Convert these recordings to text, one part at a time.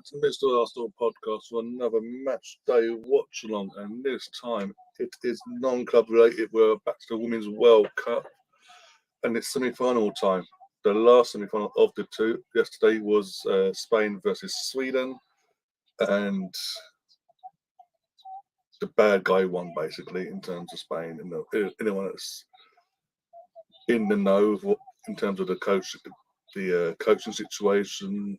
back to Mr. Arsenal podcast for another match day watch-along, and this time it is non-club related. We're back to the Women's World Cup, and it's semi-final time. The last semi-final of the two yesterday was Spain versus Sweden, and the bad guy won basically in terms of Spain. And anyone that's in the know of in terms of the coaching situation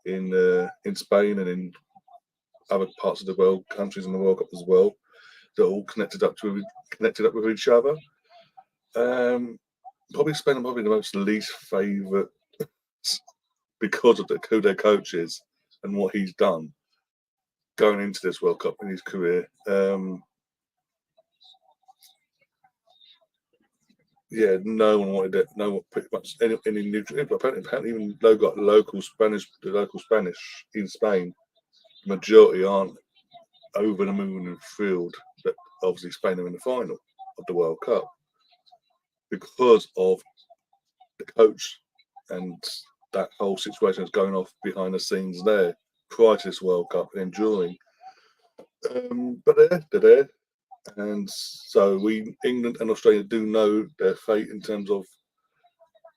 in Spain and in other parts of the world, countries in the World Cup as well, they're all connected up with each other. Probably Spain are probably the most least favourite because of who their coach is and what he's done going into this World Cup in his career. No one wanted it. No one pretty much any neutral. Apparently, even though got the local Spanish in Spain, the majority aren't over the moon and thrilled that obviously Spain are in the final of the World Cup because of the coach and that whole situation that's going off behind the scenes there prior to this World Cup and during. But they're there. And so England and Australia do know their fate in terms of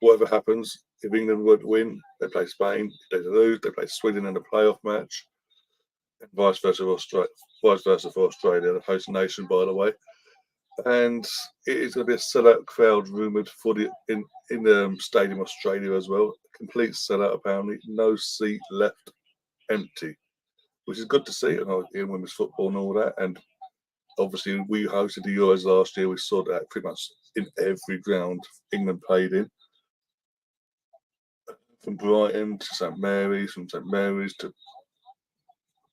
whatever happens. If England were to win, they play Spain. If they lose, they play Sweden in the playoff match, and vice versa for Australia, the host nation, by the way. And it is going to be a sellout crowd rumoured for in the Stadium Australia as well. Complete sellout apparently, no seat left empty, which is good to see in women's football and all that. And obviously, we hosted the Euros last year. We saw that pretty much in every ground England played in. From Brighton to St Mary's, from St Mary's to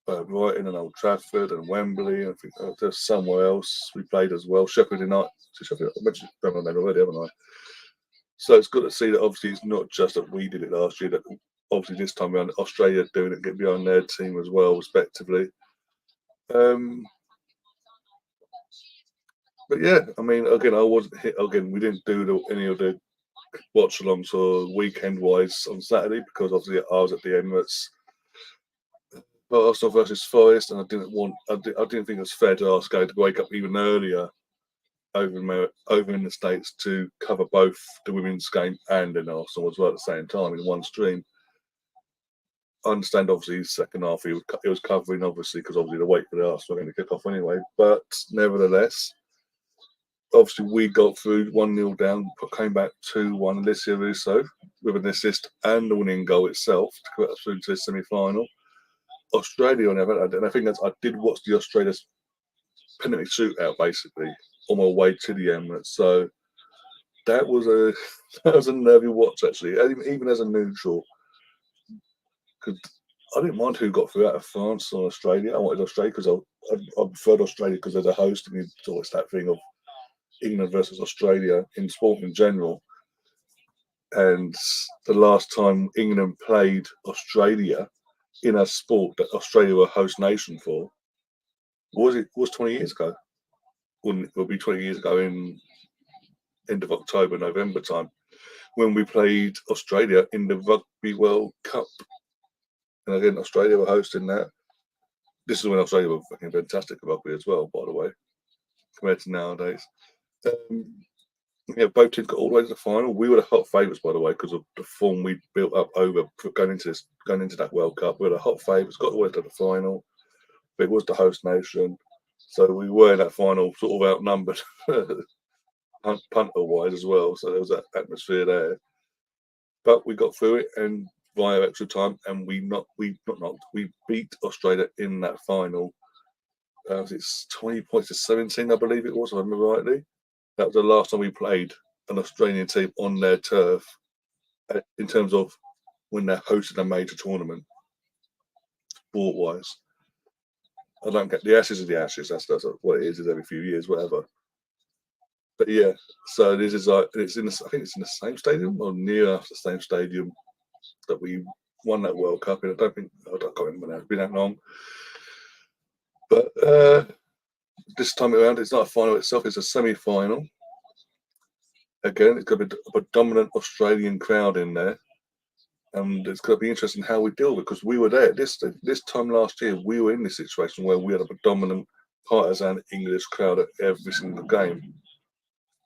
Brighton and Old Trafford and Wembley. I think there's somewhere else we played as well. Sheffield United. I mentioned Birmingham already, haven't I? So it's good to see that obviously it's not just that we did it last year, that obviously this time around Australia doing it, get behind their team as well, respectively. But yeah, I mean, again, I wasn't hit. Again, we didn't do any of the watch-alongs or weekend-wise on Saturday because obviously I was at the Emirates. But Arsenal versus Forest, and I didn't think it was fair to ask guys to wake up even earlier over in the States to cover both the women's game and then Arsenal as well at the same time in one stream. I understand, obviously, second half it was covering, obviously, because obviously the wait for the Arsenal going to kick off anyway. But nevertheless, obviously we got through 1-0 down, came back 2-1. Alicia Russo with an assist and the winning goal itself to get us through to the semi-final. Australia, and I think I did watch the Australia's penalty shootout basically on my way to the Emirates. So that was a nervy watch actually, even as a neutral. Because I didn't mind who got through out of France or Australia. I wanted Australia because I preferred Australia because they're the host, and it's always that thing of England versus Australia in sport in general. And the last time England played Australia in a sport that Australia were host nation for was 20 years ago. It will be 20 years ago in end of October, November time, when we played Australia in the Rugby World Cup. And again, Australia were hosting that. This is when Australia were fucking fantastic at rugby as well, by the way, compared to nowadays. Both teams got all the way to the final. We were the hot favourites, by the way, because of the form we built up over going into that World Cup. We were the hot favourites, got all the way to the final. But it was the host nation, so we were in that final sort of outnumbered, punter-wise as well. So there was that atmosphere there. But we got through it and via extra time, and we beat Australia in that final. It's 20 points to 17, I believe it was, if I remember rightly. That was the last time we played an Australian team on their turf in terms of when they're hosting a major tournament, sport-wise. I don't get the Ashes of the Ashes. That's what it is every few years, whatever. But yeah, so this is I think it's in the same stadium or near the same stadium that we won that World Cup in. I can't remember now. It's been that long. But this time around, it's not a final itself, it's a semi-final. Again, it's going to be a predominant Australian crowd in there. And it's going to be interesting how we deal with it, because we were there this time last year. We were in this situation where we had a predominant partisan English crowd at every single game,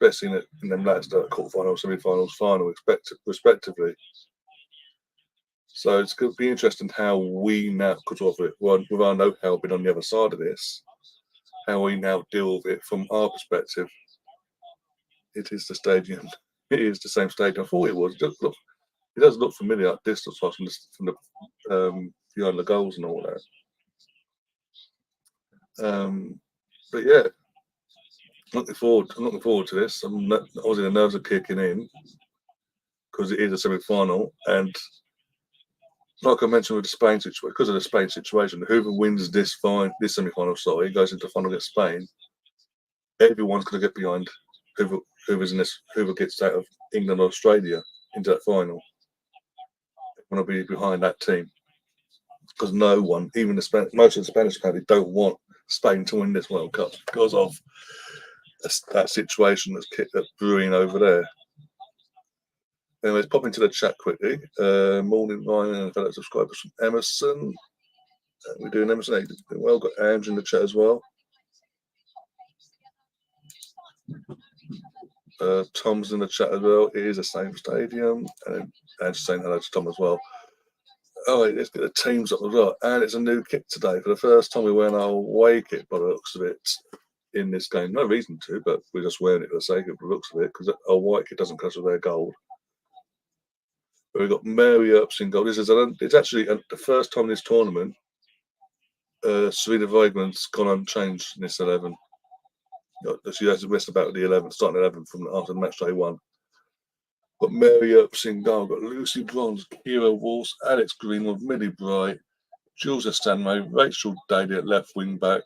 especially in them last quarterfinals, semi-finals, final, respectively. So it's going to be interesting how we now, because of it, with our know-how being on the other side of this, how we now deal with it from our perspective. It is the stadium. It is the same stadium I thought it was. It does look familiar at distance from the behind the goals and all that. But yeah, looking forward. I'm looking forward to this. Obviously the nerves are kicking in because it is a semi-final, and like I mentioned with the Spain situation, because of the Spain situation, whoever wins this semi-final, goes into the final against Spain. Everyone's going to get behind whoever gets out of England or Australia into that final. They're going to be behind that team, because no one, even most of the Spanish family, don't want Spain to win this World Cup because of that situation that's brewing over there. Anyways, pop into the chat quickly. Morning, Ryan, and fellow subscribers from Emerson. We're doing Emerson. Well, got Andrew in the chat as well. Tom's in the chat as well. It is the same stadium, and Andrew's saying hello to Tom as well. Oh, let's get the teams up as well. And it's a new kit today. For the first time, we wear our away kit by the looks of it in this game. No reason to, but we're just wearing it for the sake of the looks of it, because our white kit doesn't clash with their gold. But we've got Mary Earps in gold. It's actually the first time in this tournament Serena Weigmann's gone unchanged in this 11. She has to rest about the 11, starting 11 from after match day 1. Got Mary Earps in goal. Got Lucy Bronze, Kira Walsh, Alex Greenwood, Millie Bright, Jules Stanway, Rachel Daly at left wing back,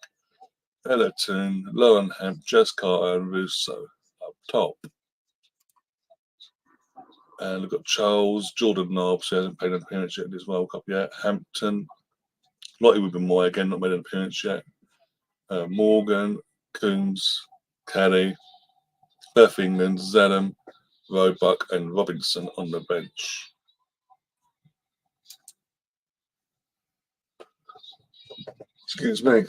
Ella Toon, Lauren Hemp, Jess Carter, and Russo up top. And we've got Charles, Jordan Nobbs, who hasn't paid an appearance yet in this World Cup yet. Hampton, Lottie Wibben-Moy, again, not made an appearance yet. Morgan, Coombs, Kelly, Beth England, Zedham, Roebuck, and Robinson on the bench. Excuse me.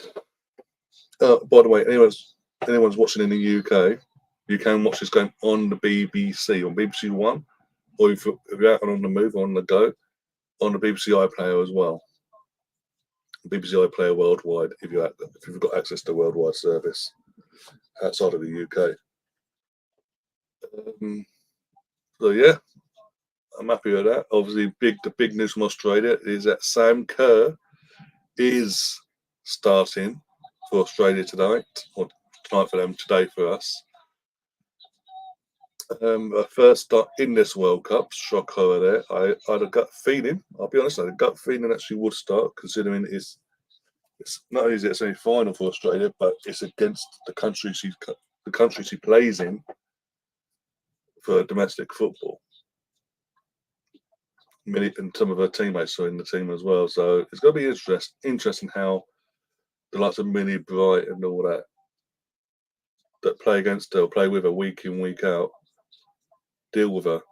By the way, anyone's watching in the UK, you can watch this game on the BBC, on BBC One, or if you're out on the move, on the go, on the BBC iPlayer as well. BBC iPlayer worldwide, if you've got access to worldwide service outside of the UK. So yeah, I'm happy with that. Obviously, the big news from Australia is that Sam Kerr is starting for Australia tonight, or tonight for them, today for us. First start in this World Cup, shock over there. I had a gut feeling, I'll be honest, I had a gut feeling that she would start, considering it's not only is it a semi-final for Australia, but it's against the country she plays in for domestic football. And some of her teammates are in the team as well, so it's going to be interesting how the likes of Millie Bright and all that play against her, play with her week in, week out, deal with her.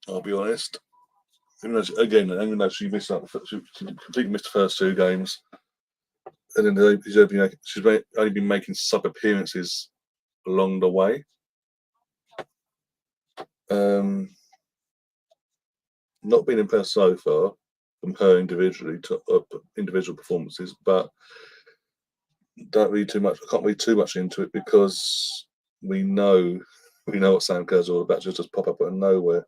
I'll be honest. Even though she missed out, she completely missed the first 2 games, and then she's only been making sub appearances along the way. Not been impressed so far from her individual performances, but don't read too much. I can't read too much into it, because we know what Sam Kerr's all about. Just pop up out of nowhere.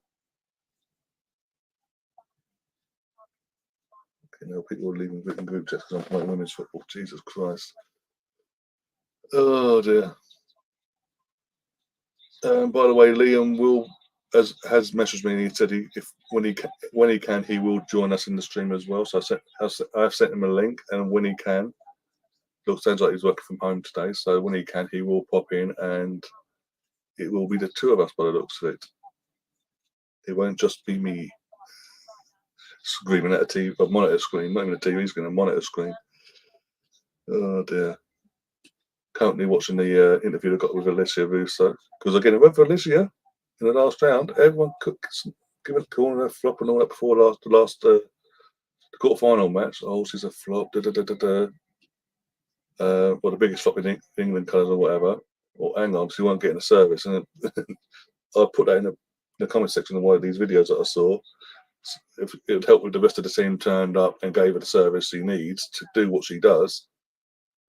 Okay, now people are leaving written group chats because I'm playing women's football. Jesus Christ! Oh dear. By the way, Liam has messaged me, and he said when he can, he will join us in the stream as well. So I've sent him a link, and when he can, sounds like he's working from home today. So when he can, he will pop in, and it will be the 2 of us by the looks of it. It won't just be me screaming at a monitor screen, not even a TV screen, a monitor screen. Oh dear. currently watching the interview I got with Alicia Russo. Because again, it went for Alicia in the last round. Everyone give it a call and a flop and all that before the quarterfinal match. Oh, she's a flop. Da, da, da, da, da. Well, the biggest flop in England colours or whatever. Or hang on, she won't get in the service. And I put that in the comment section of one of these videos that I saw. If it would help with the rest of the team turned up and gave her the service she needs to do what she does.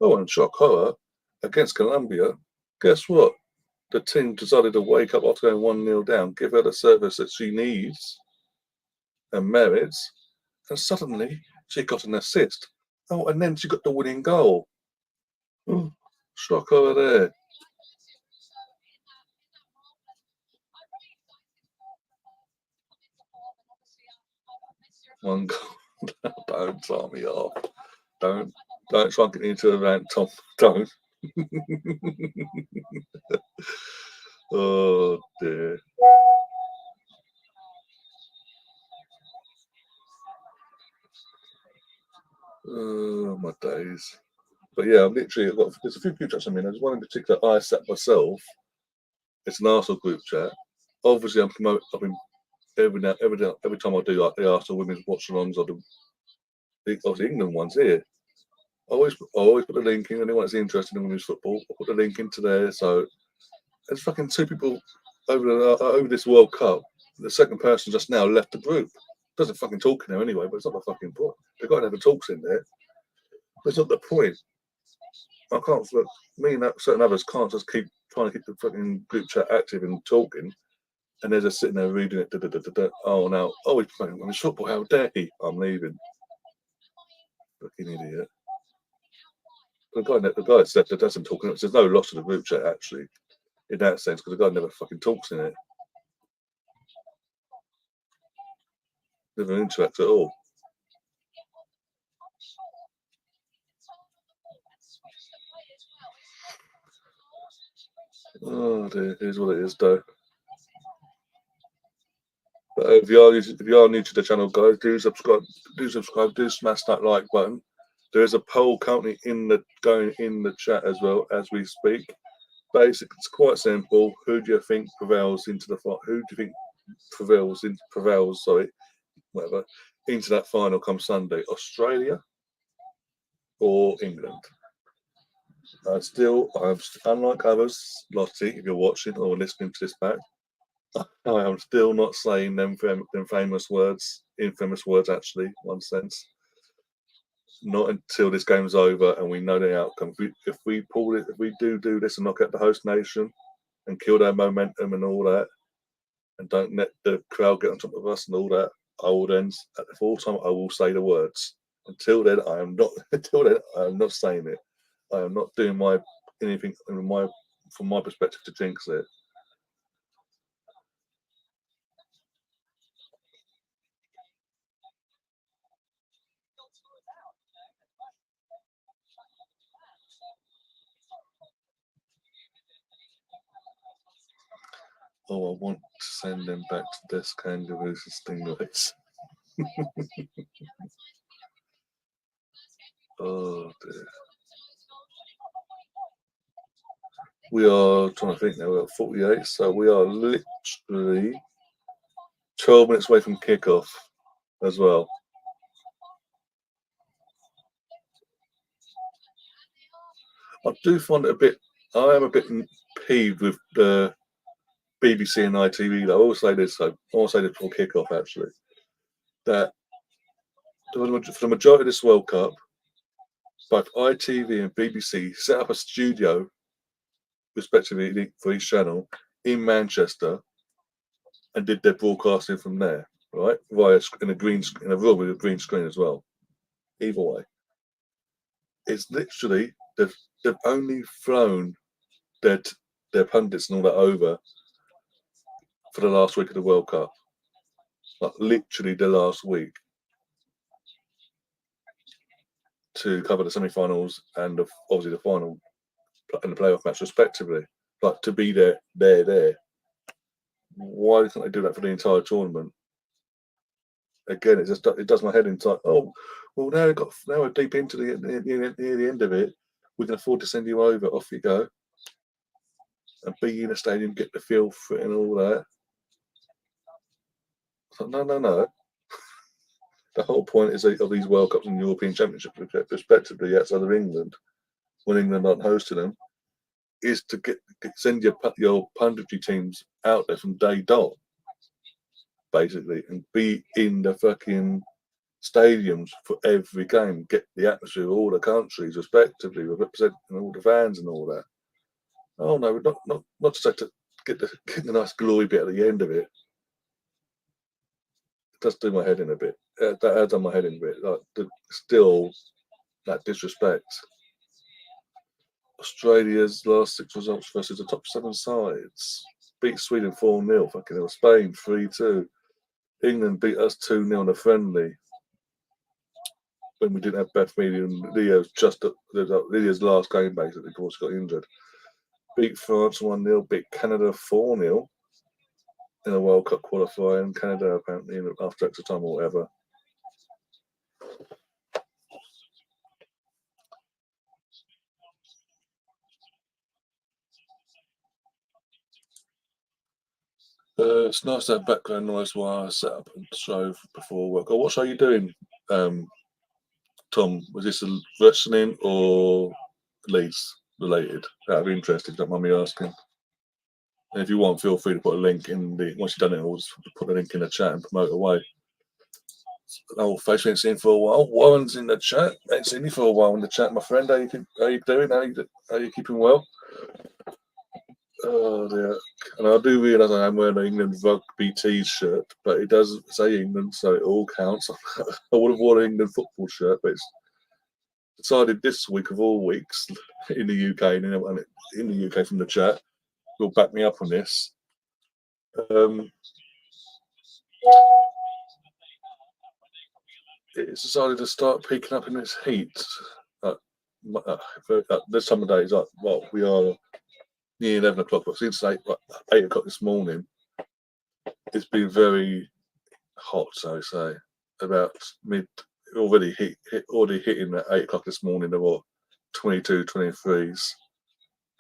Oh, and shock horror, against Colombia, guess what? The team decided to wake up after going 1-0 down, give her the service that she needs and merits, and suddenly she got an assist. Oh, and then she got the winning goal. Oh, shock horror there. One goal. Don't start me off. Don't try and get into a rant, Tom. Don't. Oh dear. Oh my days. But yeah, there's a few group chats. I mean, there's one in particular I set myself. It's an Arsenal group chat. Obviously, I've been every time I do like the Arsenal women's watch-alongs, I do obviously England ones here. I always put the link in. Anyone that's interested in women's football, I put the link into there. So there's fucking two people over this World Cup. The second person just now left the group. Doesn't fucking talk in there anyway, but it's not the fucking point. The guy never talks in there. But it's not the point. I can't. Me and certain others can't just keep trying to keep the fucking group chat active and talking, and they're just sitting there reading it. Da, da, da, da, da. Oh, now, oh, he's playing women's football. How dare he? I'm leaving. Fucking idiot. The guy said that doesn't talk. There's no loss to the group chat actually, in that sense, because the guy never fucking talks in it. Never interacts at all. Oh dear, here's what it is though. But if you are new to the channel, guys, do subscribe, do smash that like button. There is a poll currently going in the chat as well as we speak. Basically, it's quite simple. Who do you think prevails into the fight? Who do you think prevails? Sorry, whatever, into that final come Sunday? Australia or England? I'm unlike others, Lottie, if you're watching or listening to this back, I am still not saying them famous words, infamous words actually, one sense. Not until this game's over and we know the outcome. If we do this and knock out the host nation and kill their momentum and all that, and don't let the crowd get on top of us and all that, I will then at the full time I will say the words. Until then, I am not. Until then, I am not saying it. I am not doing anything from my perspective to jinx it. Oh, I want to send them back to desk kangaroos and stingrays. Oh dear. We are trying to think now. We're at 48, so we are literally 12 minutes away from kickoff as well. I do find it I am a bit peeved with the BBC and ITV. Though. I always say this. I always say this before kickoff. Actually, that for the majority of this World Cup, both ITV and BBC set up a studio, respectively, for each channel in Manchester, and did their broadcasting from there, right? Via in a room with a green screen as well. Either way, it's literally they've only flown their pundits and all that over for the last week of the World Cup, like literally the last week, to cover the semi-finals and obviously the final and the playoff match respectively. Like to be there. Why can't they do that for the entire tournament? Again, it does my head inside. Oh, well, now we're deep into the end of it. We can afford to send you over. Off you go. And be in a stadium, get the feel for it and all that. So, no, no, no. The whole point is of these World Cups and European Championships, respectively, outside of England, when England aren't hosting them, is to send your punditry teams out there from day dot, basically, and be in the fucking stadiums for every game, get the atmosphere of all the countries, respectively, representing all the fans and all that. Oh no, not just to get the nice glory bit at the end of it. It does do my head in a bit. That adds on my head in a bit. Like still that disrespect. Australia's last 6 results versus the top 7 sides. Beat Sweden 4-0. Fucking hell. Spain 3-2. England beat us 2-0 in a friendly. When we didn't have Beth Meady and Lydia's last game basically before she got injured. Beat France 1-0. Beat Canada 4-0 in a World Cup qualifying. Canada apparently after extra time or whatever. It's nice to have background noise while I set up and show before work. Oh, what show are you doing, Tom? Was this a wrestling or Leeds related? Out of interest, if you don't mind me asking. And if you want, feel free to put a link in the. Once you've done it, I'll just put a link in the chat and promote away. Oh, face ain't seen for a while. Warren's in the chat. Ain't seen you for a while in the chat, my friend. How you doing? How you keeping well? Oh dear. And I do realise I am wearing an England rugby shirt, but it does say England, so it all counts. I would have worn an England football shirt, but it's decided this week of all weeks in the UK, and in the UK from the chat, will back me up on this. It's decided to start peaking up in this heat. This time of day is like, well, we are near 11 o'clock, but since 8 o'clock this morning, it's been very hot, so I say. About already hitting at 8 o'clock this morning, there were 22, 23s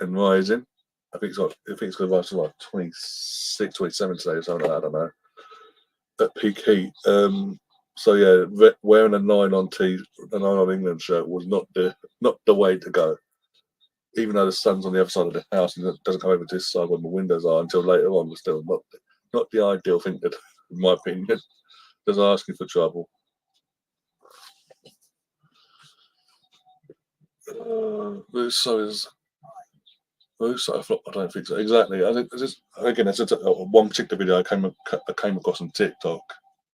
and rising. I think it's going to rise to like 26, 27 today or something like that, I don't know. At peak heat. So yeah, wearing a 9 on England shirt was not the way to go. Even though the sun's on the other side of the house and it doesn't come over to this side when the windows are until later on, but still not the ideal thing, in my opinion. Just asking for trouble. Russo flop. I don't think so. Exactly. I think again, it's one particular video I came across on TikTok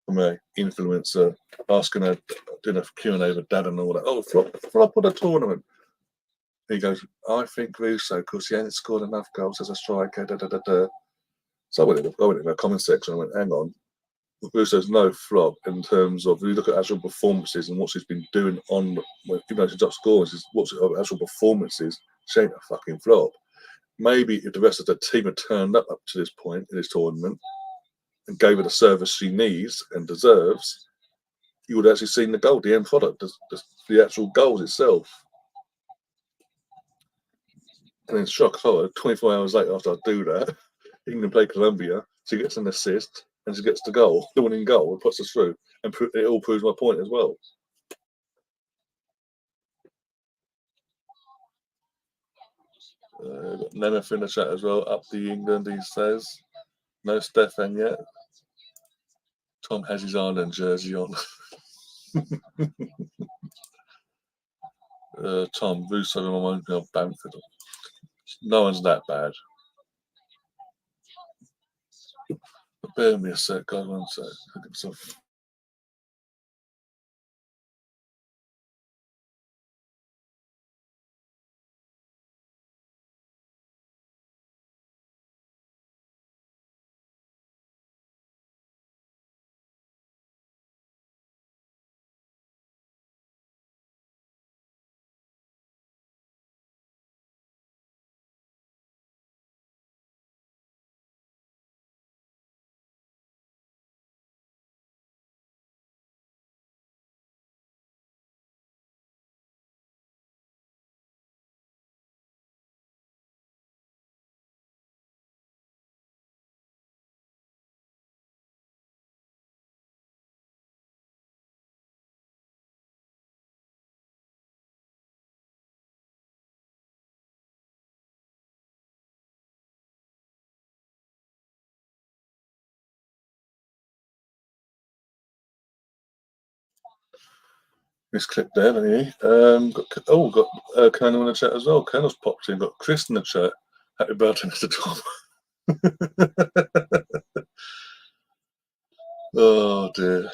from an influencer asking her, doing a Q&A with Dad and all that. Oh, flop on a tournament. He goes, I think Russo because he hasn't scored enough goals as a striker. Da, da, da, da. So I went in the comment section and went, hang on. Russo's no flop in terms of if you look at actual performances and what she's been doing even though she's not scoring, what's her actual performances, she ain't a fucking flop. Maybe if the rest of the team had turned up to this point in this tournament and gave her the service she needs and deserves, you would actually seen the goal, the end product, the actual goals itself. And then shock horror, 24 hours later after I do that, England play Colombia, she gets an assist and she gets the goal, the winning goal, and puts us through. And it all proves my point as well. Nemeth in the chat as well. Up the England, he says. No Stefan yet. Tom has his Ireland jersey on. Tom, Russo and my own Bamford. No one's that bad. But bear me a sec, guys. One sec. this clip there, haven't you? Got Colonel in the chat as well. Colonel's popped in. Got Chris in the chat. Happy birthday, Mr. Tom. Oh dear.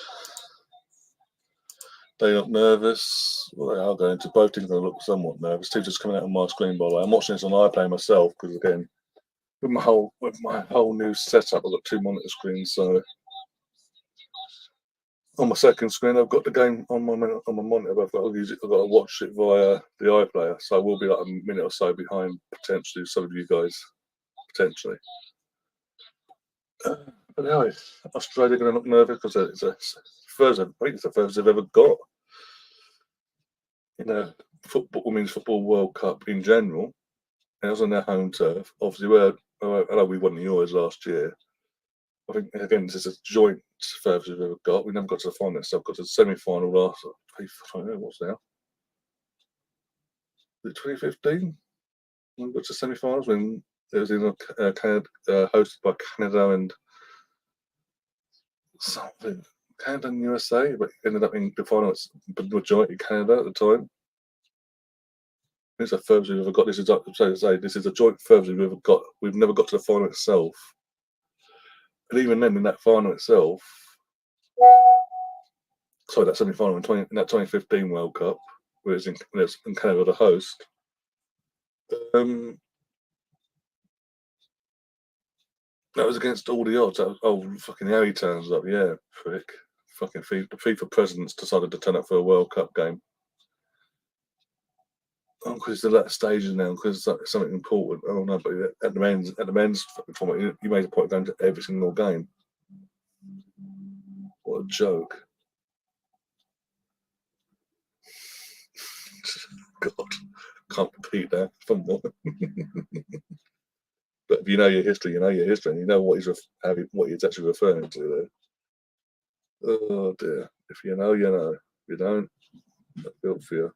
They look nervous. Well, they are going to. Both teams are going to look somewhat nervous. Two just coming out on my screen, by the way. I'm watching this on iPlay myself because, again, with my whole new setup, I've got two monitor screens. So on my second screen, I've got the game on my monitor, but I've got to watch it via the iPlayer. So I will be like a minute or so behind potentially some of you guys, potentially. But anyway, Australia going to look nervous because it's a first. I think it's the first they've ever got. Women's football World Cup in general. And it was on their home turf. Obviously, I know we won the Euros last year. I think again this is a joint furthest we've ever got. We never got to the final. So I've got to the semi-final last. I don't know what's now. Was it 2015? We got to semi-finals when it was in Canada, hosted by Canada and something. Canada and USA, but ended up in the final. But majority Canada at the time. It's the furthest we've ever got. This is a joint furthest we've ever got. We've never got to the final itself. And even then, in that final itself, that semi-final in that 2015 World Cup, where it's in Canada the host. That was against all the odds. Fucking how he turns up, yeah, prick. Fucking the FIFA presidents decided to turn up for a World Cup game. Oh, because it's at that stage now, because it's something important. Oh no, but at the men's tournament, you made a point of going to every single game. What a joke! God, can't repeat that. But if you know your history, you know your history, and you know what he's actually referring to there. Oh dear! If you know, you know. If you don't, I feel for you.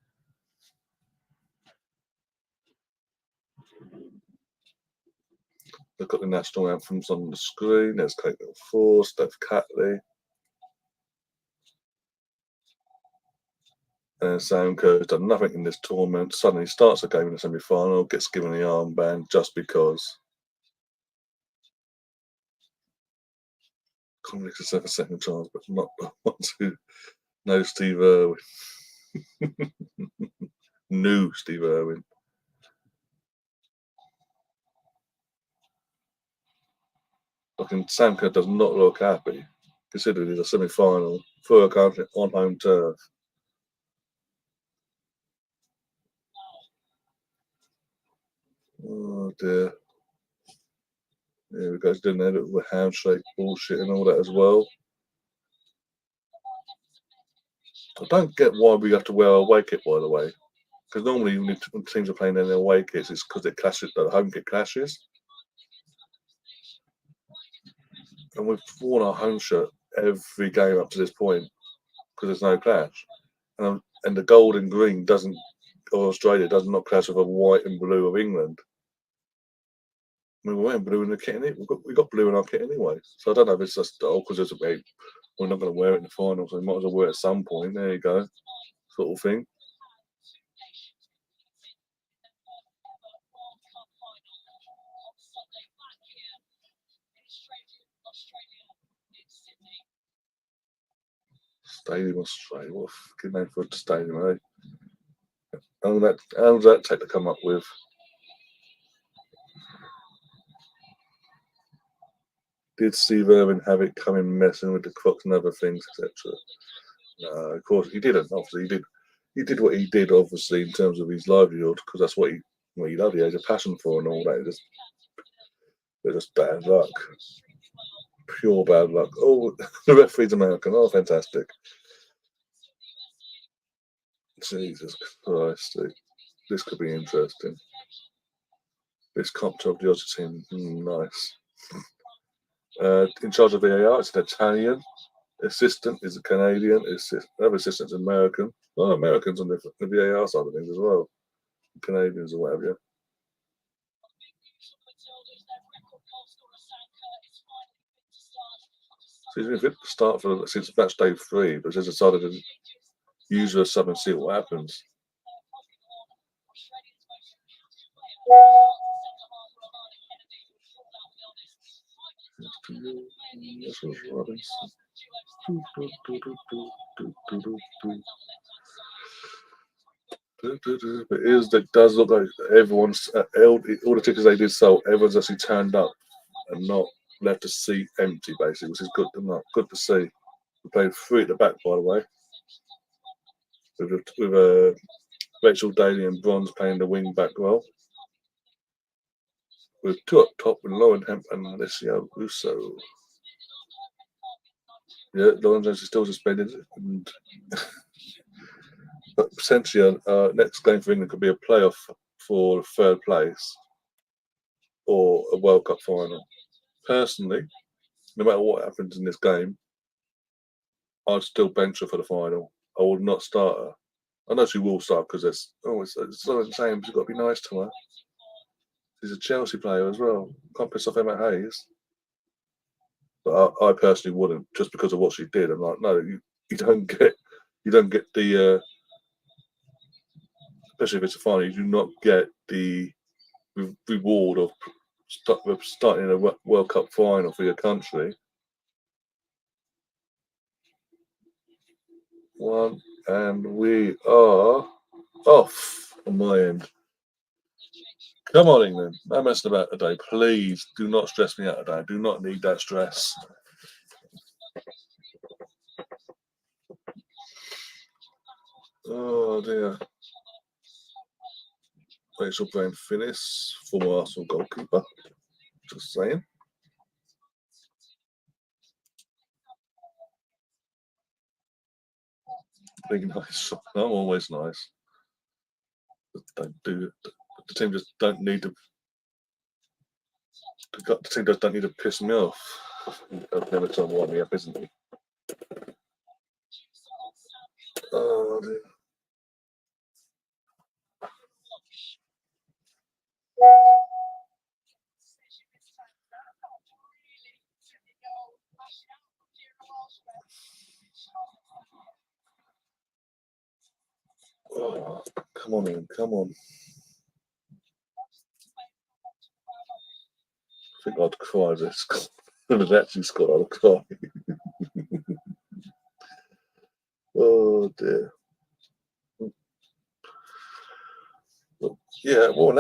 They've got the national anthems on the screen. There's Kate Little Steph Catley. And Sam Kerr's done nothing in this tournament. Suddenly starts a game in the semi-final, gets given the armband just because. Convicts has a second chance, but not want to know Steve Irwin. New Steve Irwin. Sam Kerr does not look happy, considering it's a semi-final for a country on home turf. Oh dear. Here we go. He's doing that little handshake bullshit and all that as well. I don't get why we have to wear a away kit, by the way. Because normally when teams are playing in their away kits, it's because the home kit clashes. And we've worn our home shirt every game up to this point because there's no clash. And the gold and green of Australia does not clash with the white and blue of England. I mean, we're wearing blue in the kit anyway. We got blue in our kit anyway. So I don't know if it's just because we're not going to wear it in the final, so we might as well wear it at some point. There you go, sort of thing. Stadium Australia. What a fucking name for a stadium, eh? How does that take to come up with? Did Steve Irwin have it coming messing with the clocks and other things, etc.? No, of course he didn't. Obviously, he did what he did, obviously, in terms of his livelihood, because that's what he loved. He has a passion for and all that. They're just bad luck. Pure bad luck. Oh, the referee's American. Oh, fantastic. Jesus Christ. This could be interesting. This capture of the Aussie team. Nice. In charge of VAR, it's an Italian. Assistant is a Canadian. Other assistant's American. Oh, Americans on the VAR side of things as well. Canadians or whatever. So he's been fit to start since match day 3, but has decided use her sub and see what happens. This was Robinson. But it does look like everyone's all the tickets they did sell. Everyone's actually turned up and not left a seat empty, basically, which is good. Good to see. We played three at the back, by the way, with Rachel Daly and Bronze playing the wing back role. With two up top with Lauren Hemp and Alessio Russo. Yeah, Lauren Jones is still suspended, and but potentially next game for England could be a playoff for third place or a World Cup final. Personally, no matter what happens in this game, I'd still bench her for the final. I would not start her. I know she will start because it's so insane. She's got to be nice to her. She's a Chelsea player as well. Can't piss off Emma Hayes. But I personally wouldn't, just because of what she did. I'm like, no, you don't get the especially if it's a final, you do not get the reward of starting a World Cup final for your country. One, and we are off on my end. Come on, England. No messing about today. Please do not stress me out today. I do not need that stress. Oh dear. Rachel Brand Finnis, former Arsenal goalkeeper. Just saying. Being nice. I'm always nice. Don't do it. The team just don't need to. The team just don't need to piss me off. I've never time wind me up, isn't he? Oh dear. Oh, come on, Ian, come on. I think I'd cry if it was actually scored. I'd cry. Oh dear. Well, yeah, well,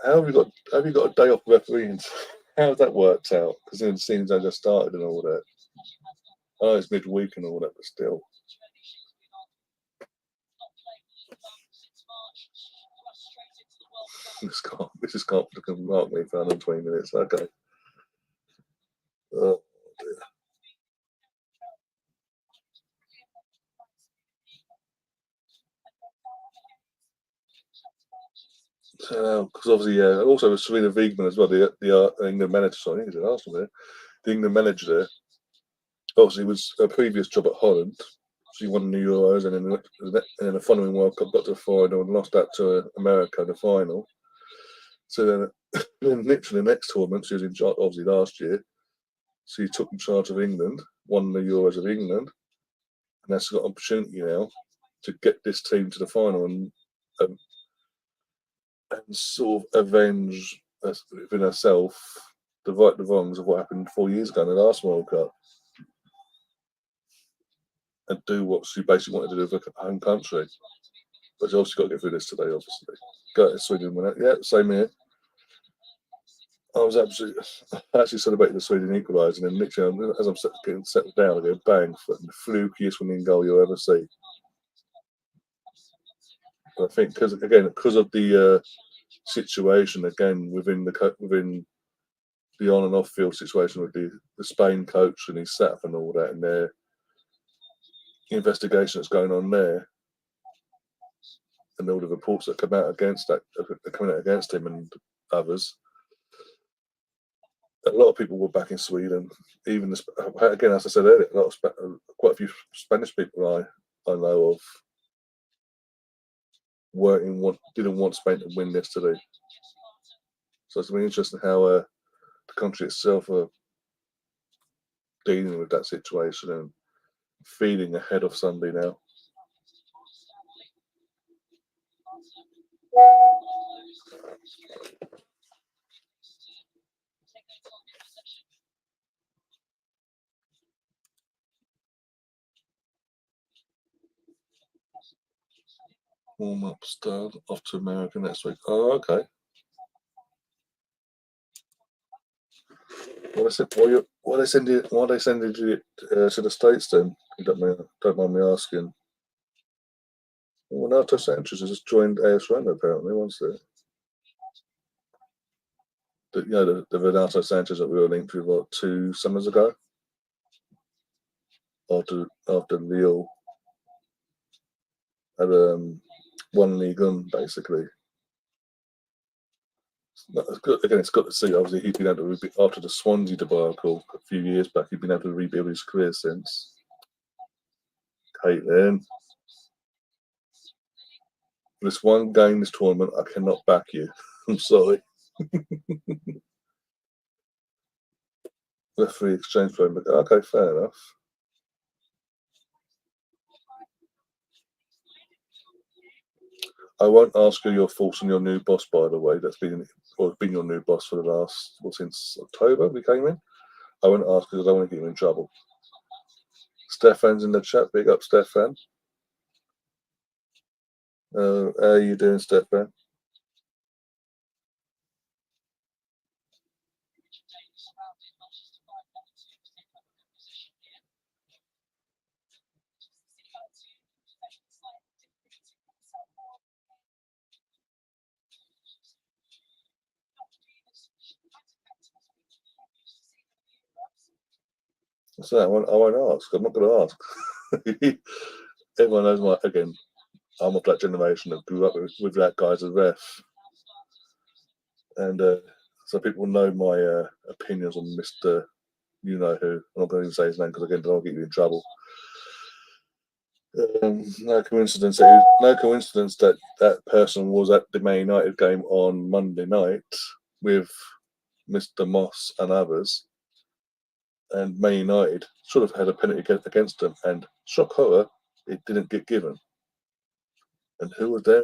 how have you got a day off refereeing? How's that worked out? Because the scenes I just started and all that. Oh, it's midweek and all that, but still. This just can't mark me for 120 minutes. Okay. Oh, dear. Because obviously, yeah, also with Serena Wiegman as well, the England manager. Sorry, I think it's Arsenal there. The England manager there. Obviously, was a previous job at Holland. She won the Euros, and then the following World Cup got to the final and lost that to America in the final. So then literally the next tournament, she was in charge, obviously last year. She took in charge of England, won the Euros of England, and that's got an opportunity now to get this team to the final um, and sort of avenge within herself the wrongs of what happened 4 years ago in the last World Cup, and do what she basically wanted to do with her home country. But she also got to get through this today, obviously. Go to Sweden win it. Yeah, same here. I was absolutely, I actually celebrated the Sweden equaliser, and then literally, as I'm getting settled down, I go bang, the flukiest winning goal you'll ever see. And I think because of the situation again within the on and off field situation with the Spain coach and his setup and all that, and their investigation that's going on there, and all the reports that come out against that are coming out against him and others. A lot of people were back in Sweden. Even again, as I said earlier, quite a few Spanish people I know of didn't want Spain to win this today. So it's really interesting how the country itself are dealing with that situation and feeling ahead of Sunday now. Warm up start off to America next week. Oh, okay. Why they send it? Why they sending you to the States then? You don't mind me asking. Well, Renato Sanchez has just joined AS Roma apparently. Once the Renato Sanchez that we were linked with what 2 summers ago after Lille had one league on basically. It's good. Again, it's good to see. Obviously, he's been able to after the Swansea debacle a few years back. He's been able to rebuild his career since. Caitlin, for this one game, this tournament, I cannot back you. I'm sorry. Referee exchange for him. Okay, fair enough. I won't ask you your thoughts on your new boss, by the way. That's been your new boss for the last since October we came in. I won't ask because I don't want to get you in trouble. Stefan's in the chat. Big up, Stefan. How are you doing, Stefan? So I won't ask. I'm not going to ask. Everyone knows I'm of that generation that grew up with that guy as a ref. And so people know my opinions on Mr. You know who. I'm not going to even say his name because, again, I'll get you in trouble. No coincidence that that person was at the Man United game on Monday night with Mr. Moss and others. And Man United should have had a penalty against them. And shock horror, it didn't get given. And who was there?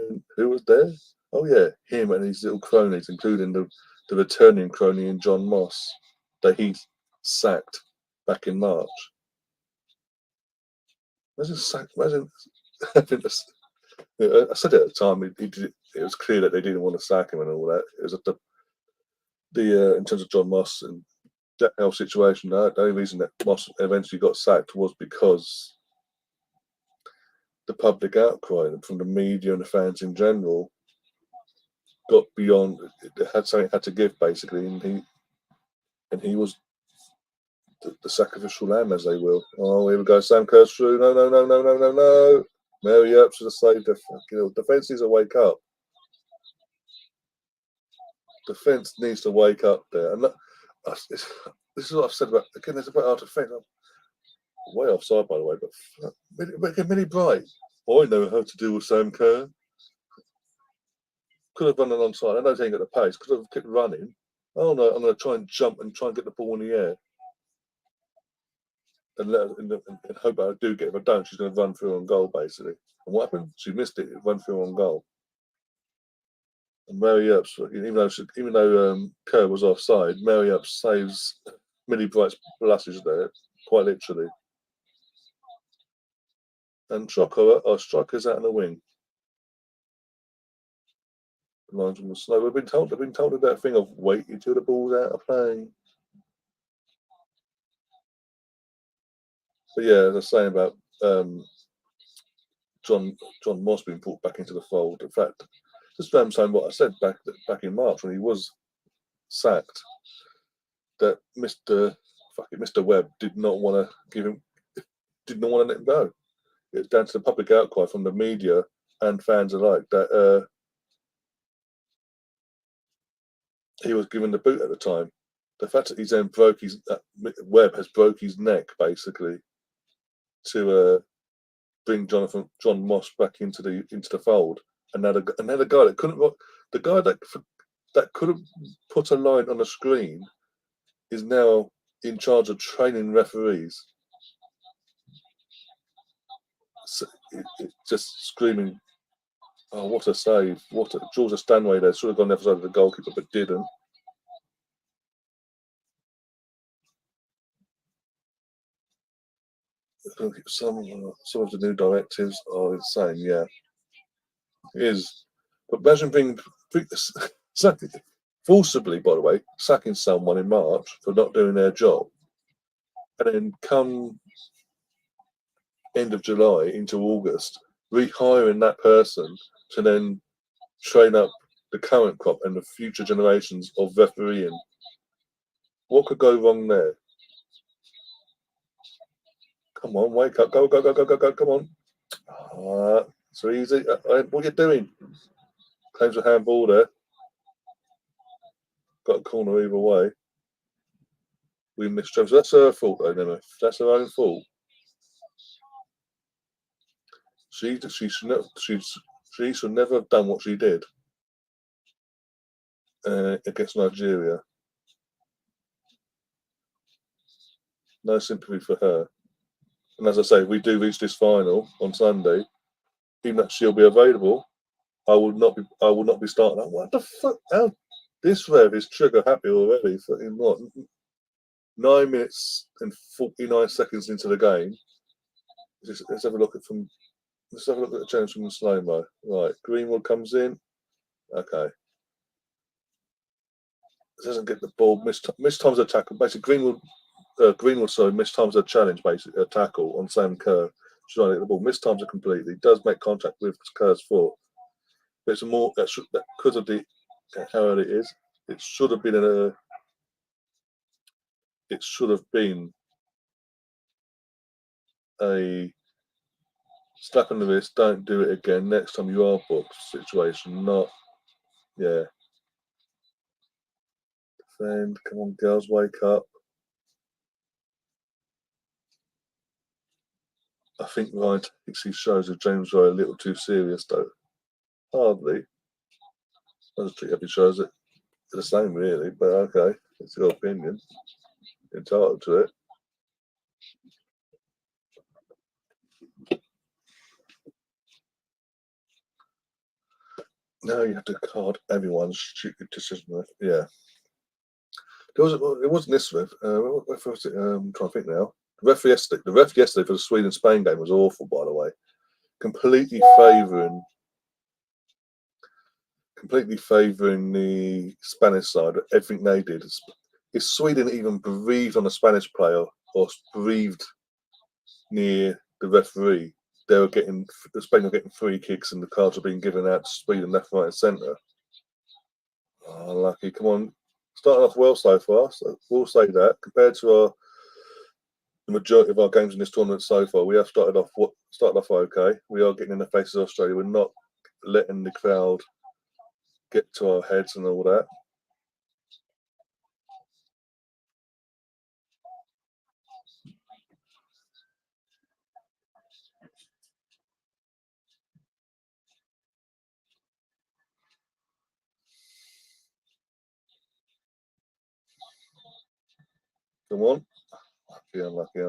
Oh yeah, him and his little cronies, including the returning crony in John Moss that he sacked back in March. Imagine I said it at the time. It was clear that they didn't want to sack him and all that. It was the in terms of John Moss and that whole situation. The only reason that Moss eventually got sacked was because the public outcry from the media and the fans in general got beyond. It had something had to give basically, and he was the sacrificial lamb, as they will. Oh, here we go. Sam Kerr's through. No, no, no, no, no, no, no. Mary Earps should have saved the defence needs to wake up. Defence needs to wake up there. And this is what I've said about, again, there's a bit hard to think. I'm way offside, by the way, but Millie Bright, I know how to deal with Sam Kerr. Could have run alongside. I know he ain't got the pace. Could have kept running. Oh no, I'm going to try and jump and try and get the ball in the air. And hope I do get it. If I don't, she's going to run through on goal, basically. And what happened? She missed it. It run through on goal. And Mary Earps, even though Kerr was offside, Mary Earps saves Millie Bright's blushes there, quite literally. And our striker's out in the wing. Lines from the snow. They've been told that thing of wait until the ball's out of play. But yeah, as I was saying about John Moss being brought back into the fold. In fact, just saying what I said back in March when he was sacked, that Mr. Webb did not want to let him go. It's down to the public outcry from the media and fans alike that he was given the boot at the time. The fact that he's then Webb has broke his neck basically to bring John Moss back into the fold. And now the guy that could have put a line on the screen is now in charge of training referees. So it's just screaming Oh, what a save. What a Georgia Stanway there. Should have gone the other side of the goalkeeper, but didn't. Some of the new directives are insane, yeah. It is. But imagine being forcibly, by the way, sacking someone in March for not doing their job, and then come end of July into August, rehiring that person to then train up the current crop and the future generations of refereeing. What could go wrong there? Come on, wake up, go, go, go, go, go, go, come on. So easy. What are you doing? Claims a handball there. Got a corner either way. We missed James. That's her fault, though, Nemeth. That's her own fault. She should never have done what she did against Nigeria. No sympathy for her. And as I say, if we do reach this final on Sunday, even though she'll be available, I will not be starting. What the fuck? How this rev is trigger happy already? In what 9 minutes and 49 seconds into the game? Let's have a look at the change from the slow mo. Right, Greenwood comes in. Okay, doesn't get the ball. Mistimes a tackle. Basically, Greenwood mistimes a challenge, basically a tackle on Sam Kerr. Trying to get the ball. Mistimes it completely. Does make contact with Kerr's foot. But it's more that because of how early it is. It should have been a slap on the wrist. Don't do it again. Next time you are booked situation. Not yeah. Defend. Come on, girls, wake up. I think Ryan actually shows that James are a little too serious, though. Hardly. I just think he shows it the same, really. But okay, it's your opinion. Entitled to it. Now you have to card everyone's stupid decision. Yeah. It wasn't this ref. What was it? I'm trying to think now. The ref yesterday for the Sweden Spain game was awful, by the way. Completely favouring the Spanish side. Everything they did. If Sweden even breathed on a Spanish player or breathed near the referee, the Spain were getting free kicks and the cards were being given out to Sweden left, right, and centre. Oh, lucky! Come on, starting off well so far. So we'll say that compared to the majority of our games in this tournament so far, we have started off okay. We are getting in the faces of Australia. We're not letting the crowd get to our heads and all that. Come on. Unlucky.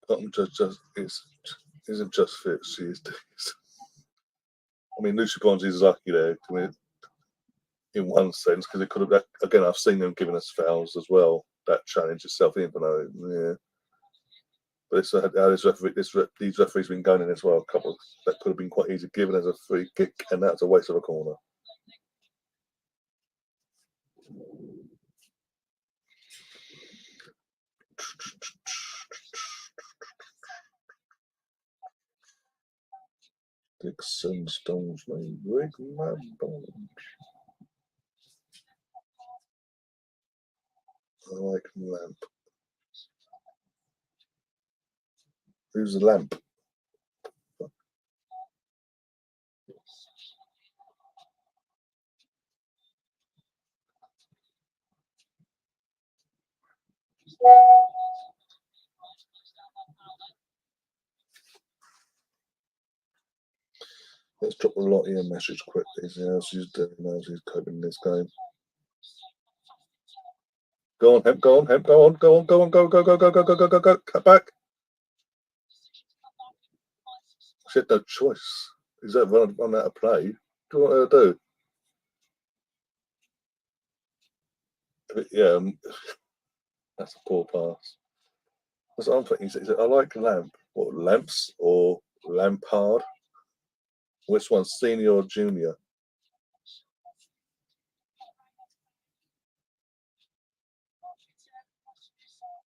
Tottenham isn't just fit. She is. I mean, Lucy Bonds is lucky there, in one sense, because it could have. Again, I've seen them giving us fouls as well. That challenge itself, even though, yeah. But it's how these referees been going in as well. A couple that could have been quite easy given as a free kick, and that's a waste of a corner. Sticks and stones may break my bones. I like lamp. Who's the lamp? Let's drop a Lottie a message quickly. See how she's doing now. She's coping in this game. Go on, Hemp. Go on, Hemp. Go on. Go on. Go on. Go. Go. Go. Go. Go. Go. Go. Go. Go. Cut back. She had no choice. Is that run out of play? What do you want her to do? Yeah, that's a poor pass. That's what I'm thinking. He said, I like lamp. What, lamps or Lampard? Which one, senior or junior?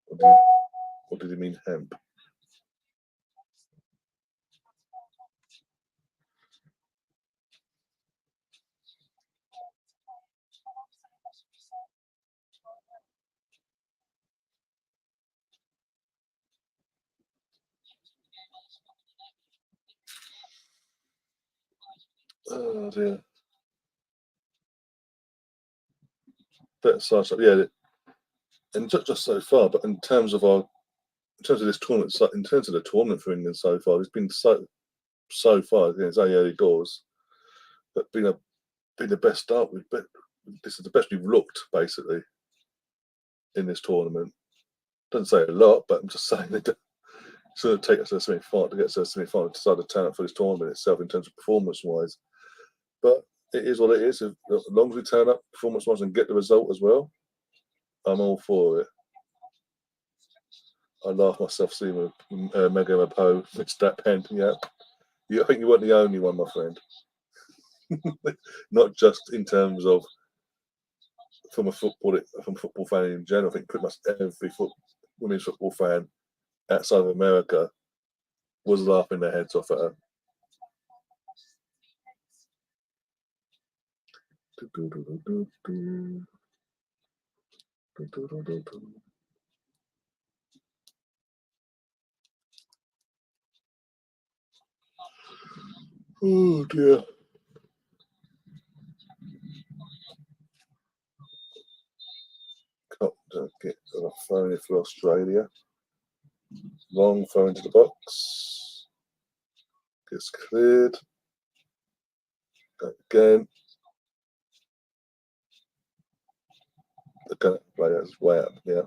What did he mean, hemp? Oh dear. Better size up, yeah. And just so far, but in terms of this tournament, in terms of the tournament for England so far, it's been so far. It's only early doors, but been the best start. This is the best we've looked basically in this tournament. Doesn't say a lot, but I'm just saying that it's going to take us to the semi-final to get to the semi-final to decide the turn up for this tournament itself in terms of performance-wise. But it is what it is. As long as we turn up performance-wise and get the result as well, I'm all for it. I laugh myself seeing Mega Mapo missed that pen. Yeah, I think you weren't the only one, my friend. Not just in terms of from a football fan in general. I think pretty much every women's football fan outside of America was laughing their heads off at her. Oh dear. Can't get a phone for Australia. Long throw into the box. Gets cleared. Go again. They're going to play that's way up, yeah.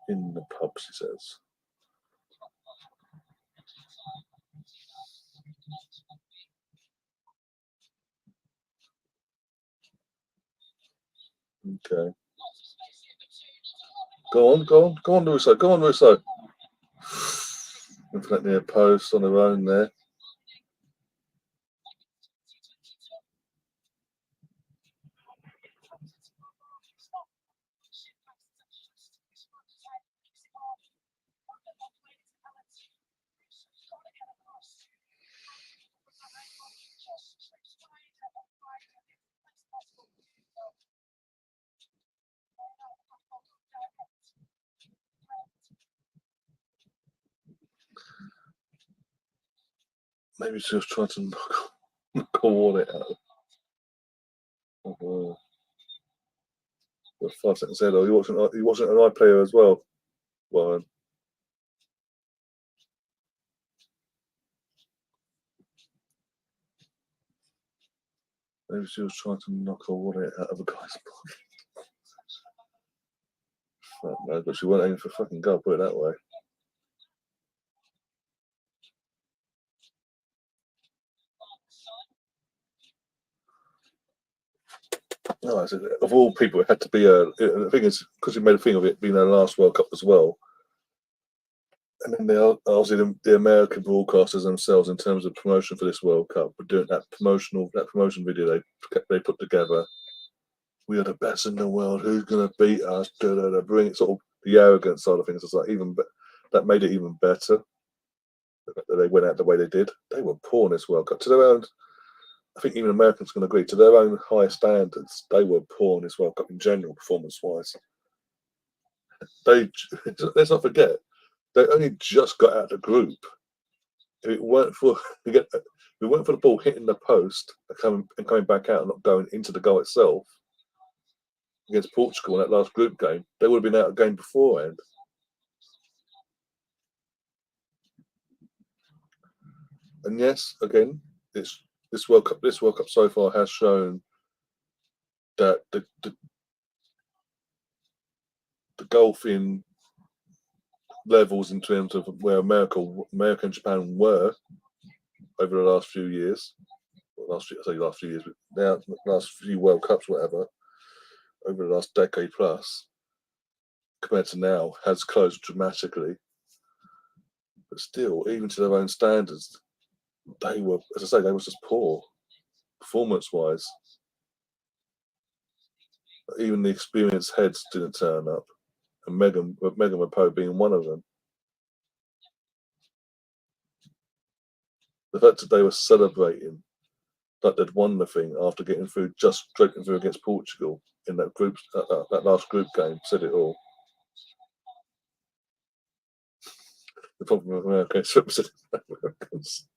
In the pub, she says. Okay. Go on, Russo. Go on, Russo. Looking near post on their own there. Maybe she was trying to knock a wallet out. Oh, 5 seconds ahead. You watching an iPlayer as well, Warren? Maybe she was trying to knock a wallet out of a guy's pocket. No, but she wasn't aiming for fucking goal, put it that way. No, I said, of all people, it had to be the thing is, because he made a thing of it being their last World Cup as well. And then obviously the American broadcasters themselves, in terms of promotion for this World Cup, were doing that promotion video they put together. We are the best in the world. Who's going to beat us? Bring it, sort of the arrogant side of things. It's like that made it even better. That they went out the way they did. They were poor in this World Cup. To their own, I think even Americans can agree to their own high standards. They were poor in this World Cup in general, performance-wise. They let's not forget they only just got out of the group. If it weren't for if it weren't for the ball hitting the post and coming back out and not going into the goal itself against Portugal in that last group game, they would have been out of the game beforehand. And yes, again, this World Cup so far has shown that the golfing levels in terms of where America and Japan were over the last few years, last few years, but now last few World Cups, whatever, over the last decade plus, compared to now, has closed dramatically. But still, even to their own standards, they were, as I say, they were just poor, performance-wise. Even the experienced heads didn't turn up, and Megan Rapinoe being one of them. The fact that they were celebrating that they'd won the thing after getting through, just straight through against Portugal in that group, that last group game, said it all. The problem with America is representing Americans.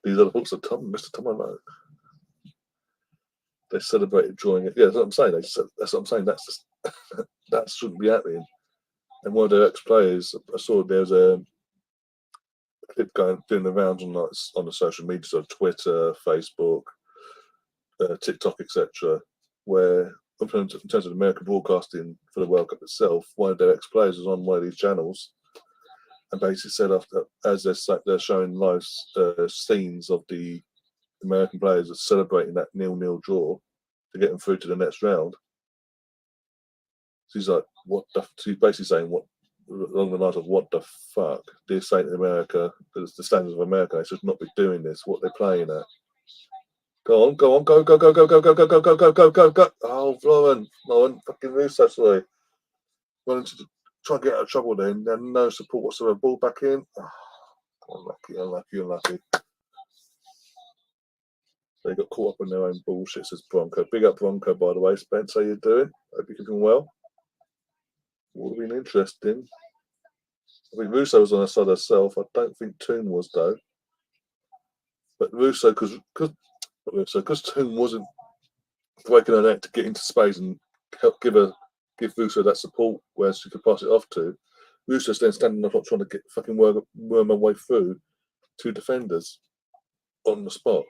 These are the hooks of Mr. Tom and Mo. They celebrated drawing it. Yeah, that's what I'm saying. That's what I'm saying. That's just, that shouldn't be happening. And one of their ex-players, I saw there's a clip doing the rounds on the social media, so Twitter, Facebook, TikTok, etc., where in terms of American broadcasting for the World Cup itself, one of their ex-players was on one of these channels and basically said as they're showing live scenes of the American players are celebrating that 0-0 draw to get them through to the next round. So he's like, "What the?" So he's basically saying, "What?" Along the lines of, "What the fuck?" They're saying to America, the standards of America, they should not be doing this. What they're playing at. Go on, go, go. Oh, Lauren, fucking Russo, sorry. Wanted to try and get out of trouble then, and no support whatsoever. Ball back in. Oh, unlucky. They got caught up in their own bullshit, says Bronco. Big up Bronco, by the way. Spence, how you doing? Hope you're keeping well. Would have been interesting. I think Russo was on the side herself. I don't think Toon was, though. But Russo, because Toon wasn't breaking her neck to get into space and help give Russo that support where she could pass it off to. Russo's then standing up trying to get fucking worm her way through two defenders on the spot.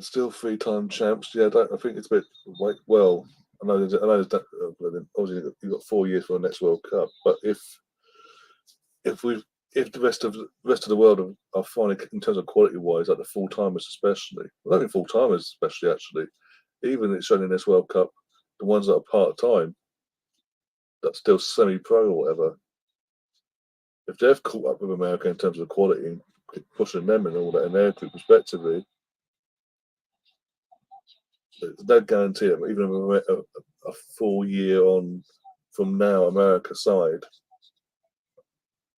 Still three-time champs. Yeah, I think it's a bit well. I know that obviously you've got 4 years for the next World Cup, but if the rest of the world are finding in terms of quality wise, like the full timers especially, well, not even full timers especially actually, even it's shown in this World Cup, the ones that are part time, that's still semi-pro or whatever. If they've caught up with America in terms of quality and pushing them and all that in their group respectively, there's no guarantee that even a full year on from now, America side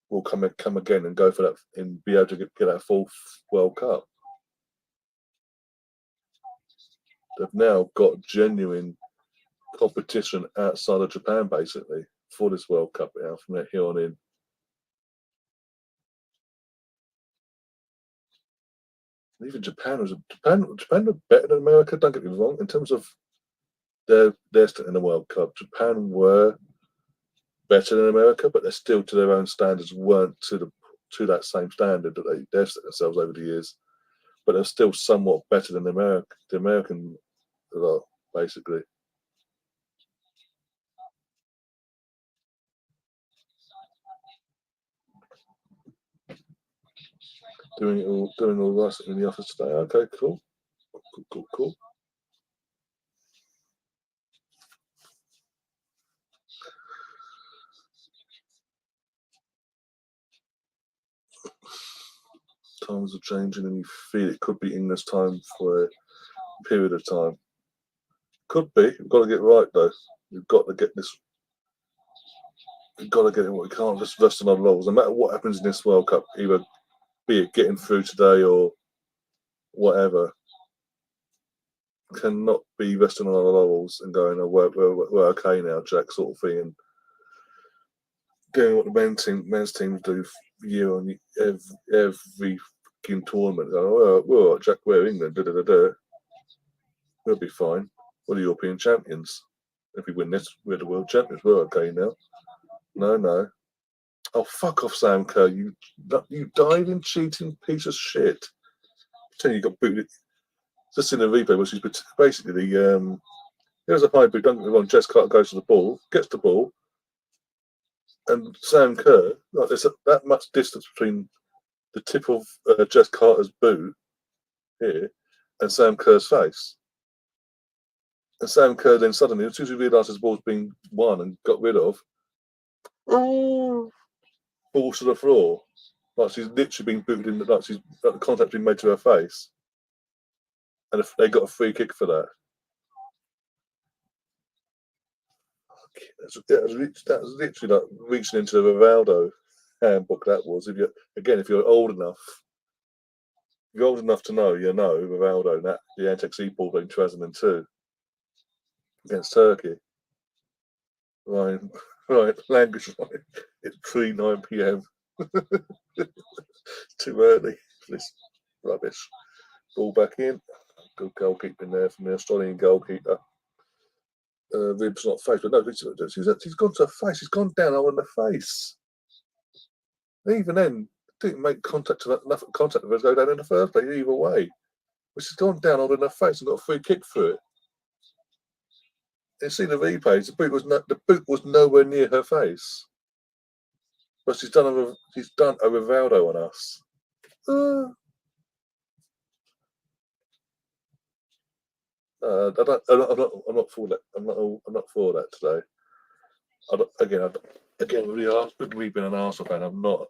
will come again and go for that and be able to get that full World Cup. They've now got genuine competition outside of Japan, basically, for this World Cup now from here on in. Even Japan were better than America. Don't get me wrong. In terms of their in the World Cup, Japan were better than America, but they're still to their own standards weren't to that same standard that they've set themselves over the years. But they're still somewhat better than the American lot, basically. Doing all right in the office today. Okay, cool. Times are changing, and you feel it could be in this time for a period of time. Could be. We've got to get right though. We've got to get this. We've got to get it. We can't just rest on our laurels. No matter what happens in this World Cup, either be it getting through today or whatever, cannot be resting on our laurels and going, "Oh, we're okay now, Jack," sort of thing, and doing what the men's teams do year on year, every fucking tournament. Going, "Oh, we're all right, Jack. We're England. Da, da, da, da. We'll be fine. We're the European champions. If we win this, we're the world champions. We're okay now." No, no. Oh, fuck off, Sam Kerr. You diving, cheating piece of shit. Tell you got booted. Just in the replay, which is basically there's a high boot. Don't get me wrong. Jess Carter goes to the ball, gets the ball, and Sam Kerr. Like there's that much distance between the tip of Jess Carter's boot here and Sam Kerr's face. And Sam Kerr then suddenly, as soon as he realises the ball's been won and got rid of, falls to the floor. Like she's literally been booted in, like the contact been made to her face. And if they got a free kick for that. That was literally like reaching into the Rivaldo handbook. That was if you're old enough, to know, Rivaldo, that the anti-X ball in 2002 against Turkey. Right, language right. It's pre 9 p.m. Too early for this rubbish. Ball back in. Good goalkeeping there from the Australian goalkeeper. Ribs not face, but no, he's gone to her face. He's gone down on the face. Even then, didn't make enough contact with her to go down in the first place. Either way, but she's gone down on her face and got a free kick through it. You see the replays. The boot was nowhere near her face, but she's done a Rivaldo on us. I'm not for that. I'm not for that today. With me being an Arsenal fan, I'm not.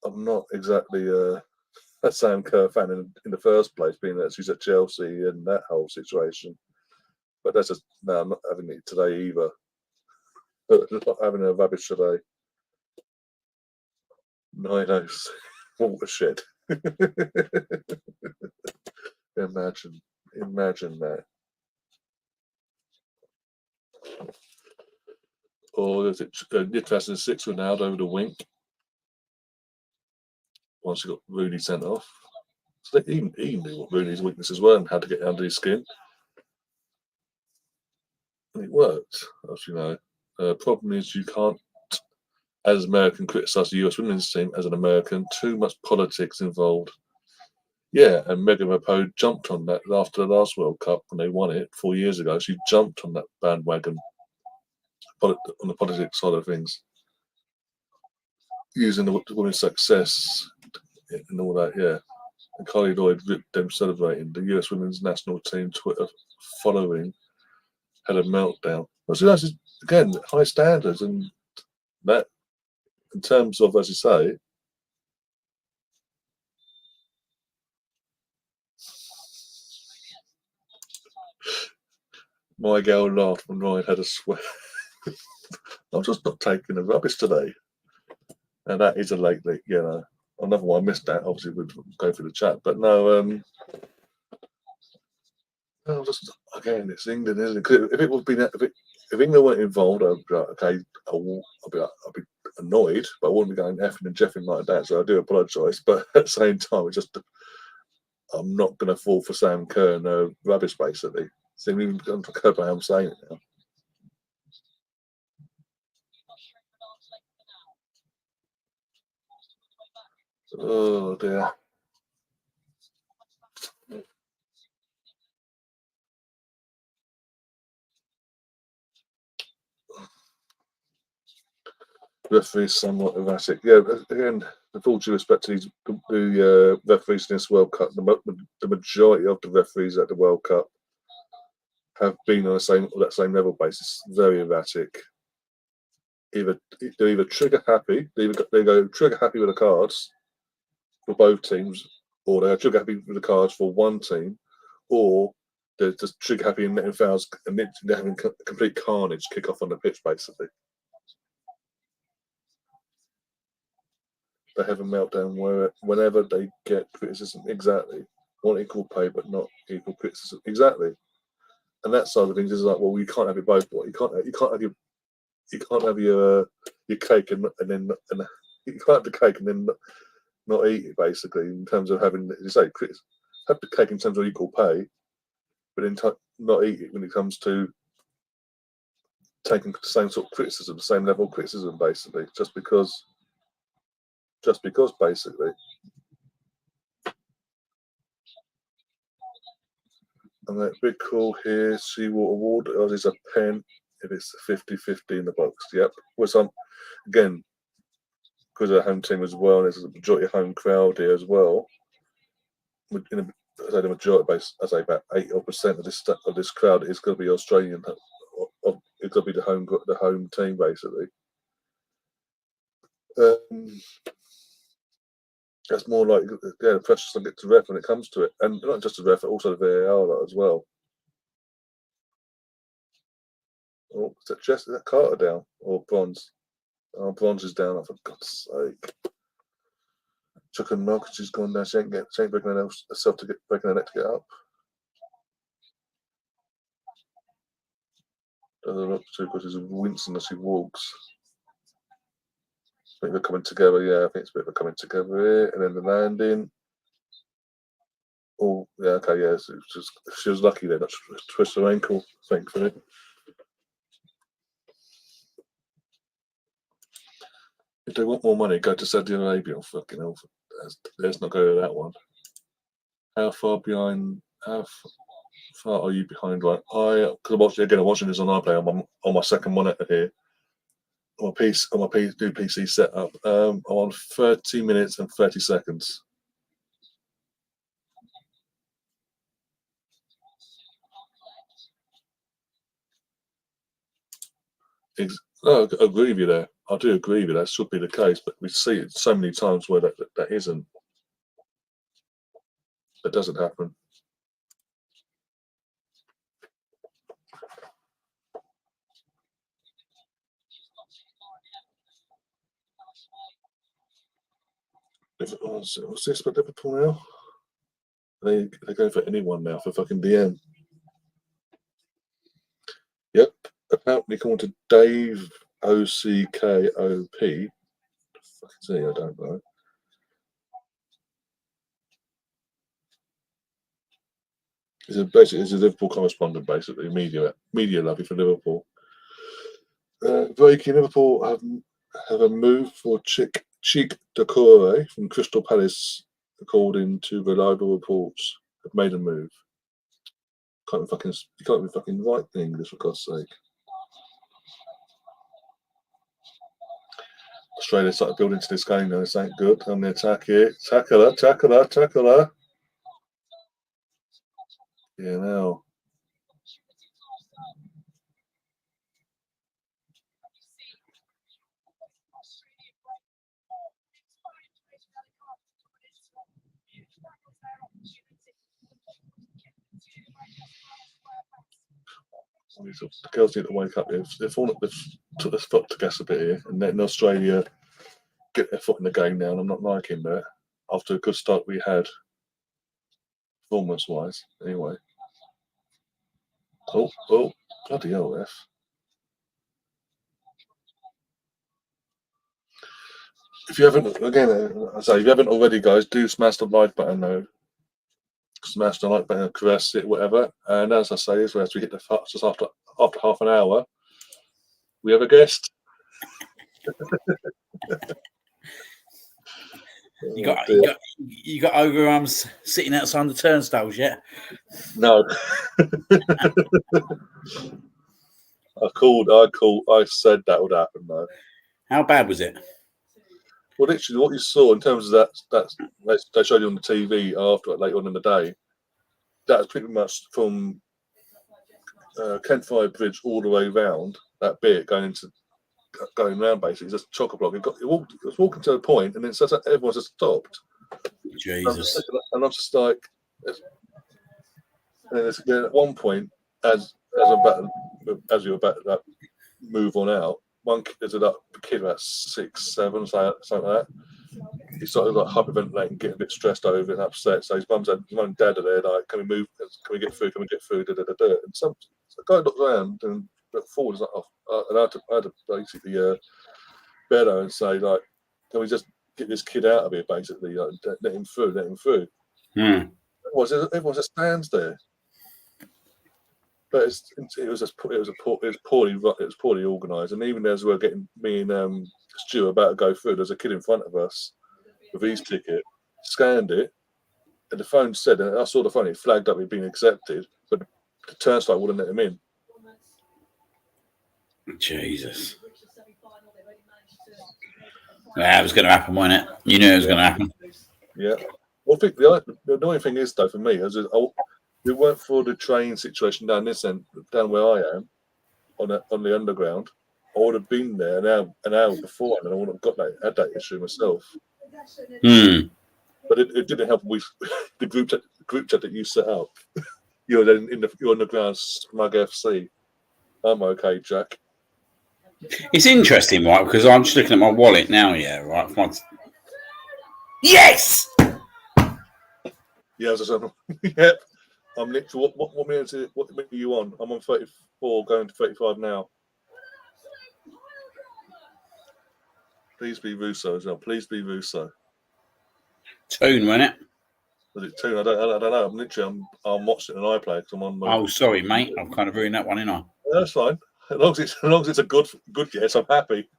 I'm not exactly a Sam Kerr fan in the first place, being that she's at Chelsea and that whole situation. But that's just no. I'm not having it today either. Not having a rubbish today. 9-0 watershed. Imagine that. Or is it 2006 Ronaldo over the wink? Once he got Rooney sent off. So he knew what Rooney's weaknesses were and how to get under his skin. And it worked, as you know. Problem is you can't, as American, criticise the US women's team as an American. Too much politics involved. Yeah, and Megan Rapinoe jumped on that after the last World Cup when they won it 4 years ago. She jumped on that bandwagon on the politics side of things, using the women's success and all that. Yeah, and Carly Lloyd ripped them celebrating. The US women's national team Twitter following had a meltdown. So that's again high standards, and that in terms of, as you say, my girl laughed when Ryan had a swear. I'm just not taking the rubbish today, and that is a late, another one. I missed that. Obviously, we'd go through the chat, but no. Just again, it's England, isn't it? If it would be if England weren't involved, I'd be like, okay, I'll be annoyed, but I wouldn't be going effing and jeffing like that. So I do apologise, but at the same time, I'm not going to fall for Sam Kerr and rubbish basically. So even I'm how I'm saying it now. Oh dear. Referees somewhat erratic. Yeah, again, with all due respect to the referees in this World Cup, the majority of the referees at the World Cup have been on that same level basis. Very erratic. They're either trigger happy, they go trigger happy with the cards for both teams, or they're trigger happy with the cards for one team, or they're just trigger happy and netting fouls, and they're having complete carnage kick off on the pitch, basically. They have a meltdown whenever they get criticism. Exactly. Want equal pay, but not equal criticism. Exactly. And that side of things is like, well, you can't have it both ways. You can't have your cake and then you can't have the cake and then not eat it, basically, in terms of having, as you say, have the cake in terms of equal pay, but then not eat it when it comes to taking the same sort of criticism, the same level of criticism, basically, just because, basically. And that big call here, Seawater Award, is a pen if it's 50-50 in the box. Yep. With some, again, because of the home team as well, there's a majority home crowd here as well. The majority base, I say about 80% of this crowd is going to be Australian. It's going to be the home team, basically. That's more like, the pressure's going to get to ref when it comes to it, and not just the ref, but also the VAR as well. Oh, is that Carter down or Bronze? Oh, Bronze is down. For God's sake! Chuck and Milk, she's gone down. She ain't breaking herself to breaking her neck to get up. Doesn't look too good. She's wincing as she walks. I think they're coming together. Yeah, I think it's a bit of a coming together here, and then the landing. Oh, yeah, okay, yeah. So she was lucky there not to twist her ankle, thankfully. If they want more money, go to Saudi Arabia. Fucking hell, let's not go to that one. How far behind? How far are you behind? Right, because I'm watching this on iPlay. On my second monitor here. On my new PC setup. I'm on 30 minutes and 30 seconds. No, I agree with you there. I do agree with you. That should be the case, but we see it so many times where that isn't. That doesn't happen. What's this about Liverpool now? They're going for anyone now for fucking DM. Yep. Apparently, according to Dave OCKOP, I don't know. He's a Liverpool correspondent, basically, media lovey for Liverpool. Very keen. Liverpool have a move for Cheek Decore from Crystal Palace, according to reliable reports. Have made a move. You can't be fucking right in English, for God's sake. Australia started building to this game now. This ain't good. On the attack here. Tackle her. Yeah, now. The girls need to wake up. They've took their foot to gas a bit here, and then Australia get their foot in the game now, and I'm not liking that after a good start we had, performance-wise. Anyway. Oh, bloody hell, ref. If you haven't, again, if you haven't already, guys, do smash the like button though. Smash the like button, caress it, whatever. And as I say, as we hit just after half an hour, we have a guest. You got overarms sitting outside the turnstiles yet? No. I said that would happen though. How bad was it? Well, literally, what you saw in terms of that they showed you on the TV after later on in the day. That was pretty much from Kentfire Bridge all the way round that bit going round basically just chock-a-block. It was walking to a point, and then everyone just stopped. Jesus. And I'm just like, And then at one point, as we were about to move on out, there's a kid about 6, 7, something like that. He started like hyperventilating, getting a bit stressed over it and upset. So his mum and dad are there, like, can we move? Can we get food? Can we get food? Da. And so the guy looked around and looked forward. He's like, and I had to basically bear and say, like, can we just get this kid out of here? Basically, like, let him through. Everyone just stands there. But it was poorly organised, and even as we were getting me and Stu about to go through, there's a kid in front of us with his ticket, scanned it, and the phone said, and I saw the phone, it flagged up, he'd been accepted, but the turnstile wouldn't let him in. Jesus. Yeah, it was going to happen, wasn't it? You knew it was going to happen. Yeah. Well, I think the annoying thing is, though, for me, is if it weren't for the train situation down this end, down where I am, on the underground, I would have been there an hour before, and I would have had that issue myself. But it didn't help with the group chat that you set up. You're then you're on the ground, Smug FC. I'm okay, Jack. It's interesting, right? Because I'm just looking at my wallet now. Yeah, right. Yes. Yeah, yep. I'm literally. What minute are you on? I'm on 34, going to 35 now. Please be Russo as well. Please be Russo. Tune, wasn't it? Was it Tune? I don't know. I'm watching an iPlayer because I'm on. Oh, sorry, mate. I've kind of ruined that one, ain't I? Yeah, that's fine. As long as it's a good guess, I'm happy.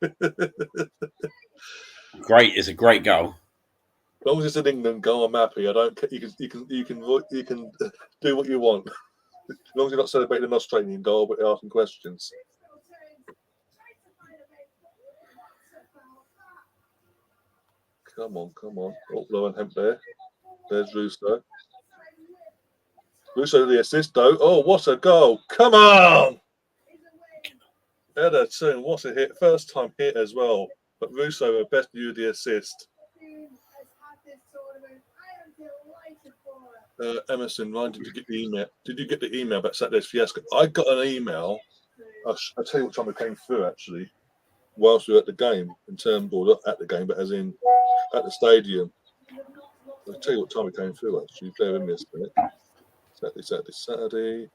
Great, it's a great goal. As long as it's an England goal, I'm happy. I don't. You can do what you want. As long as you're not celebrating an Australian goal, but you're asking questions. Come on. Oh, low and hemp there. There's Russo. Russo the assist though. Oh, what a goal! Come on! Header too. What a hit! First time hit as well. But Russo, best view of the assist. Emerson, why did you get the email? Did you get the email about Saturday's fiasco? I got an email. I'll tell you what time it came through actually. Whilst we were at the game, not at the game, but as in at the stadium. I'll tell you what time it came through actually. Bear with me a minute. Saturday.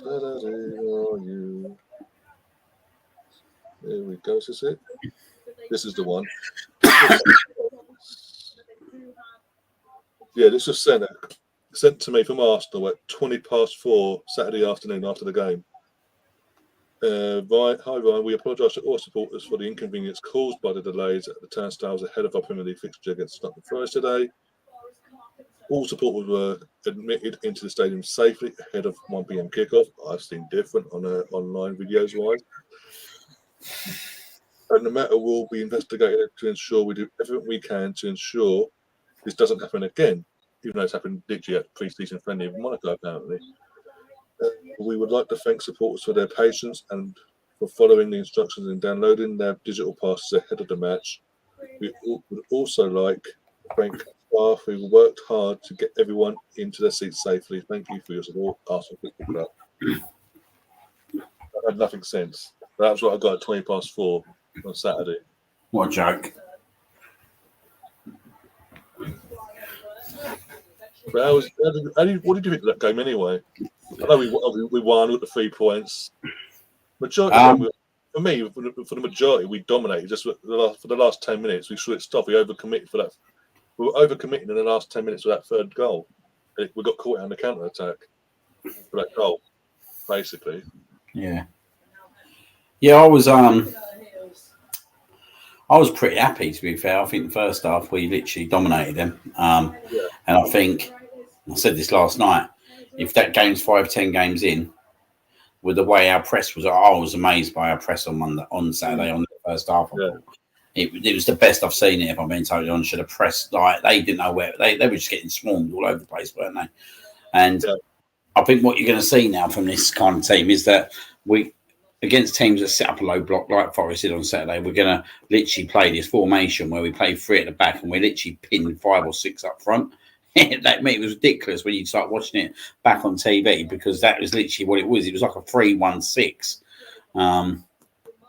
Are you? There we go. Is this it? This is the one. Yeah, this was sent to me from Arsenal at 4:20 Saturday afternoon after the game. Hi Ryan, we apologise to all supporters for the inconvenience caused by the delays at the turnstiles ahead of our Premier League fixture against Nottingham Forest today. All supporters were admitted into the stadium safely ahead of 1 p.m. kickoff. I've seen different on online videos wise. And the matter will be investigated to ensure we do everything we can to ensure this doesn't happen again, even though it's happened literally at pre-season friendly with Monaco apparently. We would like to thank supporters for their patience and for following the instructions and downloading their digital passes ahead of the match. We would also like to thank staff who worked hard to get everyone into their seats safely. Thank you for your support, Arsenal Football Club. I had nothing since. That's what I got at 4:20 on Saturday. What a joke. But what did you think of that game anyway? I know we won with the 3 points. Majority for me, for the majority, we dominated. Just for the last 10 minutes, we switched off. We overcommitted for that. We were overcommitting in the last 10 minutes for that third goal. We got caught out on the counter attack for that goal, basically. Yeah. Yeah, I was pretty happy, to be fair. I think the first half we literally dominated them. And I think, I said this last night, if that game's 5-10 games in, with the way our press was, I was amazed by our press on Saturday on the first half. Yeah. It was the best I've seen it, if I'm being totally honest. The press, like, they didn't know where, they were just getting swarmed all over the place, weren't they? And I think what you're going to see now from this kind of team is that against teams that set up a low block like Forest did on Saturday, we're going to literally play this formation where we play 3 at the back and we literally pin 5 or 6 up front. That mate, it was ridiculous when you start watching it back on TV because that was literally what it was. It was like a 3-1-6.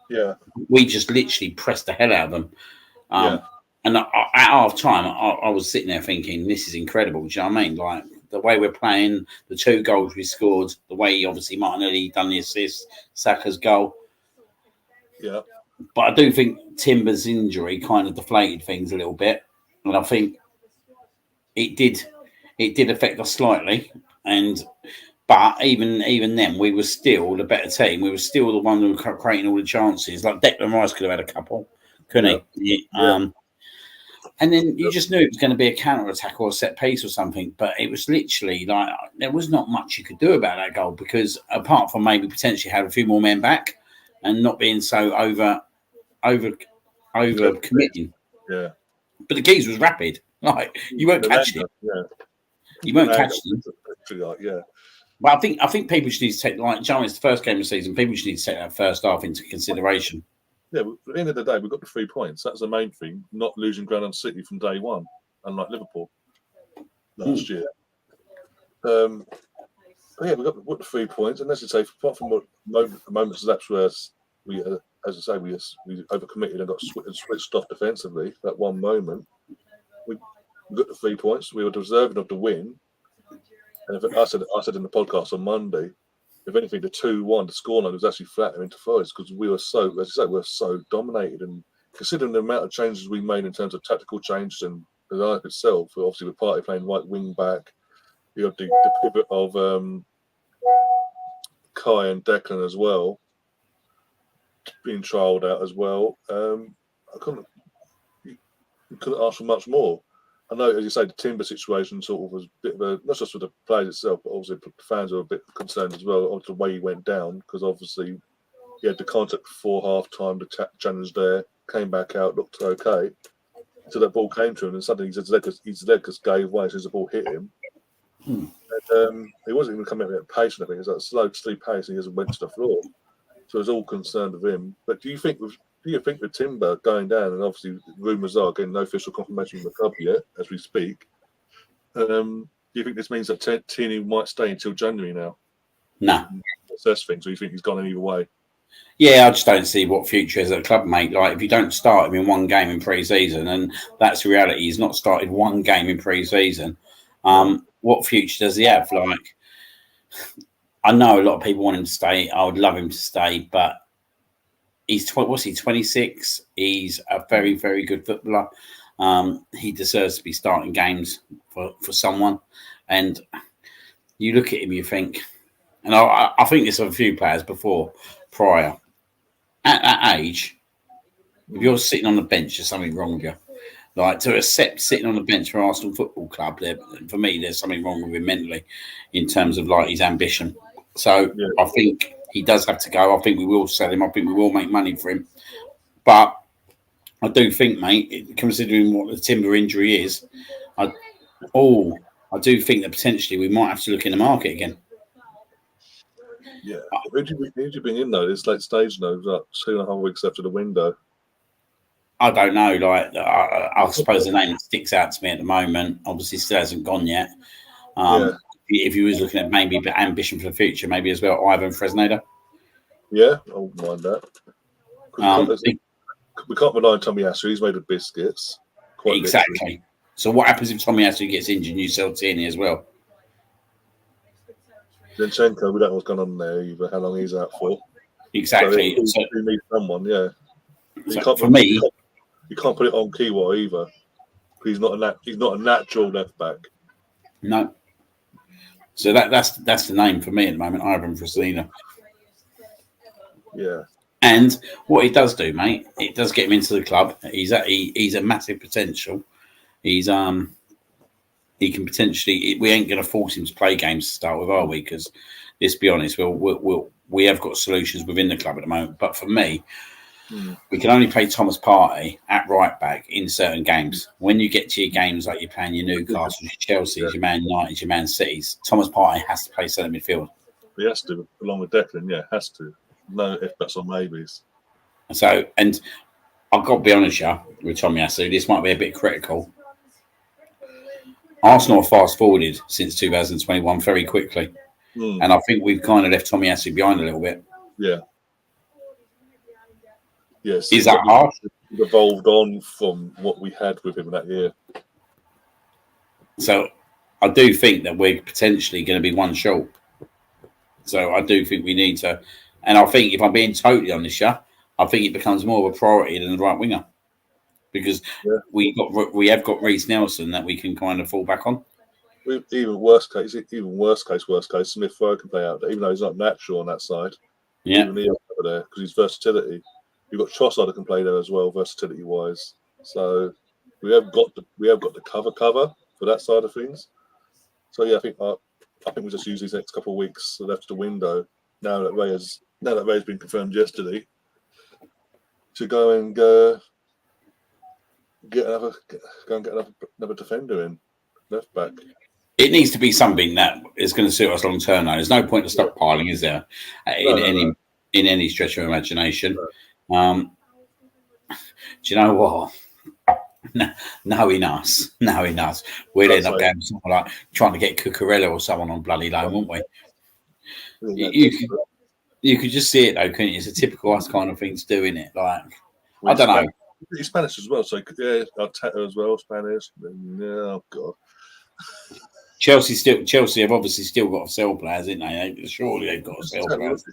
Yeah. We just literally pressed the hell out of them. Yeah. And at half time, I was sitting there thinking, this is incredible. Do you know what I mean? Like the way we're playing, the 2 goals we scored, the way obviously Martinelli done the assist, Saka's goal. Yeah. But I do think Timber's injury kind of deflated things a little bit. And I think it did affect us slightly. But even then, we were still the better team. We were still the one who were creating all the chances. Like Declan Rice could have had a couple, couldn't he? Yeah. And then you just knew it was going to be a counter attack or a set piece or something. But it was literally like there was not much you could do about that goal because apart from maybe potentially have a few more men back and not being so over committing. Yeah. But the keys was rapid. Like you weren't catching it. Yeah. You weren't catching it. Yeah. But I think people should need to take, like, John, it's the first game of the season. People should need to take that first half into consideration. Yeah, at the end of the day, we got the 3 points. That's the main thing. Not losing ground on City from day one, unlike Liverpool last year. But yeah, we got the 3 points, and as you say, apart from moments of that where we, as I say, we overcommitted and got switched off defensively. That one moment, we got the 3 points. We were deserving of the win. And I said in the podcast on Monday, if anything, the 2-1, the scoreline was actually flatter into Forest because we were so, as you say, we were so dominated. And considering the amount of changes we made in terms of tactical changes and the lineup itself, obviously with Partey playing right wing back, you had the pivot of Kai and Declan as well, being trialled out as well. I couldn't ask for much more. I know, as you say, the Timber situation sort of was a bit of a, not just for the players itself, but obviously the fans were a bit concerned as well of the way he went down, because obviously he had the contact before half time, the challenge there, came back out, looked okay. So that ball came to him, and suddenly his leg just gave way as soon as the ball hit him. And he wasn't even coming at a pace, I think. It was like a slow, steep pace, and he just went to the floor. So I was all concerned with him. But do you think with Timber going down, and obviously rumours are, again, no official confirmation from the club yet as we speak, do you think this means that Tierney might stay until January now? No. Assess things, or do you think he's gone either way? Yeah, I just don't see what future is at the club, mate. Like, if you don't start him in one game in pre-season, and that's the reality, he's not started one game in pre-season, what future does he have? Like, I know a lot of people want him to stay. I would love him to stay, but he's 26? He's a very, very good footballer. He deserves to be starting games for someone. And you look at him, you think, and I think this of a few players prior. At that age, if you're sitting on the bench, there's something wrong with you. Like, to accept sitting on the bench for Arsenal Football Club, for me, there's something wrong with him mentally in terms of, like, his ambition. So I think he does have to go. I think we will sell him. I think we will make money for him. But I do think, mate, considering what the Timber injury is, I do think that potentially we might have to look in the market again. Yeah. Who do you bring in, though? This late stage, though, like 2.5 weeks after the window. I don't know. Like, I suppose the name that sticks out to me at the moment, obviously, still hasn't gone yet. If you was looking at maybe ambition for the future, maybe as well, Ivan Fresneda. Yeah, I wouldn't mind that. We can't rely on Tomiyasu. He's made of biscuits. Exactly. Literally. So what happens if Tomiyasu gets injured and you sell Tierney as well? Zinchenko, we don't know what's going on there either, how long he's out for. Exactly. So you need someone, yeah. You can't put it on Kiwa either. He's not a natural left back. No. So that's the name for me at the moment, Ivan Fresneda. Yeah. And what he does do, mate, it does get him into the club. He's a massive potential. He can potentially. We ain't going to force him to play games to start with, are we? Because let's be honest, we have got solutions within the club at the moment. But for me, we can only play Thomas Partey at right back in certain games. When you get to your games like you're playing your Newcastle, your Chelsea, your Man United, your Man Cities, Thomas Partey has to play centre midfield. He has to, along with Declan. Yeah, has to. No if buts or maybes. So, and I've got to be honest, with Tomiyasu, this might be a bit critical. Arsenal have fast forwarded since 2021 very quickly. Mm. And I think we've kind of left Tommy Asu behind a little bit. Yeah. Yes. Is that harsh? Evolved on from what we had with him that year. So I do think that we're potentially going to be one short. So I do think we need to. And I think if I'm being totally honest, I think it becomes more of a priority than the right winger. Because we have got Reece Nelson that we can kind of fall back on. Even worst case, Smith Rowe can play out there, even though he's not natural on that side. Yeah, even he over there because his versatility. You've got Trossard that can play there as well, versatility wise. So we have got the cover for that side of things. So yeah, I think we'll just use these next couple of weeks left of the window. Now that Ray's been confirmed yesterday, to go and get another defender in left back. It needs to be something that is going to suit us long term. Though there's no point in stockpiling, is there? In any stretch of imagination. Do you know what? Knowing us, we'd end up going something like trying to get Cucurella or someone on bloody loan, wouldn't we? You could just see it though, couldn't you? It's a typical us kind of thing to do, isn't it? Like, I don't know. He's Spanish as well, so yeah, Arteta as well, Spanish. Yeah, oh god. Chelsea have obviously still got to sell players, haven't they? Surely they've got to sell players.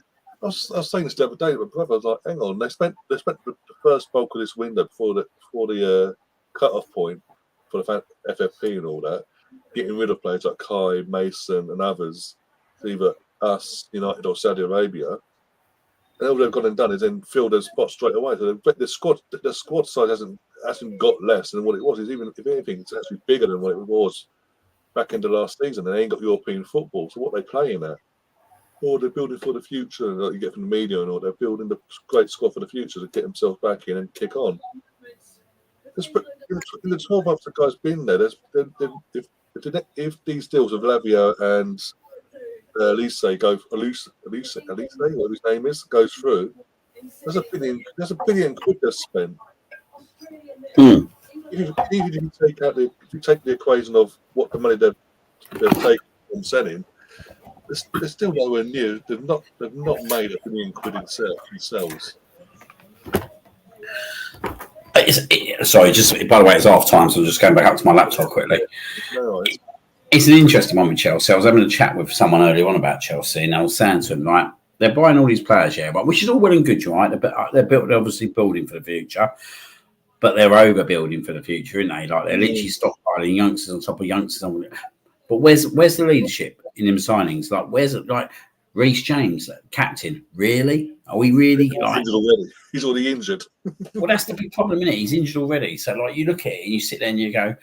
I was saying this the other day, but brother, I was like, hang on, they spent the first bulk of this window before the cut-off point for the FFP and all that, getting rid of players like Kai, Mason, and others, either us, United, or Saudi Arabia. And all they've gone and done is then fill their spot straight away. So the squad size hasn't got less than what it was. It's even, if anything, it's actually bigger than what it was back in the last season. And they ain't got European football. So what are they playing at? Or they're building for the future, like you get from the media, and all they're building the great squad for the future to get themselves back in and kick on. In the 12 months the guy's been there, if these deals of Lavia and Elise what his name is, goes through, there's a billion quid they've spent. Even if you take the equation of what the money they've taken from selling, they're still nowhere near. They've not made $1 billion quid in sales. Sorry, just by the way, it's half time, so I'm just going back up to my laptop quickly. It's an interesting one with Chelsea. I was having a chat with someone earlier on about Chelsea, and I was saying to them, like, they're buying all these players, but which is all well and good, right? They're obviously building for the future, but they're overbuilding for the future, aren't they? Like, they're literally stockpiling youngsters on top of youngsters. But where's the leadership in them signings? Like, where's it? Like Reece James, captain? Really? Are we really? He's already injured. Well, that's the big problem, isn't it? He's injured already. So, like, you look at it and you sit there and you go,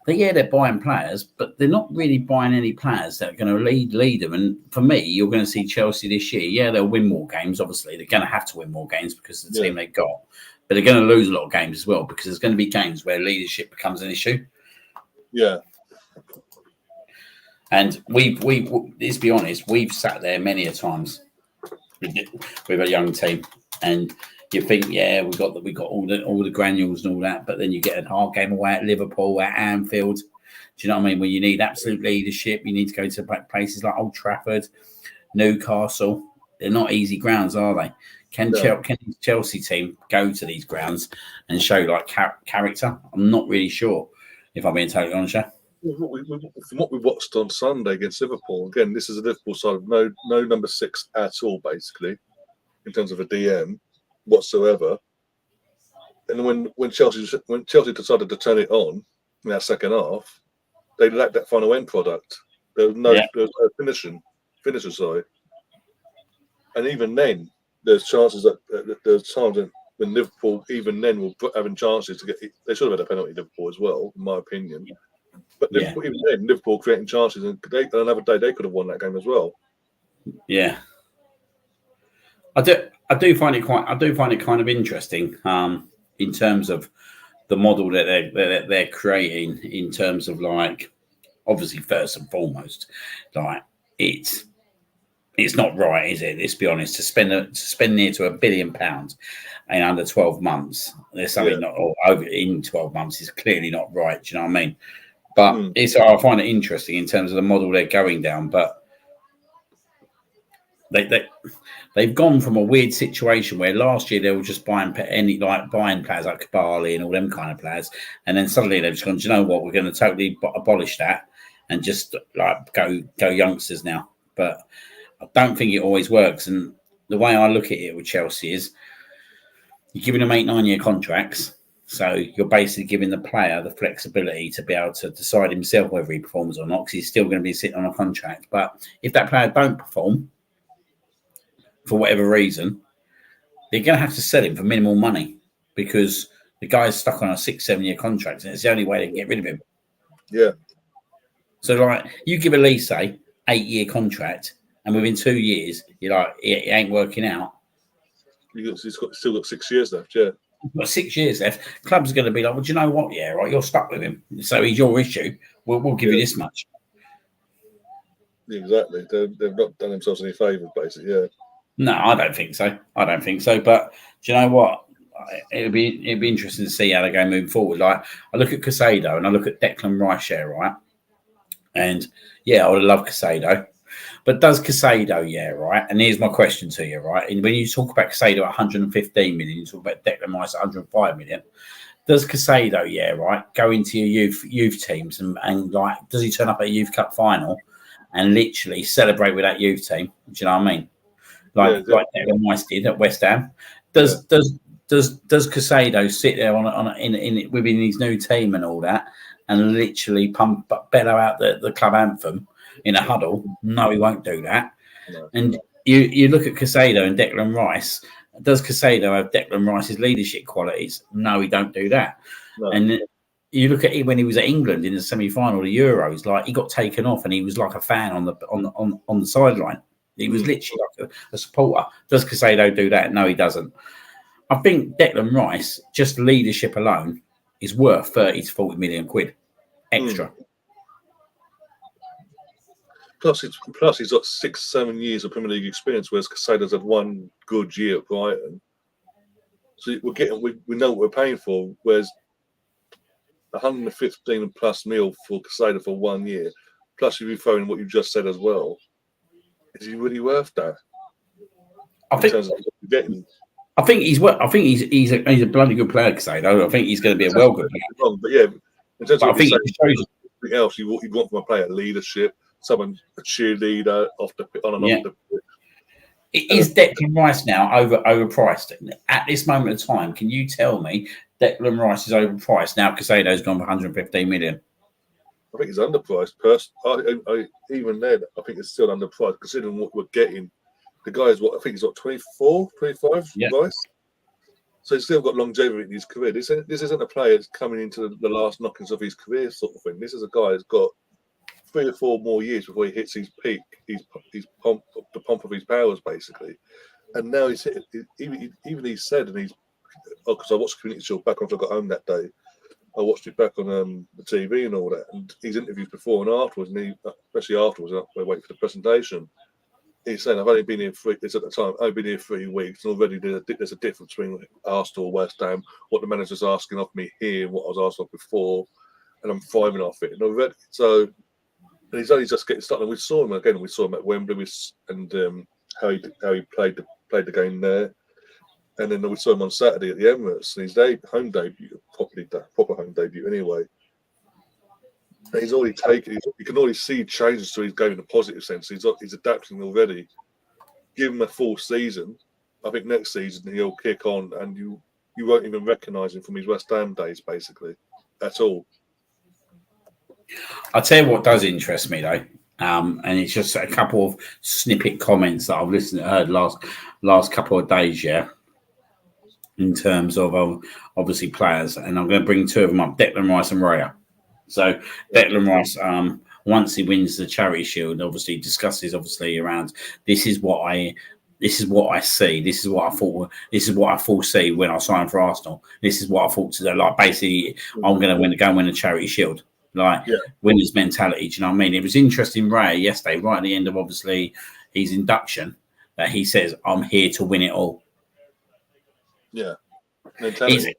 they're buying players, but they're not really buying any players that are going to lead them. And for me, you're going to see Chelsea this year. Yeah, they'll win more games. Obviously, they're going to have to win more games because of the team they've got. But they're going to lose a lot of games as well because there's going to be games where leadership becomes an issue. Yeah. And we let's be honest, we've sat there many a times with a young team, and you think, we got all the granules and all that, but then you get a hard game away at Liverpool, at Anfield. Do you know what I mean? Where you need absolute leadership, you need to go to places like Old Trafford, Newcastle. They're not easy grounds, are they? Can the Chelsea team go to these grounds and show like character? I'm not really sure, if I'm being totally honest. From what we watched on Sunday against Liverpool, again, this is a Liverpool side of no number 6 at all, basically, in terms of a DM whatsoever. And when Chelsea decided to turn it on in that second half, they lacked that final end product. There was no finisher, sorry. And even then, there's chances when Liverpool, even then, were having chances to get. They should have had a penalty, Liverpool, as well, in my opinion. But even then, Liverpool creating chances, and another day they could have won that game as well. Yeah, I do find it kind of interesting in terms of the model that they're creating. In terms of, like, obviously first and foremost, like it's not right, is it? Let's be honest. To spend near to £1 billion in under 12 months, there's something not over in 12 months is clearly not right. Do you know what I mean? But I find it interesting in terms of the model they're going down. But they've gone from a weird situation where last year they were just buying players like Kabali and all them kind of players, and then suddenly they've just gone, do you know what, we're going to totally abolish that and just like go youngsters now. But I don't think it always works. And the way I look at it with Chelsea is you're giving them 8-9 year contracts. So you're basically giving the player the flexibility to be able to decide himself whether he performs or not, because he's still going to be sitting on a contract. But if that player don't perform for whatever reason, they're going to have to sell him for minimal money because the guy's stuck on a 6-7 year contract, and it's the only way they can get rid of him. Yeah. So, like, you give Elise 8-year contract, and within 2 years, you're like, it ain't working out. He's still got 6 years left, yeah. You've got 6 years left. Club's going to be like, well, do you know what? Yeah, right, you're stuck with him. So he's your issue. We'll give you this much. Exactly. They've not done themselves any favours, basically, yeah. No, I don't think so. But do you know what? It'd be interesting to see how they go moving forward. Like, I look at Casado and I look at Declan Rice, right? And yeah, I would love Casado. But does Casado, right? And here's my question to you, right? And when you talk about Casado at 115 million, you talk about Declan Rice at 105 million. Does Casado, right, go into your youth teams and like, does he turn up at a Youth Cup final and literally celebrate with that youth team? Do you know what I mean? Like Declan Rice did at West Ham. Does Casado sit there within his new team and all that and literally bellow out the club anthem in a huddle? No, he won't do that. No. And you look at Casado and Declan Rice. Does Casado have Declan Rice's leadership qualities? No, he don't do that. No. And you look at it when he was at England in the semi-final of the Euros, like he got taken off and he was like a fan on the sideline. He was literally like a supporter. Does Casado do that? No, he doesn't. I think Declan Rice, just leadership alone, is worth 30 to 40 million quid extra. Plus, he's got 6-7 years of Premier League experience, whereas Casado's had one good year at Brighton. So we know what we're paying for. Whereas 115 plus mil for Casado for 1 year, plus if you throw in what you just said as well, is he really worth that? I think he's a bloody good player, Casado. I think he's going to be a well good player. But yeah, in terms of something else you want from a player, leadership, someone a cheerleader off the pitch. Is Declan Rice now overpriced at this moment of time? Can you tell me Declan Rice is overpriced now? Casado's gone for 115 million. I think he's underpriced. Even then, I think it's still underpriced considering what we're getting. The guy is I think he's got 24, 25 Rice. So he's still got longevity in his career. This isn't a player that's coming into the last knockings of his career sort of thing. This is a guy who's got 3 or 4 more years before he hits his peak, the pomp of his powers, basically. And now he's hit, even he said, and because I watched Community Shield back after I got home that day. I watched it back on the TV and all that, and his interviews before and afterwards, and especially afterwards, I wait for the presentation. He's saying, I've only been here 3 weeks, and already there's a difference between Arsenal, West Ham, what the manager's asking of me here, and what I was asked of before, and I'm thriving off it. And already, and he's only just getting started. And we saw him again. We saw him at Wembley, and how he played the game there. And then we saw him on Saturday at the Emirates, and his home debut, proper home debut anyway. And he's already taken. You can already see changes to his game in a positive sense. He's adapting already. Give him a full season. I think next season he'll kick on, and you won't even recognise him from his West Ham days, basically, at all. I'll tell you what does interest me though, and it's just a couple of snippet comments that I've heard last couple of days, in terms of obviously players, and I'm going to bring 2 of them up: Declan Rice and Raya. So Declan Rice, once he wins the Charity Shield, obviously discusses around this is what I see. This is what I thought. This is what I foresee when I signed for Arsenal. This is what I thought to do. Like basically, I'm going to go and win the Charity Shield. Winner's mentality. Do you know what I mean? It was interesting, Ray, yesterday, right at the end of obviously his induction, that he says, "I'm here to win it all." Yeah, mentality.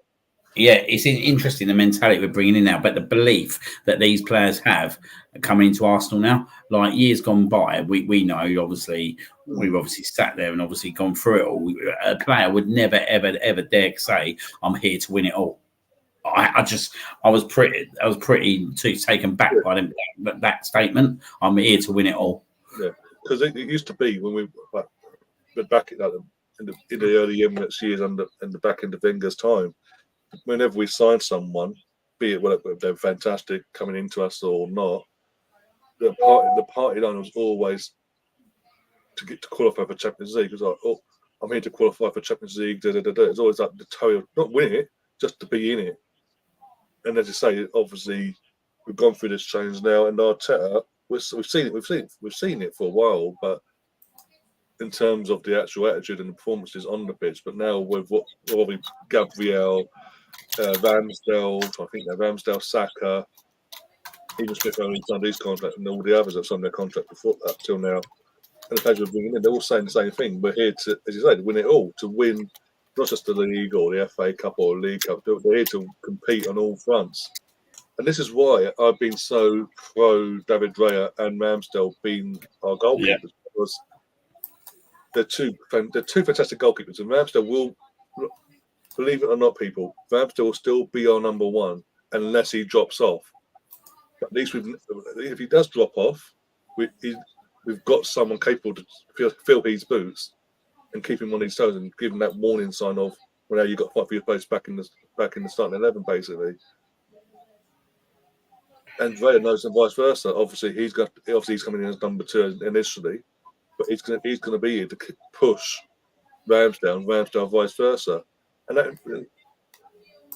Yeah, it's interesting the mentality we're bringing in now, but the belief that these players have coming into Arsenal now, like years gone by, we know obviously we've obviously sat there and obviously gone through it all. A player would never ever dare say, "I'm here to win it all." I was pretty too taken back by that statement. I'm here to win it all. Yeah, because it used to be when we back in the early Emirates years and the back end of Wenger's time. Whenever we signed someone, be it whether they're fantastic coming into us or not, the party line was always to get to qualify for Champions League. It was like, oh, I'm here to qualify for Champions League. It's always like the toe, not win it, just to be in it. And as you say, obviously we've gone through this change now, and Arteta, we've seen it for a while, but in terms of the actual attitude and the performances on the pitch, but now with what probably Gabriel, Ramsdale, I think they're Ramsdale, Saka, even Smith only signed his contract, and all the others have signed their contract before up till now. And the players we're bringing in, they're all saying the same thing. We're here to, as you say, to win it all, to win not just the league or the FA Cup or League Cup. They're here to compete on all fronts. And this is why I've been so pro David Raya and Ramsdale being our goalkeepers, because they're two fantastic goalkeepers. And Ramsdale will, believe it or not, people, Ramsdale will still be our number one unless he drops off. But at least if he does drop off, we've got someone capable to fill his boots and keep him on his toes and give him that warning sign of, well, now you've got to fight for your place back in the starting 11, basically. And Raya knows and vice versa. Obviously, he's coming in as number two initially, but he's going to be here to push Ramsdale vice versa. And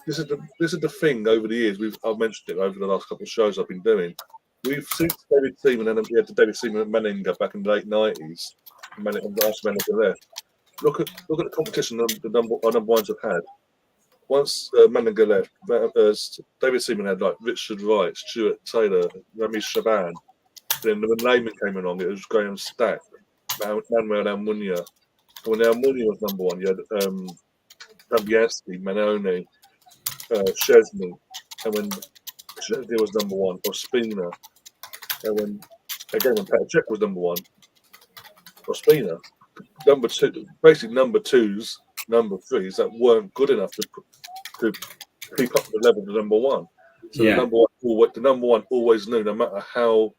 this is the thing over the years. I've mentioned it over the last couple of shows I've been doing. We've seen David Seaman, and we had David Seaman and Menninger back in the late 90s. And last manager left. Look at the competition our number ones have had. Once Menninger left, David Seaman had like Richard Wright, Stuart Taylor, Rami Shaban. Then when Lehman came along, it was Graham Stack, Manuel Almunia. And when Almunia was number one, you had Fabianski, Manone, Chesney. And when Chesney was number one, Ospina. And when Petr Cech was number one, Ospina. Number two, basically number twos, number threes that weren't good enough to keep up the level of the number one. So the number one always knew, no matter how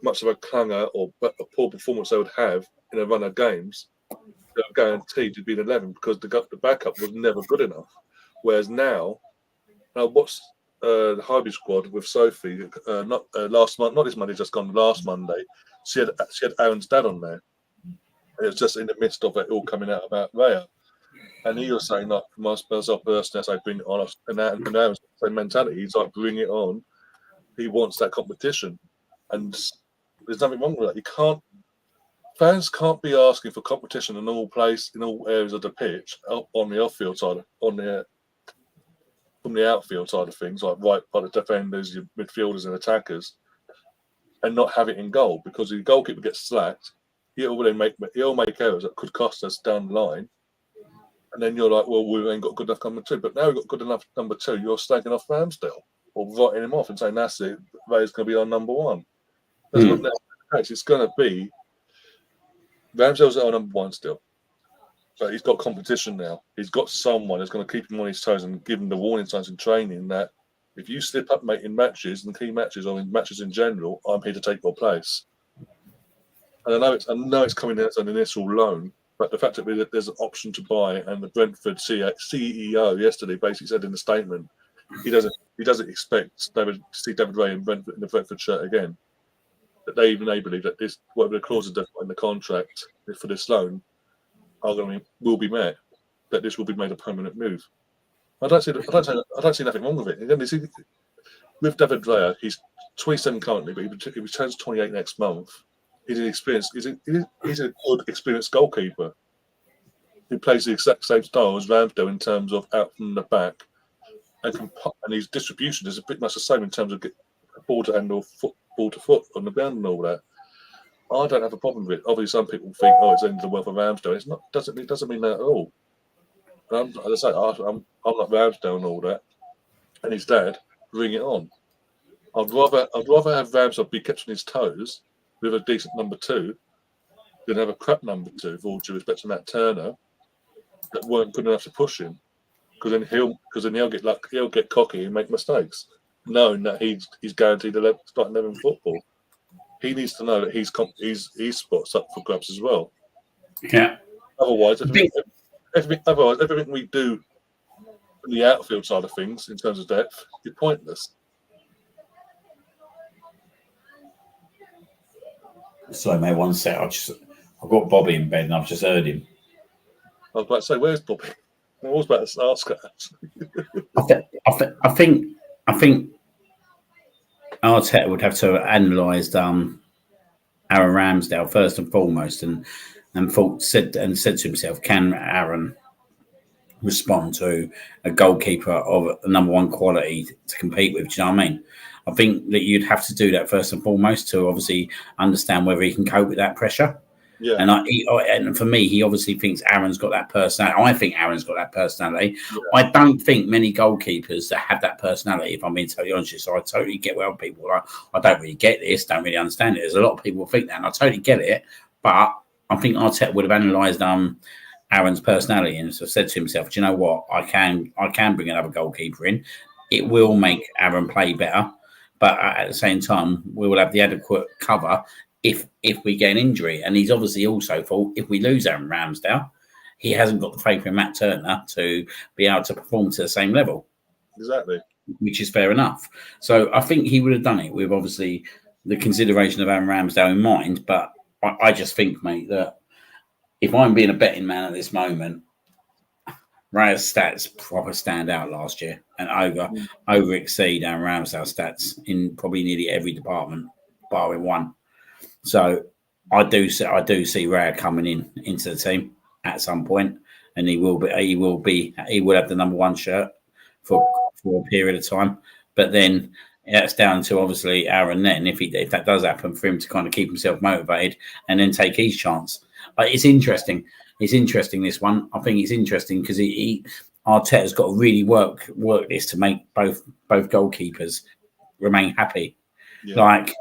much of a clanger or a poor performance they would have in a run of games, they were guaranteed to be an 11 because the backup was never good enough. Whereas now I watched the Highbury squad with Sophie not last month, not this Monday, just gone last Monday. She had Aaron's dad on there. And it was just in the midst of it all coming out about Raya. And he was saying, like, for myself personally, I bring it on. And Aaron's the same mentality. He's like, bring it on. He wants that competition. And there's nothing wrong with that. Fans can't be asking for competition in all areas of the pitch, on the off-field side, from the outfield side of things, like right by the defenders, your midfielders and attackers, and not have it in goal, because if the goalkeeper gets slacked, he'll make errors that could cost us down the line. And then you're like, well, we ain't got good enough number two. But now we've got good enough number two, you're slagging off Ramsdale or writing him off and saying, that's it, Ray's going to be our number one. That's not necessarily the case. It's going to be Ramsdale's our number one still. But he's got competition now. He's got someone that's going to keep him on his toes and give him the warning signs in training that if you slip up, mate, in matches and key matches or in matches in general, I'm here to take your place. And I know it's coming in as an initial loan, but the fact that there's an option to buy, and the Brentford CEO yesterday basically said in the statement he doesn't expect to see David Raya in the Brentford shirt again. That they believe that this, whatever the clauses in the contract for this loan will be met, that this will be made a permanent move. I don't see nothing wrong with it. Again, with David Raya, he's 27 currently, but he turns 28 next month. He's an experienced. He's a good, experienced goalkeeper who plays the exact same style as Ramsdale in terms of out from the back, and his distribution is a bit much the same in terms of ball to handle, ball to foot on the ground and all that. I don't have a problem with it. Obviously, some people think, it's the end of the world for Ramsdale. It's not. It doesn't mean that at all. As I say, I'm not Ramsdale and all that, and his dad, bring it on. I'd rather have Ramsdale be kept on his toes with a decent number two than have a crap number two, with all due respect to Matt Turner, that weren't good enough to push him. Because then he'll get cocky and make mistakes, knowing that he's guaranteed starting 11 football. He needs to know that his spot's up for grabs as well. Yeah. Otherwise, everything we do on the outfield side of things in terms of depth is pointless. Sorry, mate, one sec. I've got Bobby in bed and I've just heard him. I was about to say, where's Bobby? I was about to ask her. I think Arteta would have to have analysed Aaron Ramsdale first and foremost, and said to himself, can Aaron respond to a goalkeeper of number one quality to compete with? Do you know what I mean? I think that you'd have to do that first and foremost to obviously understand whether he can cope with that pressure. Yeah. And for me, he obviously thinks Aaron's got that personality. I think Aaron's got that personality. Yeah. I don't think many goalkeepers that have that personality, if I'm being totally honest. So I totally get where people are like, I don't really get this, don't really understand it. There's a lot of people who think that, and I totally get it. But I think Arteta would have analysed Aaron's personality and so said to himself, do you know what? I can bring another goalkeeper in. It will make Aaron play better. But at the same time, we will have the adequate cover if we get an injury. And he's obviously also thought if we lose Aaron Ramsdale, he hasn't got the faith in Matt Turner to be able to perform to the same level. Exactly. Which is fair enough. So I think he would have done it with obviously the consideration of Aaron Ramsdale in mind. But I just think, mate, that if I'm being a betting man at this moment, Raya's stats probably stand out last year and over exceed Aaron Ramsdale's stats in probably nearly every department, barring one. So I do see Raya coming into the team at some point, and he will have the number one shirt for a period of time. But then that's down to obviously Aaron. Then if that does happen, for him to kind of keep himself motivated and then take his chance. It's interesting. It's interesting, this one. I think it's interesting because Arteta's got to really work this to make both goalkeepers remain happy. Yeah. Like,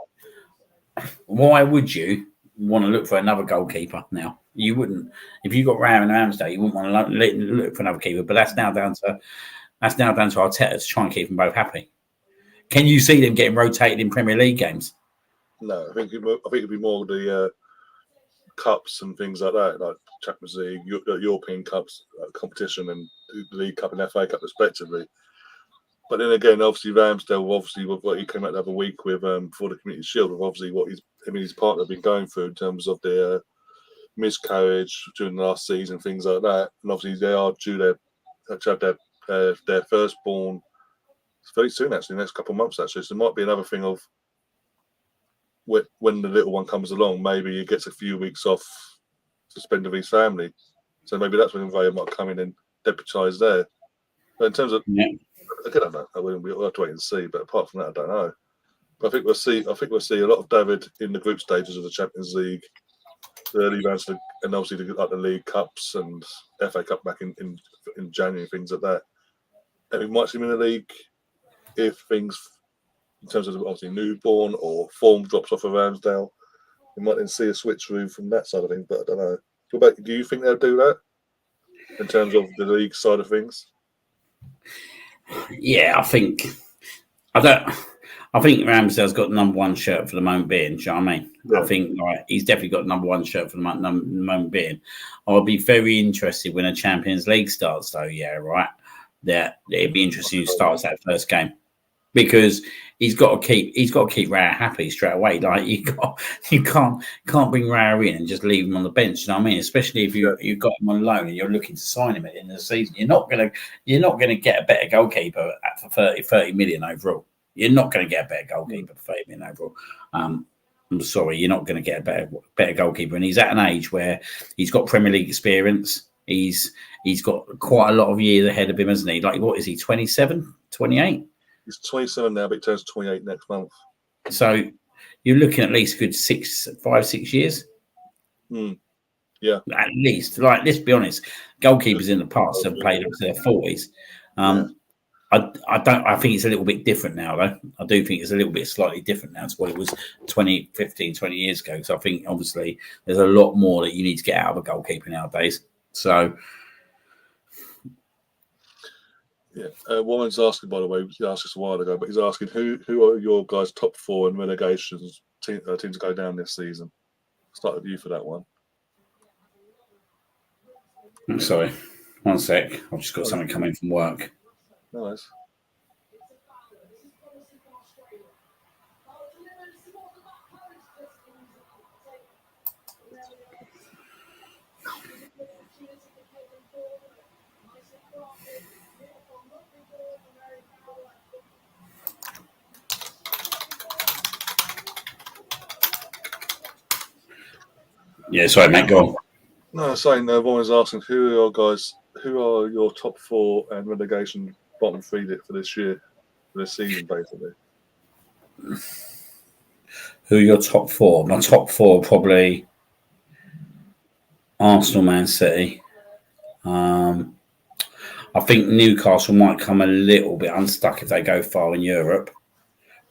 why would you want to look for another goalkeeper now? You wouldn't. If you got Raya and Ramsdale, you wouldn't want to look for another keeper. But that's now down to Arteta to try and keep them both happy. Can you see them getting rotated in Premier League games? No, I think it'd be more the cups and things like that, like Champions League, European Cups competition, and the League Cup and FA Cup respectively. But then again, obviously Ramsdale, with what he came out the other week with for the Community Shield, with obviously what his partner have been going through in terms of their miscarriage during the last season, things like that. And obviously they are due to have their firstborn very soon, actually, next couple of months, actually. So there might be another thing of when the little one comes along, maybe he gets a few weeks off to spend with his family. So maybe that's when Raya might come in and deputise there. But in terms of, again, I don't know. We'll have to wait and see. But apart from that, I don't know. But I think we'll see a lot of David in the group stages of the Champions League, the early rounds, and obviously the League Cups and FA Cup back in January, things like that. And we might see him in the league if things, in terms of obviously newborn or form drops off of Ramsdale, we might then see a switcheroo from that side of things. But I don't know. Do you think they'll do that in terms of the league side of things? Yeah, I think Ramsdale's got the number one shirt for the moment being. Do you know what I mean? Yeah. I think he's definitely got the number one shirt for the moment being. I'll be very interested when a Champions League starts, though. Yeah, right. That it'd be interesting who starts that first game, because he's got to keep Raya happy straight away. Like you can't bring Raya in and just leave him on the bench. You know what I mean? Especially if you've got him on loan and you're looking to sign him at the end of the season. You're not gonna get a better goalkeeper for 30 million overall. You're not going to get a better goalkeeper for 30 million overall. I'm sorry, you're not going to get a better goalkeeper. And he's at an age where he's got Premier League experience. He's got quite a lot of years ahead of him, hasn't he? Like, what is he, 27, 28? He's 27 now, but he turns 28 next month. So you're looking at least a good 5-6 years. Yeah, Yeah. At least, like, let's be honest, goalkeepers in the past have played up to their 40s. I think it's a little bit different now, though. I do think it's a little bit slightly different now to what it was 20 years ago. So I think, obviously, there's a lot more that you need to get out of a goalkeeper nowadays. So, yeah. Warren's asking, by the way, he asked us a while ago, but he's asking who are your guys' top 4 in relegations teams go down this season? Start with you for that one. I'm sorry. 1 sec. I've just got something coming from work. Nice. Yeah, sorry, mate. Go on. No, I was saying, Warren's asking who are your top 4 and relegation bottom 3 for this year, for this season, basically. Who are your top 4? My top 4 are probably Arsenal, Man City. I think Newcastle might come a little bit unstuck if they go far in Europe.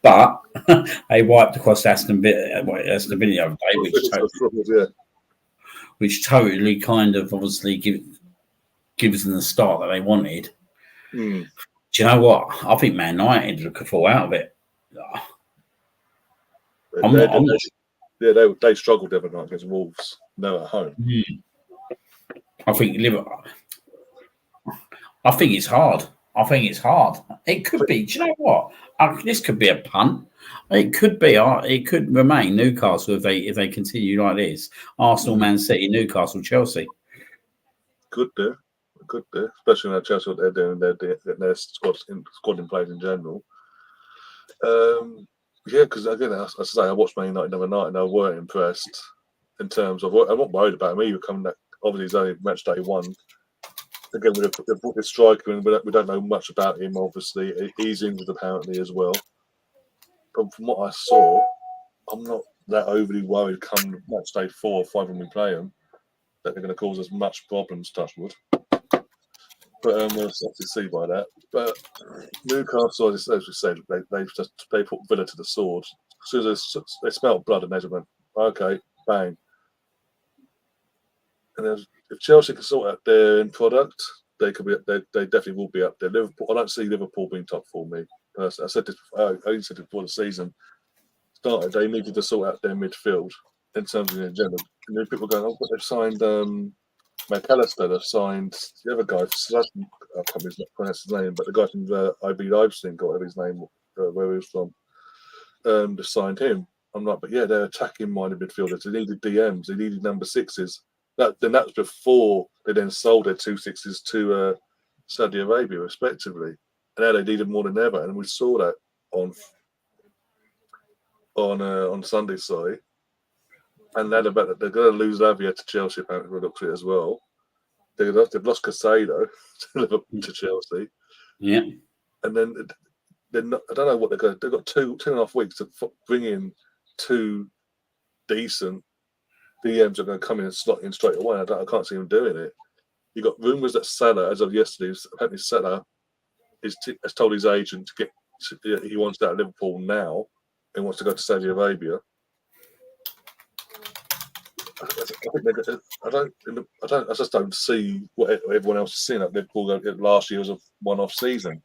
But they wiped across Aston Villa the other day, which totally kind of obviously gives them the start that they wanted. Mm. Do you know what? I think Man United could fall out of it. They struggled the other night against Wolves. No, at home. I think Liverpool. I think it's hard. It could be. Do you know what? This could be a punt. It could be. It could remain Newcastle if they continue like this. Arsenal, Man City, Newcastle, Chelsea. Could do, especially when Chelsea they're doing their squad in place in general. Yeah, because again, as I say, I watched Man United the other night and I weren't impressed in terms of. I'm not worried about him either. Coming back, obviously, he's only match day 1. Again, they've brought this striker in, we don't know much about him, obviously. He's injured apparently as well. But from what I saw, I'm not that overly worried come match day 4 or 5 when we play them that they're going to cause us much problems, touch wood. But we'll have to see by that. But Newcastle, as we said, they put Villa to the sword. As soon as they smelled blood and they went, okay, bang. And if Chelsea can sort out their end product, they could be. They definitely will be up there. Liverpool. I don't see Liverpool being top 4. Me personally, I said this. I only said it before the season started. They needed to sort out their midfield in terms of the agenda. And then people are going, "Oh, but they've signed McAllister. They've signed the other guy. I can't pronounce his name, but the guy from IB Leipzig, got whatever his name, where he was from. They signed him. I'm like, but yeah, they're attacking-minded midfielders. They needed DMs. They needed number 6s. That was before they then sold their 2 6s to Saudi Arabia, respectively. And now they need them more than ever. And we saw that on Sunday, sorry. And now they're going to lose Lavia to Chelsea, apparently, we looked at it as well. They've lost Casado to Chelsea. Yeah. And then I don't know what they're going to do. They've got 2.5 weeks to bring in 2 decent DMs are going to come in and slot in straight away. I can't see him doing it. You got rumours that Salah, as of yesterday, apparently Salah has told his agent he wants out of Liverpool now and wants to go to Saudi Arabia. I just don't see what everyone else is seeing. Like Liverpool last year was a one-off season,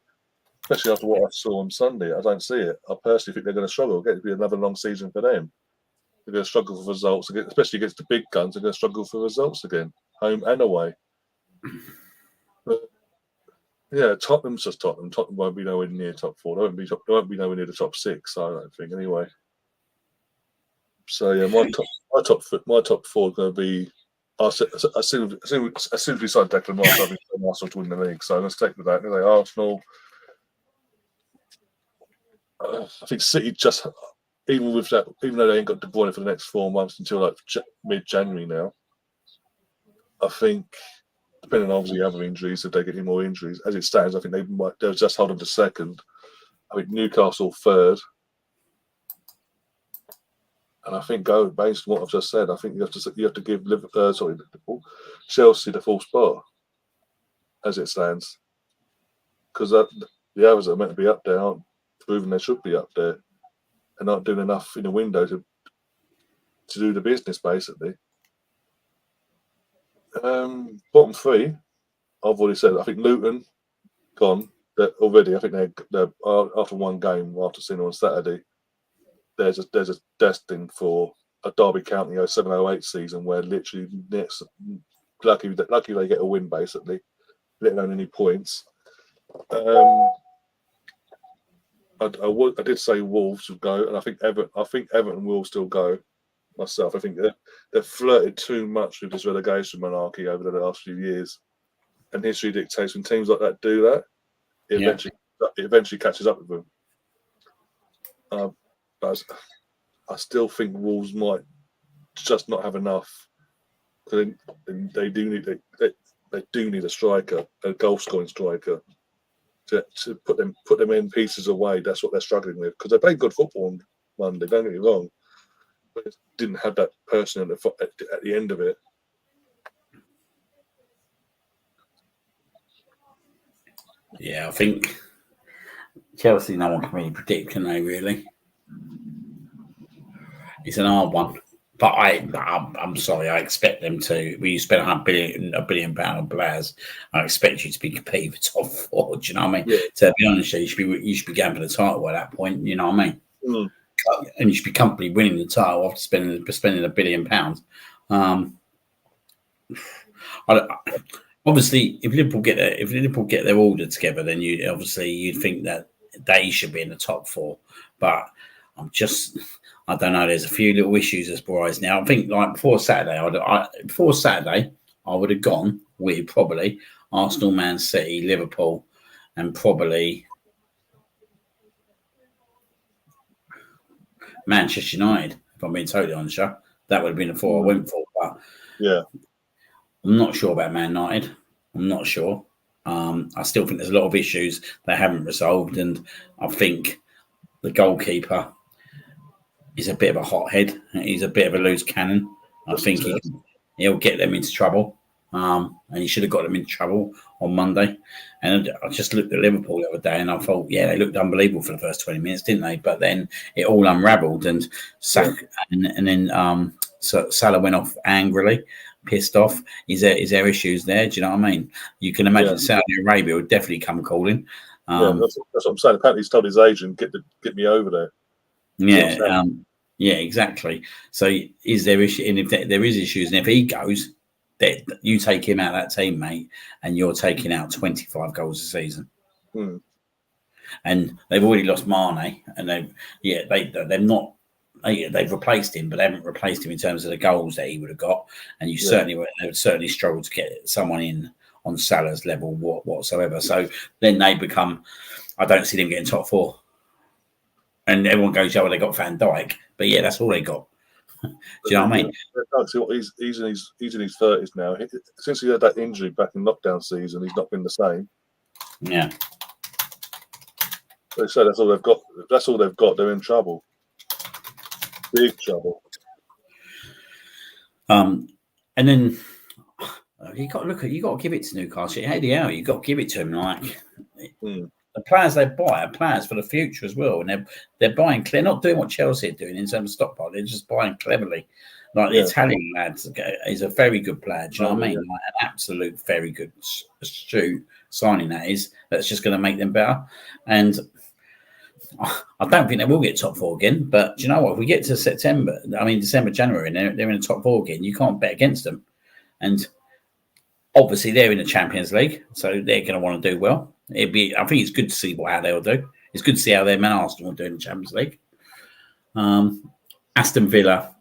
especially after what I saw on Sunday. I don't see it. I personally think they're going to struggle. It'll be another long season for them. They're going to struggle for results, especially against the big guns. They're going to struggle for results again, home and away. But yeah, Tottenham's just Tottenham. Tottenham won't be nowhere near top 4. They won't be nowhere near the top 6. I don't think anyway. So yeah, my top 4 is going to be. As soon as we signed Declan Rice, I'll be Arsenal to win the league. So let's take with that. Like Arsenal, I think City just. Even with that, even though they ain't got De Bruyne for the next 4 months until like mid-January now, I think, depending on obviously other injuries, if they get any more injuries, as it stands, I think they'll just hold on to 2nd. I think Newcastle 3rd. And I think based on what I've just said, I think you have to give Liverpool, Chelsea the full spot as it stands, because the others that are meant to be up there aren't proving they should be up there, and not doing enough in the window to do the business basically. Bottom three, I've already said. I think Luton gone. Already. I think they're after one game after seeing on Saturday. There's a destined for a Derby County 07-08 season where literally lucky they get a win basically, let alone any points. I did say Wolves would go, and I think Everton will still go. Myself, I think they've flirted too much with this relegation monarchy over the last few years, and history dictates when teams like that do that, it eventually catches up with them. But I still think Wolves might just not have enough. They do need a striker, a goal scoring striker, to put them in pieces away. That's what they're struggling with, because they played good football on Monday. Don't get me wrong, but it didn't have that person at the end of it. Yeah, I think Chelsea, no one can really predict, can they? Really, it's an hard one. But I'm sorry. I expect them to. When you spend £1 billion on players, I expect you to be competing for top four. Do you know what I mean? Yeah. To be honest, you should be going for the title at that point. You know what I mean? Mm. And you should be comfortably winning the title after spending £1 billion. Obviously, if Liverpool get their order together, then you'd think that they should be in the top four. But I don't know. There's a few little issues as arise now. I think like before Saturday, I would have gone with probably Arsenal, Man City, Liverpool, and probably Manchester United. If I'm being totally honest, that would have been the four I went for. But yeah, I'm not sure about Man United. I'm not sure. I still think there's a lot of issues they haven't resolved, and I think the goalkeeper is a bit of a hothead. He's a bit of a loose cannon. I think he'll get them into trouble, and he should have got them into trouble on Monday. And I just looked at Liverpool the other day, and I thought, yeah, they looked unbelievable for the first 20 minutes, didn't they? But then it all unravelled, and then Salah went off angrily, pissed off. Is there issues there? Do you know what I mean? You can imagine Saudi Arabia would definitely come calling. That's what I'm saying. Apparently, he's told his agent, get me over there. Yeah, exactly. So is there issue? And if there is issues, and if he goes, you take him out of that team, mate, and you're taking out 25 goals a season. And they've already lost Mane, and they've replaced him, but they haven't replaced him in terms of the goals that he would have got. And they would certainly struggle to get someone in on Salah's level whatsoever. So then they become. I don't see them getting top four. And everyone goes, "Oh, well, they got Van Dijk," but yeah, that's all they got. Do you know what I mean? He's in his 30s now. Since he had that injury back in lockdown season, he's not been the same. Yeah. They say that's all they've got. That's all they've got. They're in trouble. Big trouble. And then you got to give it to Newcastle. Eddie Howe, you got to give it to him. Like the players they buy are players for the future as well, and they're buying. They're not doing what Chelsea are doing in terms of stockpile. They're just buying cleverly. Like the Italian lad is a very good player. Do you know what I mean? Like an absolute very good astute signing that is. That's just going to make them better. And I don't think they will get top four again. But do you know what? If we get to December, January, and they're in the top four again, you can't bet against them. And obviously, they're in the Champions League, so they're going to want to do well. I think it's good to see how they'll do. It's good to see how their man Arsenal will do in the Champions League. Aston Villa,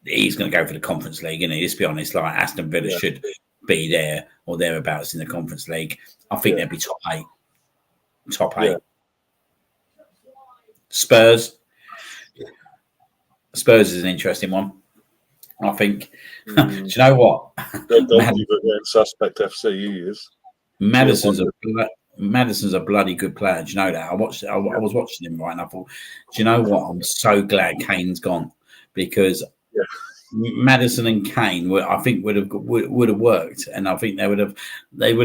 he's going to go for the Conference League, isn't he? Let's be honest. Like Aston Villa should be there or thereabouts in the Conference League. I think they'll be top eight. Top eight. Yeah. Spurs is an interesting one. I think. Do you know what? Suspect FC he is. Maddison's a bloody good player. Do you know that? I was watching him right, and I thought, do you know what? I'm so glad Kane's gone, because Maddison and Kane I think would have worked, and I think they would have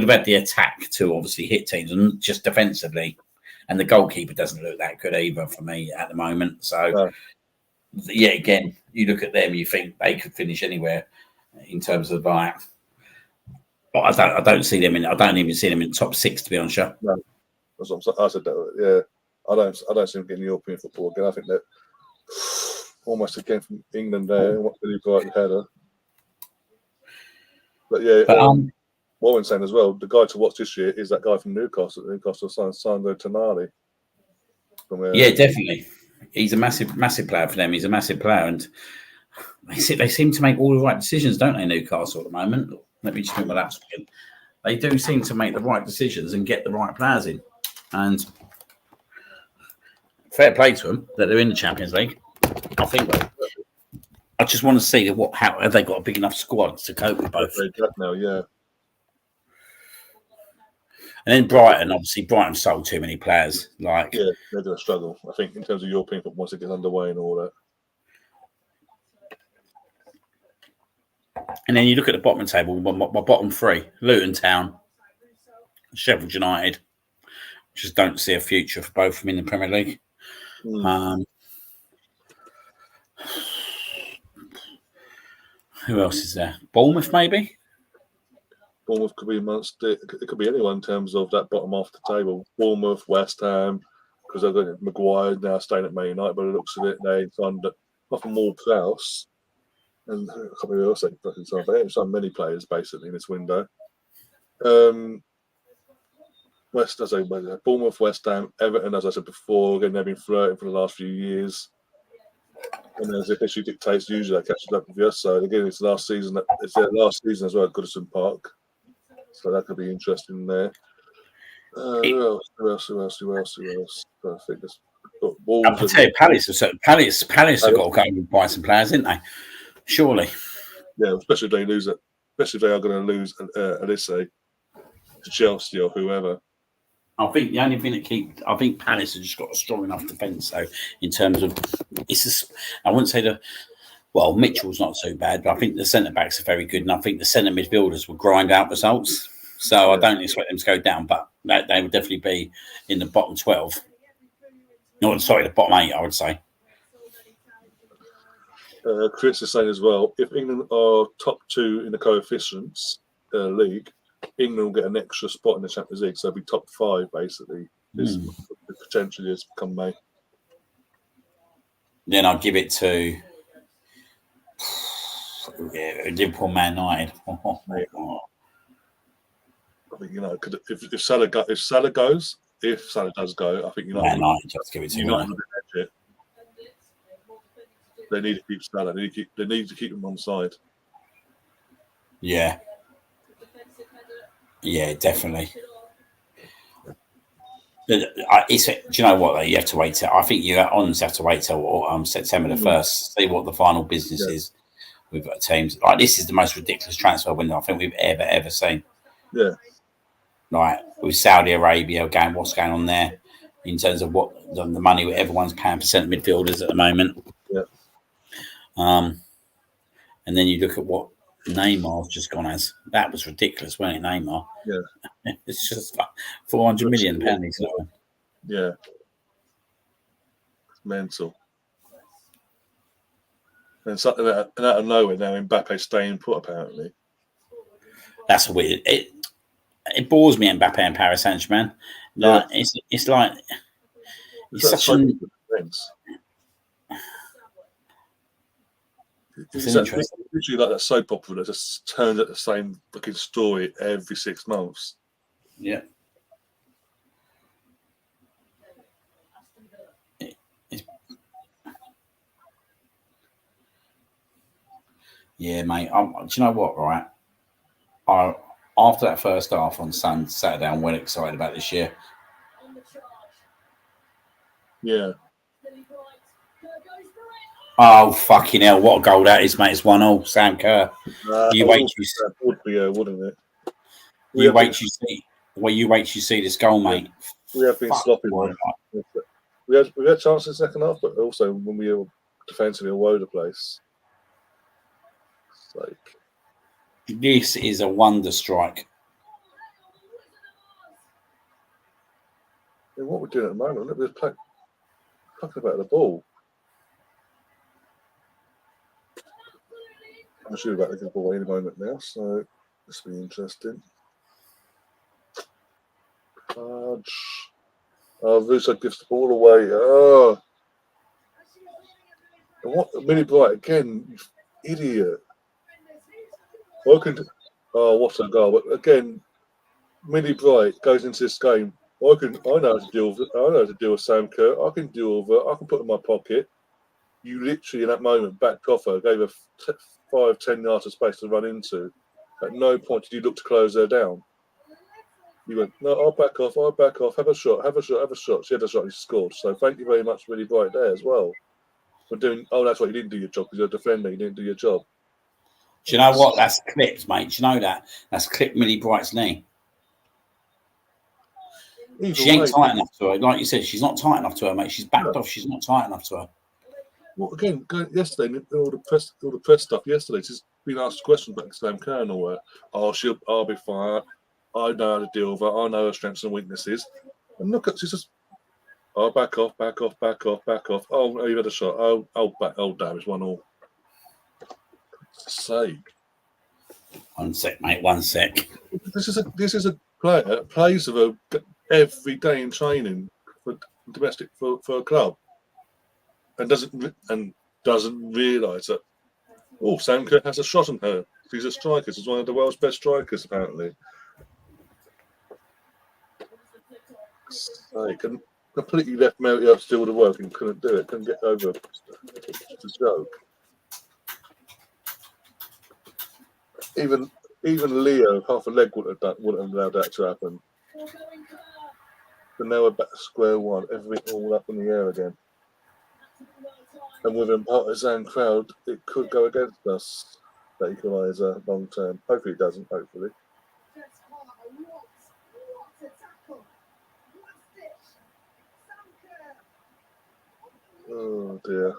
had the attack to obviously hit teams and just defensively, and the goalkeeper doesn't look that good either for me at the moment. So yeah, again, you look at them, you think they could finish anywhere in terms of like. But I don't see them in. I don't even see them in top 6, to be honest. No, that's what I said. That, yeah, I don't see them getting European football again. I think that almost again from England there. What really bright header. But yeah, Warren's saying as well. The guy to watch this year is that guy from Newcastle. Sandro Tonali. Yeah, definitely. He's a massive player for them. He's a massive player, and they seem to make all the right decisions, don't they? Newcastle at the moment. Let me just put my laptop in. They do seem to make the right decisions and get the right players in. And fair play to them that they're in the Champions League. I think I just want to see how have they got a big enough squad to cope with both. Now, yeah. And then Brighton, obviously, Brighton sold too many players. They're going to struggle. I think in terms of European football, once it gets underway and all that. And then you look at the bottom table, my bottom 3, Luton Town, Sheffield United, just don't see a future for both of them in the Premier League. Who else is there? Bournemouth, maybe? Bournemouth could be amongst it. It could be anyone in terms of that bottom half of the table. Bournemouth, West Ham, because they've got Maguire now staying at Man United, but it looks at it, they signed nothing more Prowse. And I can't remember who else they've signed many players basically in this window. Bournemouth, West Ham, Everton, as I said before, again, they've been flirting for the last few years. And as if history dictates, usually that catches up with you. So again, it's their last season as well at Goodison Park. So that could be interesting there. Who else? I think there's Wolves. Palace have got to go and buy some players, didn't they? Surely. Yeah, especially if they lose it. Especially if they are going to lose Elise to Chelsea or whoever. I think the only thing I think Palace has just got a strong enough defence, though, in terms of I wouldn't say Mitchell's not so bad, but I think the centre backs are very good, and I think the centre midfielders will grind out results. So I don't expect them to go down, but they would definitely be in the bottom 12. No, sorry, the bottom 8, I would say. Chris is saying as well, if England are top 2 in the coefficients league, England will get an extra spot in the Champions League, so they'll be top 5 basically. Potentially has come May. Then I'll give it to Liverpool, Man United. I think if Salah goes, if Salah does go, I think Man United just give it to United. They need to keep Salah. They need to keep him on side. Yeah. Yeah, definitely. Do you know what? Though? You have to wait. I think you honestly have to wait till September the 1st. See what the final business is with teams. Like this is the most ridiculous transfer window I think we've ever seen. Yeah. Like with Saudi Arabia again, what's going on there in terms of what the money everyone's paying for centre midfielders at the moment. Yeah. And then you look at what Neymar's just gone as. That was ridiculous, wasn't it, Neymar? Yeah. It's just like £400 million. Yeah. It's mental. And something out of nowhere now, Mbappe staying put, apparently. That's weird. It bores me, Mbappe and Paris Saint-Germain. Like, it's like... It's such an... It's literally like that soap opera that just turns at the same fucking story every 6 months. Yeah. Yeah, mate. Do you know what, right? After that first half on Saturday, I'm well excited about this year. Yeah. Oh, fucking hell. What a goal that is, mate. It's 1-0. Sam Kerr. You wait till wouldn't it? You wait till you see this goal, mate. We have been sloppy. We had chances in the second half, but also when we were defensively all over the place. It's like, this is a wonder strike. what we're doing at the moment, look, we're talking about the ball. I'm sure about to get the ball any moment now, so this will be interesting. Russo gives the ball away. Oh. And what Millie Bright again, you idiot. What a goal. But again, Millie Bright goes into this game. I know how to deal with it. I know how to deal with Sam Kerr. I can deal with it. I can put it in my pocket. You literally in that moment backed off her, gave her 5-10 yards of space to run into. At no point did you look to close her down. You went, no, I'll back off, have a shot. She had a shot, she scored. So thank you very much, Millie Bright, there as well. For doing, that's why you didn't do your job, because you're a defender, you didn't do your job. Do you know what? That's clipped, mate. Do you know that? That's clipped Millie Bright's knee. She ain't tight enough to her. Like you said, she's not tight enough to her, mate. She's backed off. She's not tight enough to her. Well, again, yesterday, all the press stuff yesterday, she's been asked questions about Sam Kerr and all that. I'll be fine. I know how to deal with her. I know her strengths and weaknesses. And look at, she's just, back off. Oh, you had a shot. Damn, it's 1-1. Sake. 1 sec, mate. 1 sec. This is a player that plays with her every day in training for domestic for a club, and doesn't realise that. Oh, Sam Kerr has a shot on her. She's a striker. She's one of the world's best strikers, apparently. Sake, and completely left Mary up to do all the work and couldn't do it. Couldn't get over it. It's a joke. Even Leo, half a leg wouldn't have allowed that to happen. But now we're back to square one. Everything all up in the air again. And with a partisan crowd, it could go against us. That equaliser long term. Hopefully it doesn't. Hopefully. Oh dear.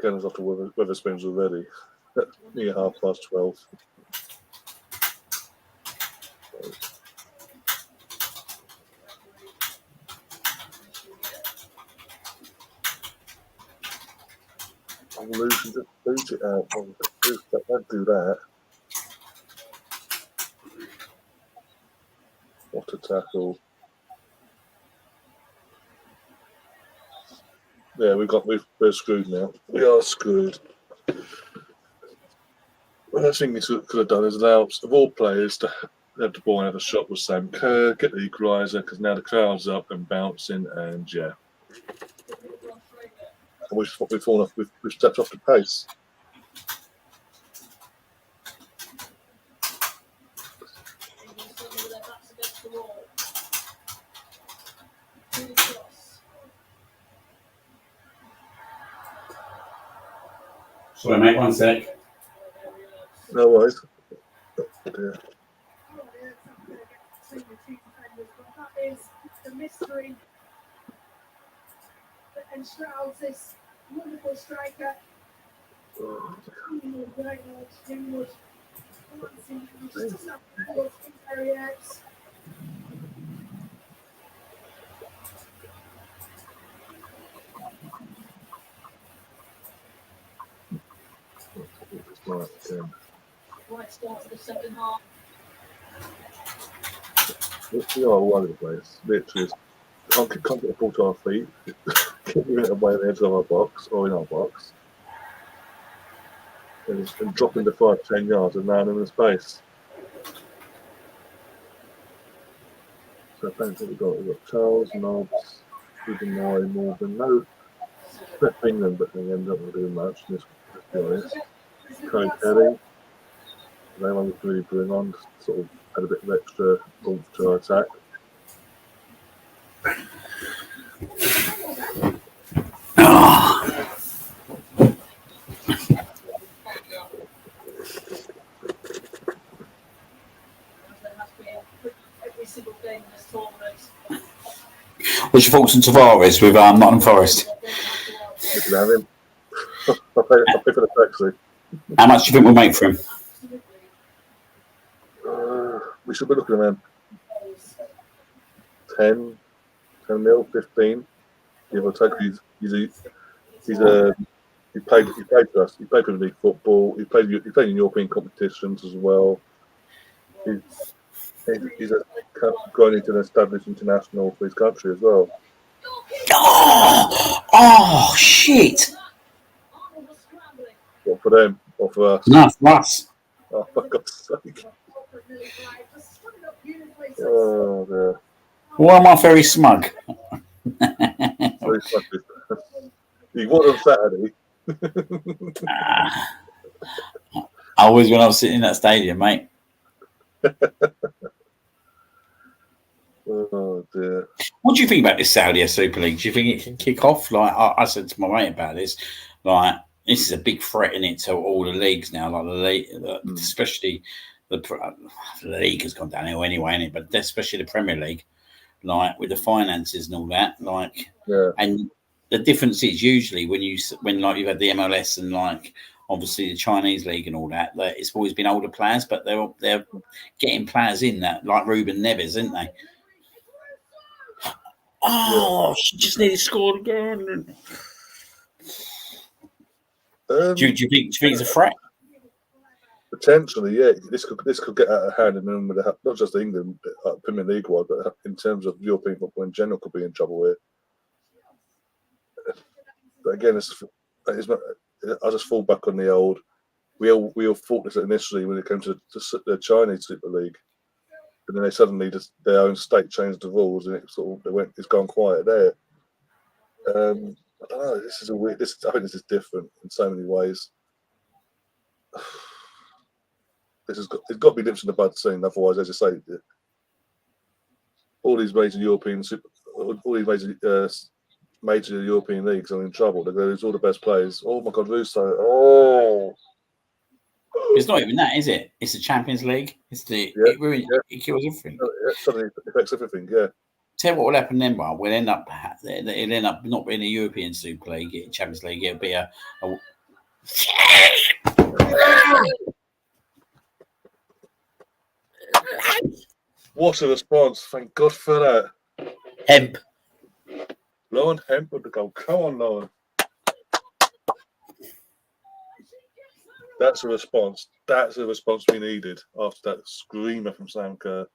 Ken's off to Wetherspoons already. Near 12:30. I'm losing, just boot it out. Don't do that. What a tackle. Yeah, we're screwed now. We are screwed. The first thing this could have done is allow, of all players, to have the ball and have a shot with Sam Kerr, get the equaliser, because now the crowd's up and bouncing, and yeah. And we've fallen off, we've stepped off the pace. Sorry, mate, 1 sec. No worries. Oh, dear. That is the mystery that enshrouds this wonderful striker. Right start to the second half. We are all over the place. Literally, can't get the ball to our feet. Giving it away at the edge of our box or in our box, and dropping the 5-10 yards and landing in space. So thankfully we've got Charles, Nobbs, Stephen Moy, Morgan. No, except England, but England don't really do much. Let's be honest. Craig Kelly. They wanted to really bring on, sort of had a bit of extra oomph to our attack. What's your thoughts on Tavares with Nottingham Forest? You can have him. I'll pay for the taxi. How much do you think we'll make for him? We should be looking around 10 mil, 15. Give or take. He played for us. He played for league football. He played in European competitions as well. He's going into an established international for his country as well. Oh shit! What for them? Or for us? No, for us. Oh, for God's sake! Oh, dear. Why am I very smug? Very smug. He was on Saturday. I was when I was sitting in that stadium, mate. Oh dear. What do you think about this Saudi Super League? Do you think it can kick off? Like I said to my mate about this, like this is a big threat in it to all the leagues now. Like the league, especially the league has gone downhill anyway, innit? But especially the Premier League, like with the finances and all that, like and the difference is usually when like you've had the MLS and like obviously the Chinese league and all that, like it's always been older players, but they're getting players in that like Ruben Neves, isn't they? Oh, she just nearly scored again. Do you think it's a threat? Potentially, yeah. This could get out of hand, and then not just England, Premier League wide, but in terms of European football in general, could be in trouble here. But again, I just fall back on the old. We all thought this initially when it came to the Chinese Super League, and then they suddenly just their own state changed the rules, and it's gone quiet there. I don't know. This is a weird. I think this is different in so many ways. It's got to be nipped in the bud soon. Otherwise, as you say, all these major European major European leagues are in trouble. They're going to lose all the best players. Oh my God, Russo! Oh, it's not even that, is it? It's the Champions League. It's it kills everything. It suddenly affects everything. Yeah. Tell you what will happen then, Bob. It'll end up not being a European Super League, Champions League. It'll be a What a response! Thank God for that. Hemp. Lauren Hemp with the goal. Come on, Lauren. That's a response. That's a response we needed after that screamer from Sam Kerr,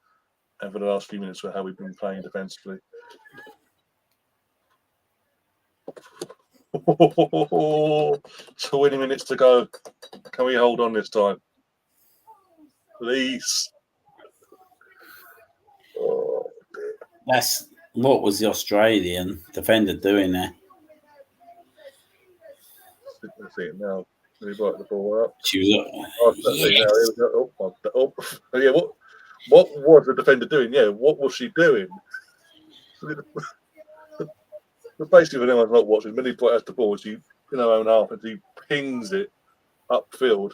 and for the last few minutes for how we've been playing defensively. 20 minutes to go. Can we hold on this time? Please. Oh, that's what was the Australian defender doing there? Let's see it now. Let me bite the ball up. She was Yeah. What was the defender doing? Yeah. What was she doing? Basically, when anyone's not watching, Millie has the ball, she in her own half, and she pings it upfield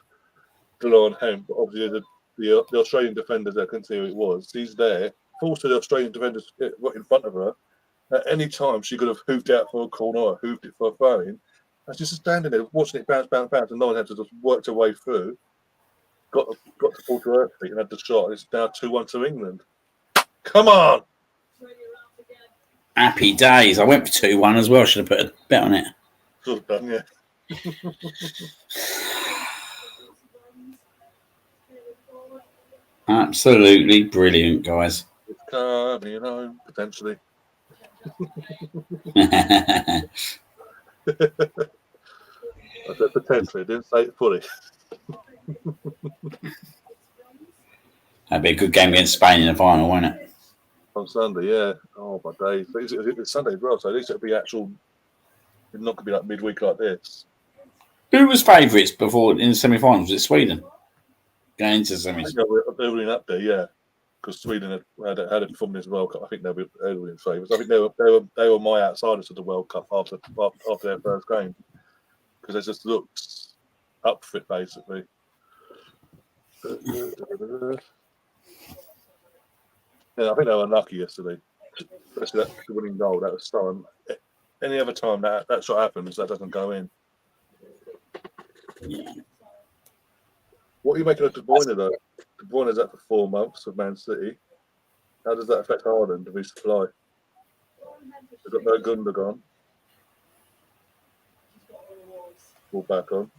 to Lauren Hemp. But obviously, the Australian defenders there couldn't see who it was. She's there, falls to the Australian defenders right in front of her. At any time, she could have hoofed out for a corner or hoofed it for a throw-in. And she's just standing there watching it bounce, and no one had to just work her way through. Got to fall to her feet and had the shot. And it's now 2-1 to England. Come on! Happy days. I went for 2-1 as well. Should have put a bet on it. Should have done, yeah. Absolutely brilliant, guys. It's coming home, potentially. I said potentially, I didn't say it fully. That'd be a good game against Spain in the final, won't it? On Sunday, yeah. Oh, my days. But it's Sunday as well, so at least it'll be actual. It's not going to be like midweek like this. Who was favourites before in the semi-finals? Was it Sweden? Going into the semis. They were in up there, yeah. Because Sweden had a performance in this World Cup. I think they were in favourites. I think they were my outsiders of the World Cup after their first game. Because they just looked up for it, basically. Yeah, I think they were unlucky yesterday. especially that winning goal. That was so. Any other time that shot happens, that doesn't go in. Yeah. What are you making of De Bruyne though? De Bruyne's out for 4 months with Man City. How does that affect Haaland and resupply? They've got no Gundogan. All back on.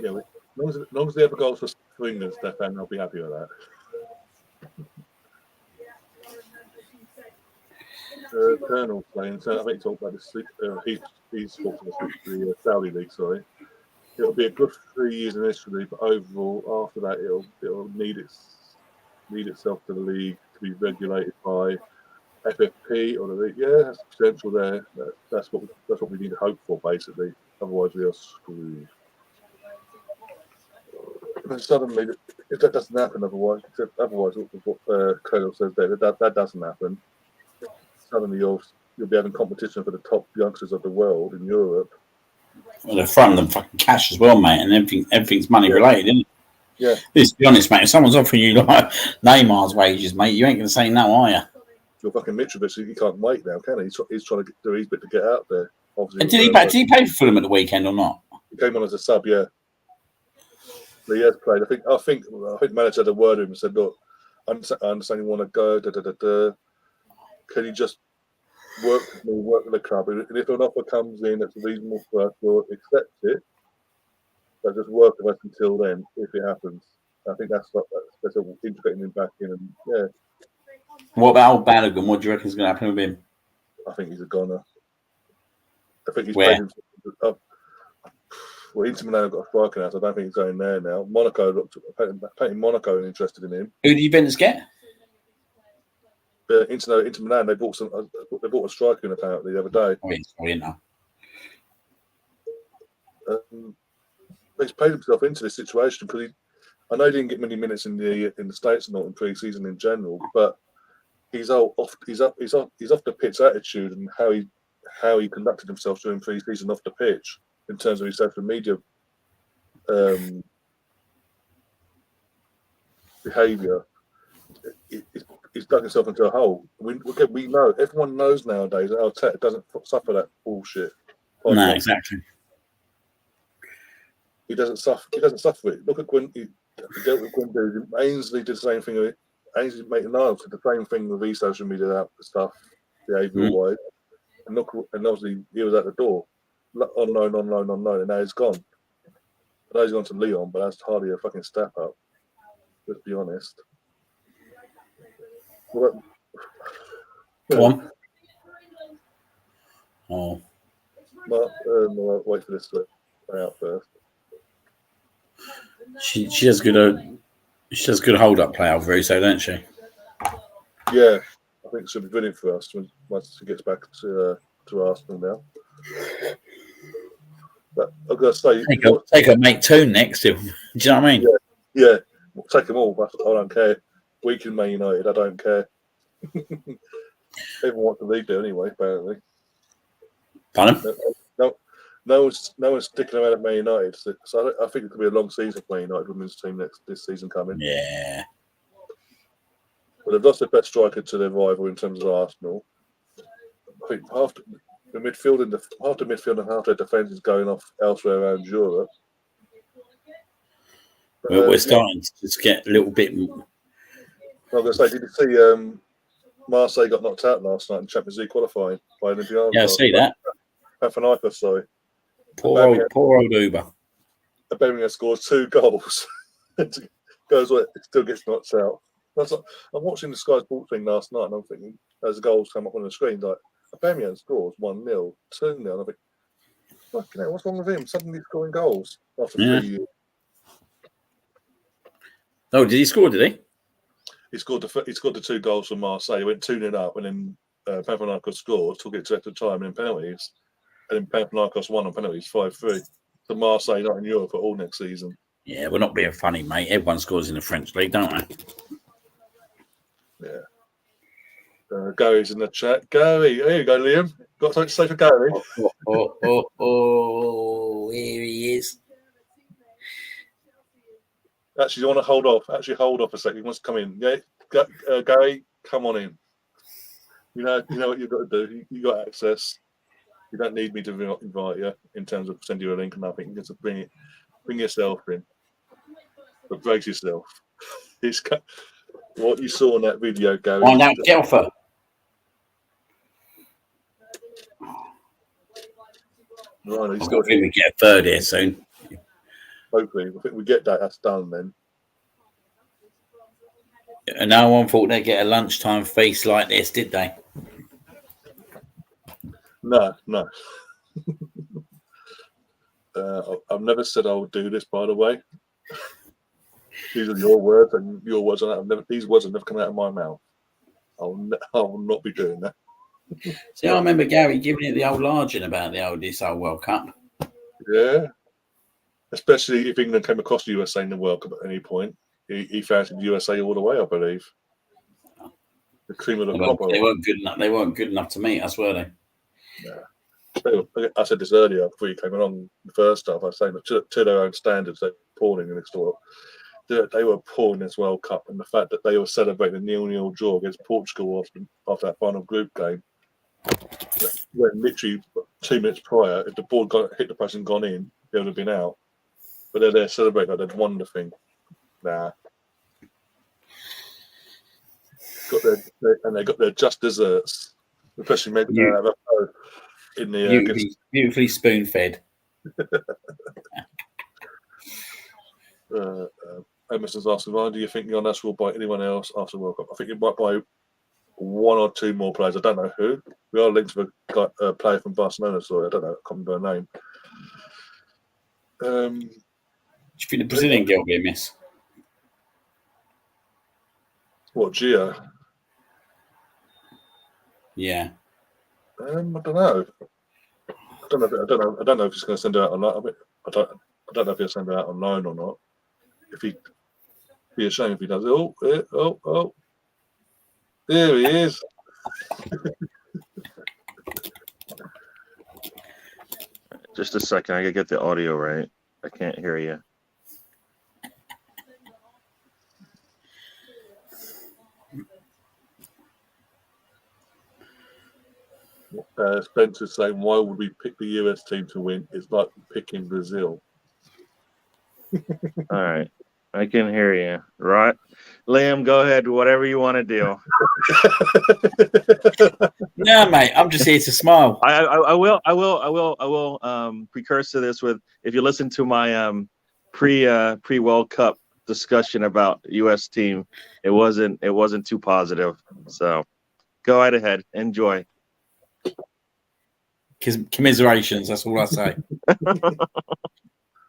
Yeah, as long as they have a goal for England, Stefan, I'll be happy with that. Colonel playing, so I think he talked about this. He's talked about the Saudi League. Sorry, it'll be a good 3 years initially, but overall, after that, it'll need itself to the league to be regulated by FFP or the league. Yeah, that's potential there. That's what we need to hope for, basically. Otherwise, we are screwed. And suddenly, if that doesn't happen, otherwise, what Colonel says there, that doesn't happen. Suddenly, you'll be having competition for the top youngsters of the world in Europe. Well, they're throwing them fucking cash as well, mate, and everything's money related, isn't it? Yeah. Let's be honest, mate. If someone's offering you like Neymar's wages, mate, you ain't going to say no, are you? You're fucking Mitrovic, he can't wait now, can he? He's trying to do his bit to get out there. Obviously, Did he pay for Fulham at the weekend or not? He came on as a sub, yeah. But he has played. I think the manager had a word with him and said, "Look, I understand you want to go. Can you just work with me, work with the club? And if an offer comes in that's reasonable for us, we'll accept it. But just work with us until then, if it happens." I think that's integrating him back in, and yeah. What about old Balogun? What do you reckon is going to happen with him? I think he's a goner. I think he's Where? played himself. Well, Inter Milan have got a striker now, so I don't think he's going there now. Monaco apparently Monaco are interested in him. Who did Juventus get? Inter Milan, they bought a striker in apparently the other day. Oh, yeah, no. He's played himself into this situation because I know he didn't get many minutes in the States and not in pre-season in general, but he's off the pitch attitude and how he conducted himself during pre-season off the pitch in terms of his social media behaviour. He's dug himself into a hole. We know, everyone knows nowadays that Arteta doesn't suffer that bullshit. No, exactly. He doesn't suffer it. Look at Gwyn. He dealt with Gwyn. Ainsley did the same thing. Ainsley made Niles did the same thing with his social media stuff, behavioural wise. And obviously he was at the door. On loan, and now he's gone. I know he's gone to Lyon, but that's hardly a fucking step up. Let's be honest. Go on. Oh. Wait for this to play out first. She does good hold up play, Alvaruso, don't she? Yeah, I think she'll be brilliant for us once she gets back to Arsenal now. But I've got to say, take a mate two next to him. Do you know what I mean? Yeah. We'll take them all. But I don't care. Weak in Man United, I don't care. Everyone wants to leave there anyway, apparently. Pardon? No one's sticking around at Man United. So I think it could be a long season for Man United women's team this season coming. Yeah. But they've lost their best striker to their rival in terms of Arsenal. I think half the midfield and half their defence is going off elsewhere around Europe. We're starting to just get a little bit. I was going to say, did you see Marseille got knocked out last night in Champions League qualifying by Olympiacos? Yeah, I see that. Panathinaikos, sorry. Poor old Uber. Birmingham scores 2 goals. Goes well, it still gets knocked out. I'm watching the Sky Sports thing last night, and I'm thinking, as the goals come up on the screen, like Birmingham scores 1-0, 2-0. And I think, fucking hell, what's wrong with him? Suddenly scoring goals after 3 years. Oh, did he score? Did he? He scored the 2 goals for Marseille. He went 2-0 up, and then Panathinaikos scored, took it to extra time, and then penalties. And then Panathinaikos won on penalties 5-3. So Marseille not in Europe at all next season. Yeah, we're not being funny, mate. Everyone scores in the French league, don't they? Yeah. Gary's in the chat. Gary, there you go, Liam. Got something to say for Gary? Oh, here he is. Actually, you want to hold off? Actually, hold off a second. He wants to come in. Yeah, Gary, come on in. You know what you've got to do. You got access. You don't need me to invite you in terms of send you a link and nothing. You just bring yourself in, but brace yourself. It's what you saw in that video, Gary. Find out, Gelfer. Right, I think we get a third here soon. Hopefully, I think we get that. That's done then. And no one thought they'd get a lunchtime feast like this, did they? No. I've never said I would do this, by the way. These are your words, and your words are not. These words have never come out of my mouth. I will not be doing that. See, I remember Gary giving it the old larging about this old World Cup. Yeah. Especially if England came across the USA in the World Cup at any point. He fancied the USA all the way, I believe. The cream of the crop. They weren't good enough. They weren't good enough to meet us, were they? Yeah. I said this earlier before you came along the first half. I was saying that to their own standards, they're appalling in this tour. They were appalling in this World Cup, and the fact that they were celebrating a 0-0 draw against Portugal after that final group game, when literally 2 minutes prior, if the ball hit the post and gone in, they would have been out. But they're there celebrating like they'd won the thing. Nah. They got their just desserts, especially made in the beautifully spoon-fed. Emerson's asking, why do you think the Al-Nassr will buy anyone else after the World Cup? I think it might buy one or two more players. I don't know who. We are linked to a player from Barcelona, so I don't know. I can't remember her name. Do you think the Brazilian girl will be a miss? What, Gia? Yeah. I don't know. I don't know if he's going to send it out online. I don't know if he'll send it out on loan or not. Be a shame if he does. Oh! There he is. Just a second. I gotta get the audio right. I can't hear you. Spencer's saying, why would we pick the US team to win? It's like picking Brazil. All right. I can hear you. Right. Liam, go ahead. Whatever you want to do. No, mate. I'm just here to smile. I will precursor to this with, if you listen to my pre World Cup discussion about US team, it wasn't too positive. So go right ahead. Enjoy. Commiserations, that's all I say.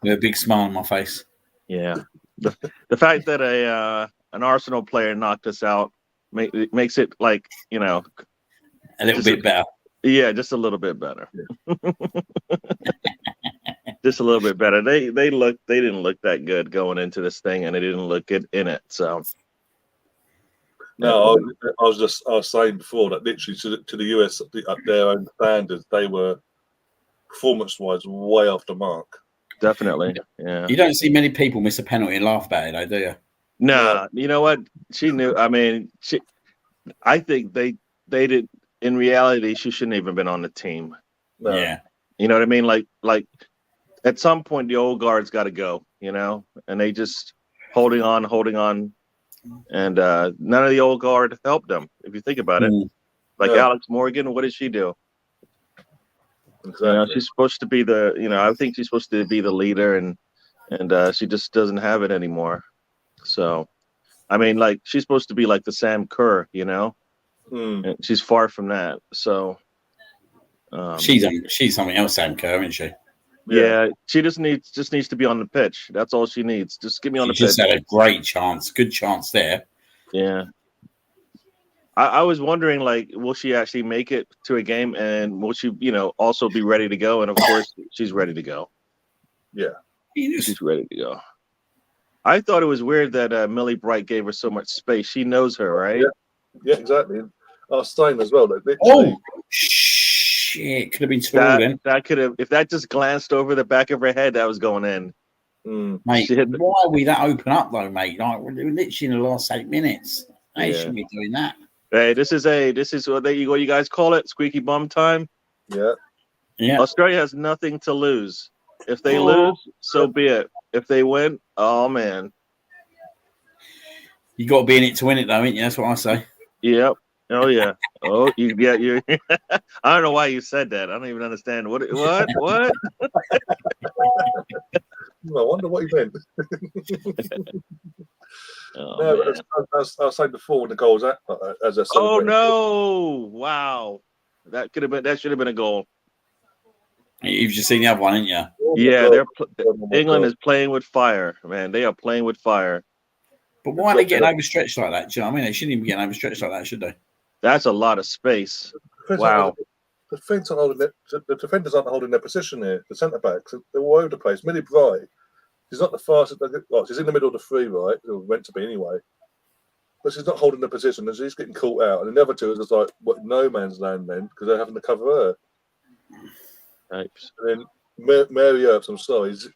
With a big smile on my face. Yeah. The fact that an Arsenal player knocked us out makes it like, a little bit better. Yeah, just a little bit better. Just a little bit better. They didn't look that good going into this thing, and they didn't look good in it. So no, I was saying before that literally to the US at their own standards, they were performance-wise way off the mark. Definitely, yeah. You don't see many people miss a penalty and laugh about it, though, do you? Nah, you know what? She knew. I mean, I think they did. In reality, she shouldn't even been on the team. No. Yeah. You know what I mean? Like at some point, the old guard's got to go. You know, and they just holding on, and none of the old guard helped them. If you think about it, like Alex Morgan, what did she do? Exactly. She's supposed to be I think she's supposed to be the leader, and she just doesn't have it anymore. So, I mean, like, she's supposed to be like the Sam Kerr, and she's far from that. So, she's something else, Sam Kerr, isn't she? Yeah, she just needs to be on the pitch. That's all she needs. Just get me on the pitch. She just had a great chance, good chance there. Yeah. I was wondering, like, will she actually make it to a game, and will she, also be ready to go? And of course, she's ready to go. Yeah, she's ready to go. I thought it was weird that Millie Bright gave her so much space. She knows her, right? Yeah, exactly. I was saying as well that literally. Oh, shh! shit, could have been small then. That could have, if that just glanced over the back of her head, that was going in. Mate, Shit. why are we that open up though, mate? Like we're literally in the last 8 minutes. They shouldn't be doing that. Hey, this is what you guys call it, squeaky bum time. Yeah. Australia has nothing to lose. If they lose, so be it. If they win, oh man. You got to be in it to win it, though, ain't you? That's what I say. Yep. Oh yeah. Oh, you. I don't know why you said that. I don't even understand what. What? I wonder what he meant. Oh, as I was saying before, when the goal was at, as I said. oh no! Wow, that could have been. That should have been a goal. You've just seen the other one, ain't you? Yeah, England is playing with fire, man. They are playing with fire. But why are they getting overstretched like that? Do you know what I mean? They shouldn't even be getting overstretched like that, should they? That's a lot of space. Wow. The defenders aren't holding their position here. The centre backs, they're all over the place. Millie Bright, she's not the fastest. Well, she's in the middle of the three, right? Or meant to be anyway. But she's not holding the position, and she's getting caught out. And the other two is just like no man's land then because they're having to cover her. Right. And then Mary Earps, I'm sorry, it's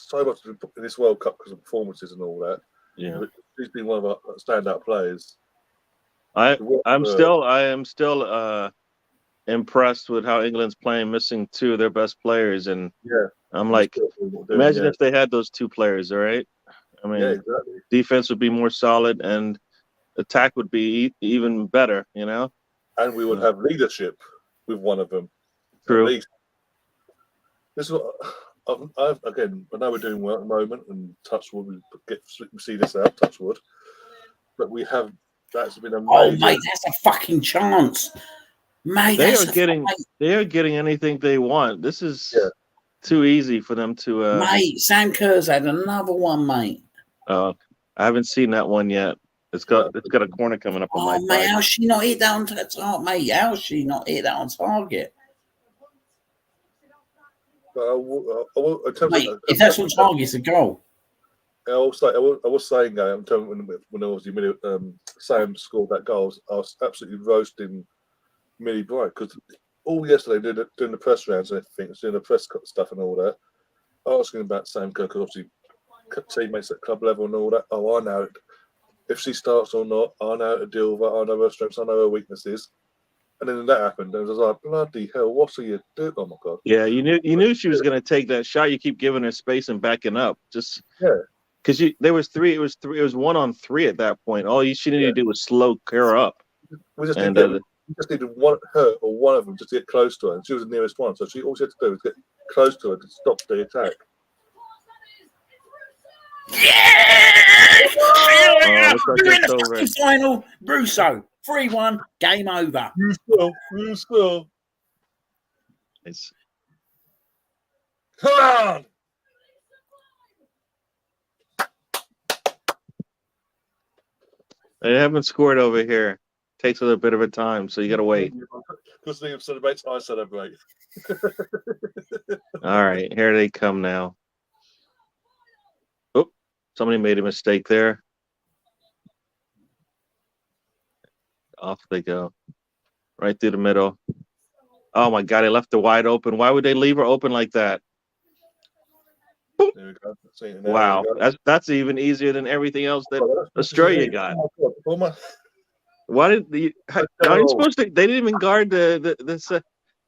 so much in this World Cup because of performances and all that. Yeah, but she's been one of our standout players. I am still impressed with how England's playing, missing two of their best players, and I'm like, imagine if they had those two players. All right, I mean, exactly. Defense would be more solid, and attack would be even better. You know, and we would have leadership with one of them. True. At least. This is what again. I know we're doing well at the moment, and touch wood, we see this out. Touch wood, but we have. That's been amazing. Oh, mate, that's a fucking chance, mate. They are getting anything they want. This is too easy for them to. Mate, Sam Kerr's had another one, mate. I haven't seen that one yet. It's got a corner coming up on my side. Mate, how's she not hit that on target, mate? How's she not hit that on target? Mate, if that's on target, it's a goal. I was saying, I'm telling you, when I was Sam scored that goal, I was absolutely roasting Millie Bright because all yesterday doing the press rounds and everything, doing the press stuff and all that, asking about Sam Kerr because obviously teammates at club level and all that. Oh, I know if she starts or not. I know how to deal with her. I know her strengths. I know her weaknesses. And then that happened. And I was like, bloody hell, what are you doing? Oh my god! Yeah, you knew she was going to take that shot. You keep giving her space and backing up. Just because there was three. It was 1-on-3 at that point. All she needed to do was slow her up. We just needed her or one of them just to get close to her, and she was the nearest one. So all she had to do was get close to her to stop the attack. Final, Brusso, 3-1, game over. Brusso. Come on! They haven't scored over here. Takes a little bit of a time, so you got to wait. Because they celebrate, I celebrate. All right, here they come now. Oh, somebody made a mistake there. Off they go. Right through the middle. Oh, my God, they left her wide open. Why would they leave her open like that? There we go. Wow, that's even easier than everything else that Australia got. Why did are you supposed to? They didn't even guard they didn't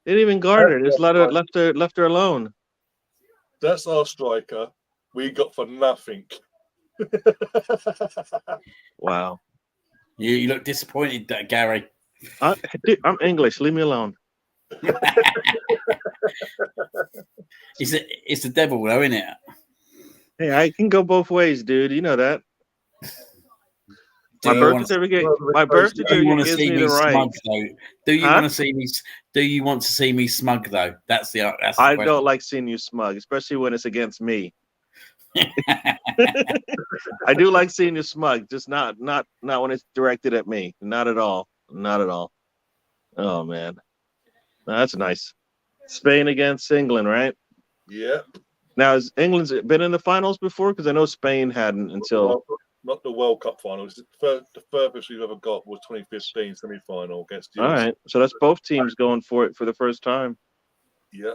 even guard her. Just left her alone. That's our striker. We got for nothing. Wow. You look disappointed, Gary. I'm English. Leave me alone. It's the devil, though, isn't it? Hey, I can go both ways, dude. You know that. My birth certificate gives me the right. Do you want to see me? Do you want to see me smug though? That's the I question. don't like seeing you smug, especially when it's against me. I do like seeing you smug, just not when it's directed at me. Not at all. Not at all. Oh man, that's nice. Spain against England, right? Yeah. Now, has England's been in the finals before? Because I know Spain hadn't until. not the World Cup final. It's the furthest we've ever got was 2015 semi-final against the All US. right. So that's both teams going for it for the first time. Yeah,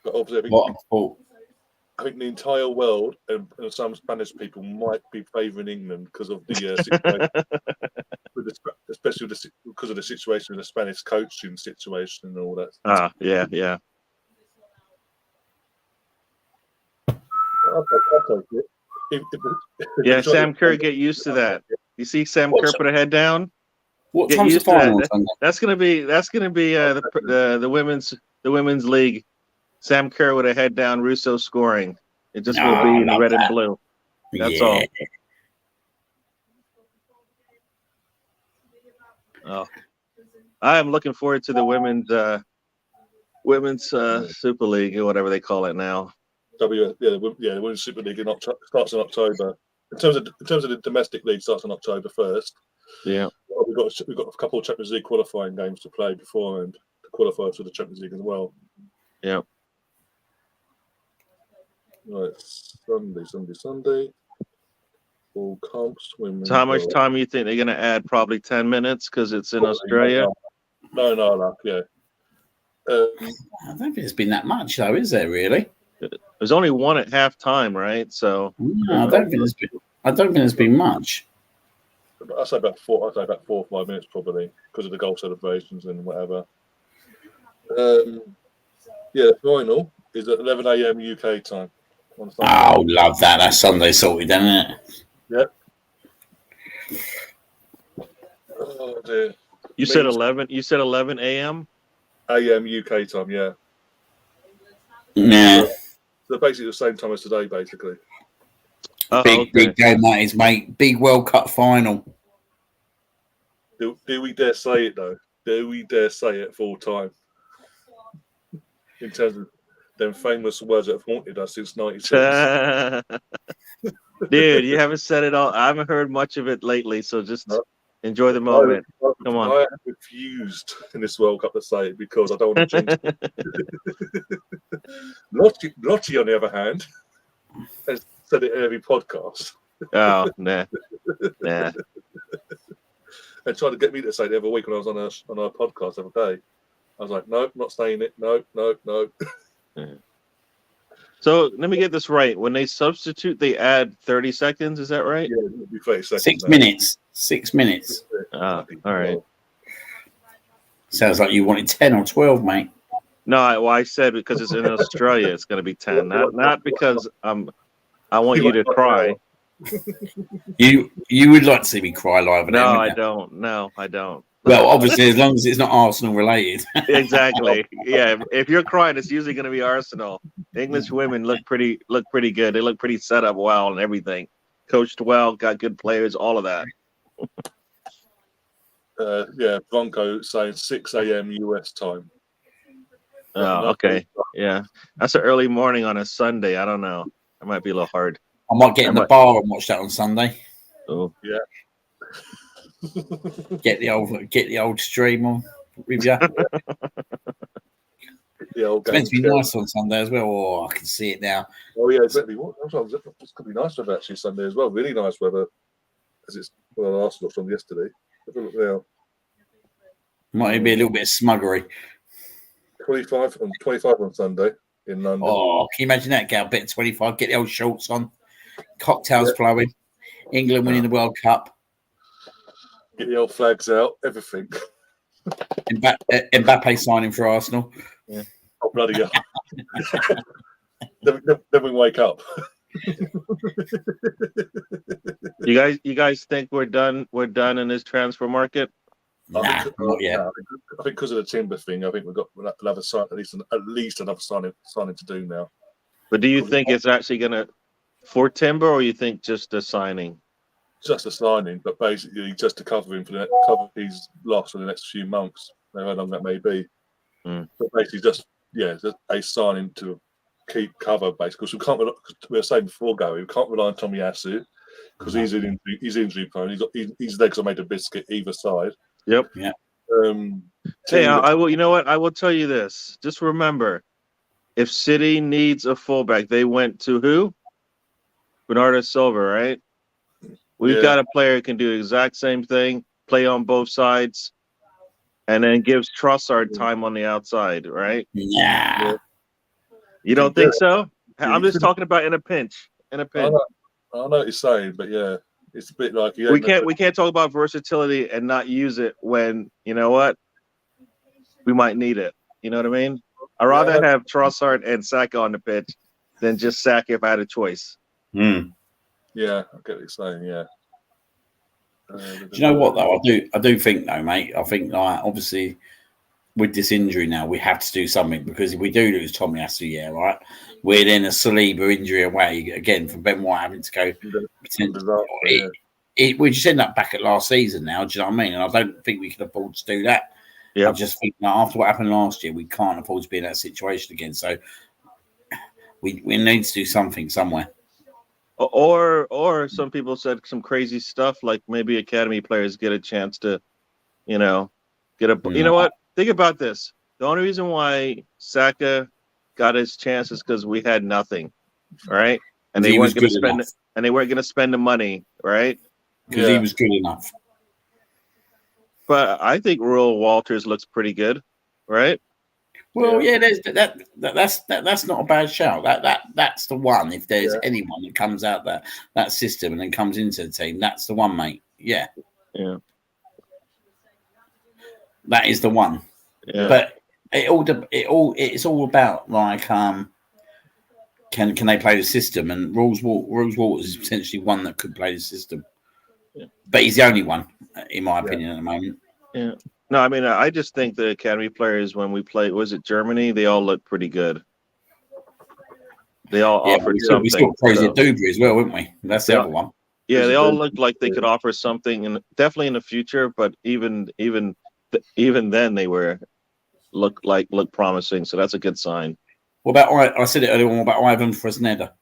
but obviously, I think the entire world and some Spanish people might be favouring England because of the situation, especially because of the situation, the Spanish coaching situation and all that. Yeah. I'll take it. Yeah, Sam Kerr, get used to that. You see Sam Kerr put a head down. What Get time's the used to final on that. Sunday? That's gonna be the women's league. Sam Kerr with a head down, Russo scoring. It just will be in love red and that. blue. That's Yeah. all. Oh, I am looking forward to the women's Super League or whatever they call it now. The Women's Super League starts in October. In terms of the domestic league, starts on October 1st. Yeah. We've got a couple of Champions League qualifying games to play beforehand to qualify for the Champions League as well. Yeah. Right, Sunday. All comps. So how much time do you think they're going to add? Probably 10 minutes because it's in Australia. No, yeah. I don't think it's been that much, though, is there? Really? There's only one at halftime, right? So No, I don't think there's been much. I'd say about 4 or 5 minutes probably because of the goal celebrations and whatever. The final is at 11 a.m. UK time. Oh, love that. That's Sunday sorted, isn't it? Yep. Oh dear. You said 11 a.m. a.m. UK time, yeah. Yeah. So basically the same time as today, basically. Big game that is, mate. Big World Cup final. Do we dare say it though? Do we dare say it full time? In terms of them famous words that have haunted us since '96. Dude, you haven't said it all. I haven't heard much of it lately, so just enjoy the moment. Come on. I have refused in this World Cup to say it because I don't want to jinx it. Lottie, on the other hand, has said it in every podcast. Oh, nah. And tried to get me to say it the other week when I was on our podcast the other day. I was like, nope, not saying it. No. Yeah. So let me get this right. When they substitute, they add 30 seconds. Is that right? Yeah, it'll be 30 seconds. 6 minutes. 6 minutes. All right. Sounds like you wanted 10 or 12, mate. No, I said because it's in Australia, it's going to be 10. Not because I want you to cry. You would like to see me cry live? No, I don't. No, I don't. Well, obviously, as long as it's not Arsenal related. Exactly. Yeah. If you're crying, it's usually going to be Arsenal. English women look pretty good. They look pretty set up well and everything. Coached well, got good players, all of that. Bronco saying 6 a.m. US time. Oh, okay. Yeah. That's an early morning on a Sunday. I don't know. That might be a little hard. I might get in the bar and watch that on Sunday. Oh. Yeah. Get the old stream on with you. It's meant to be nice on Sunday as well. Oh, I can see it now. Oh yeah, exactly. It's going to be nice weather actually Sunday as well. Really nice weather, as it's Arsenal from yesterday. Have a look now. Might be a little bit of smuggery. 25 on Sunday in London. Oh, can you imagine that? Get a bit 25. Get the old shorts on. Cocktails flowing. England winning the World Cup. Get the old flags out. Everything. Mbappe signing for Arsenal. Yeah. Oh bloody hell! then we wake up. You guys think we're done? We're done in this transfer market? Nah, not yet. I think because of the Timber thing, I think we'll have another sign, at least another signing to do now. But do you think it's actually going to for Timber, or you think just a signing? Just a signing, but basically just to cover him for cover his loss for the next few months, however long that may be. But basically, just a signing to keep cover, basically. Because we were saying before, Gary, we can't rely on Tomiyasu because he's injury prone. His legs are made of biscuit either side. Yep. Yeah. Hey, I will. You know what? I will tell you this. Just remember, if City needs a fullback, they went to who? Bernardo Silva, right? We've got a player who can do the exact same thing, play on both sides, and then gives Trossard time on the outside, right? Nah. You don't think so? I'm just talking about in a pinch. In a pinch. I know what you're saying, but yeah, it's a bit like We can't talk about versatility and not use it when, you know what, we might need it. You know what I mean? I'd rather have Trossard and Saka on the pitch than just Saka if I had a choice. Mm. Yeah, I get what you're saying. Yeah. Do you know what though? I do think though, mate. I think like obviously with this injury now, we have to do something because if we do lose Tomiyasu, yeah, right, we're then a Saliba injury away again from Ben White having to go. We just end up back at last season now. Do you know what I mean? And I don't think we can afford to do that. I just think that after what happened last year, we can't afford to be in that situation again. So we need to do something somewhere. Or some people said some crazy stuff like maybe academy players get a chance to, get a. You know what? Think about this. The only reason why Saka got his chance is because we had nothing, right? And they weren't going to spend it, and they weren't going to spend the money, right? Because he was good enough. But I think Royal Walters looks pretty good, right? Well, that's not a bad shout. That's the one. If there's anyone that comes out that system and then comes into the team, that's the one, mate. Yeah. That is the one. Yeah. But it's all about like can they play the system? And Rules Waters is potentially one that could play the system. Yeah. But he's the only one, in my opinion, at the moment. Yeah. No, I mean, I just think the academy players, when we played, was it Germany? They all looked pretty good. They all offered something. We saw praise at Dubry as well, weren't we? That's the other one. Yeah, they all looked like they could offer something, and definitely in the future. But even then, they looked promising. So that's a good sign. What about I said it earlier on about Ivan Fresneda?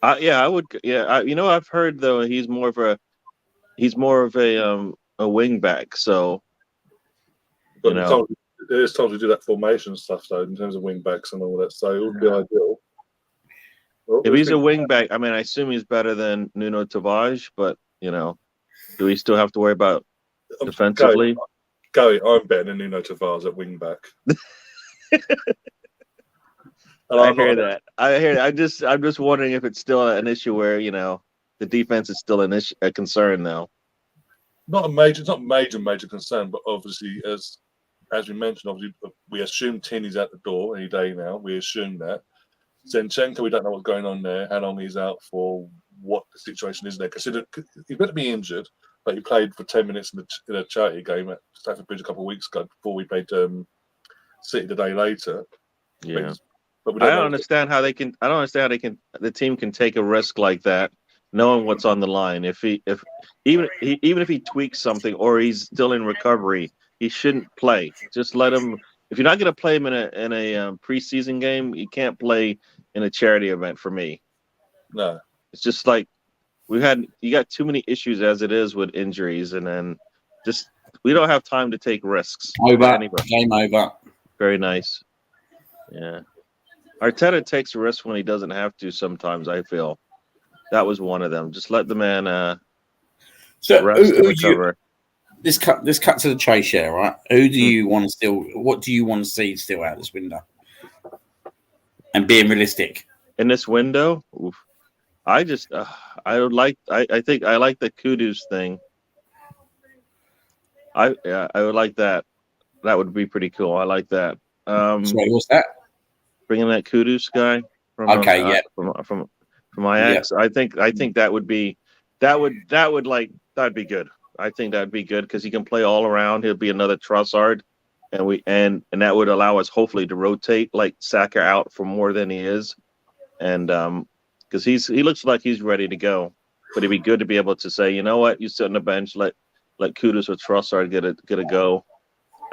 I would. Yeah, I've heard though he's more of a wing back. So, there's time to do that formation stuff though, in terms of wing backs and all that. So it would be ideal. Well, if he's a wing back, I mean, I assume he's better than Nuno Tavares, but do we still have to worry about defensively? Gary, I'm better than Nuno Tavares at wing back. I hear that. I'm just wondering if it's still an issue where the defense is still a concern now. Not major concern, but obviously as we mentioned, obviously we assume Tinney's out the door any day now. We assume that. Zinchenko, we don't know what's going on there, how long he's out for, what the situation is there. Consider he's going to be injured, but he played for 10 minutes in a charity game at Stamford Bridge a couple of weeks ago before we played City the day later. Yeah. But I don't understand how they can. The team can take a risk like that, knowing what's on the line. Even if he tweaks something or he's still in recovery, he shouldn't play. Just let him. If you're not going to play him in a preseason game, you can't play in a charity event. For me, no. It's just like you got too many issues as it is with injuries, and then just we don't have time to take risks. Game over. Very nice. Yeah. Arteta takes a risk when he doesn't have to sometimes, I feel. That was one of them. Just let the man rest and recover. This cut to the chase here, right? Who do you want to still? What do you want to see still out this window? And being realistic. In this window? Oof. I think I like the Kudus thing. I would like that. That would be pretty cool. I like that. Sorry, what's that? Bringing that Kudus guy from Ajax. Yep. I think that would be that'd be good. I think that'd be good because he can play all around. He'll be another Trossard, and that would allow us hopefully to rotate like Saka out for more than he is, and because he looks like he's ready to go. But it'd be good to be able to say, you know what, you sit on the bench, let Kudus or Trossard get a go,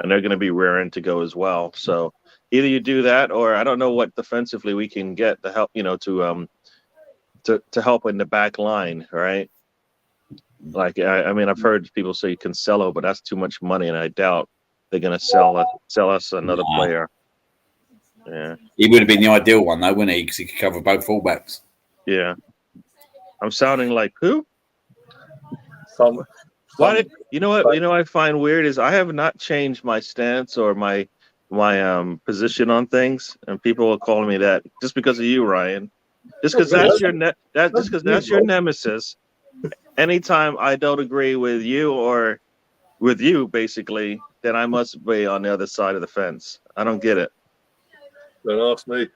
and they're going to be raring to go as well. So either you do that, or I don't know what defensively we can get to help, to help in the back line, right? Like I mean, I've heard people say Cancelo, but that's too much money, and I doubt they're going to sell us another player. Yeah, he would have been the ideal one though, wouldn't he? Because he could cover both fullbacks. Yeah. I'm sounding like who? Some Why? You know what? You know what I find weird is I have not changed my stance or my position on things, and people are calling me that just because of you, Ryan. Just because that's your just because that's your nemesis. Anytime I don't agree with you or with you, basically, then I must be on the other side of the fence. I don't get it. Don't ask me.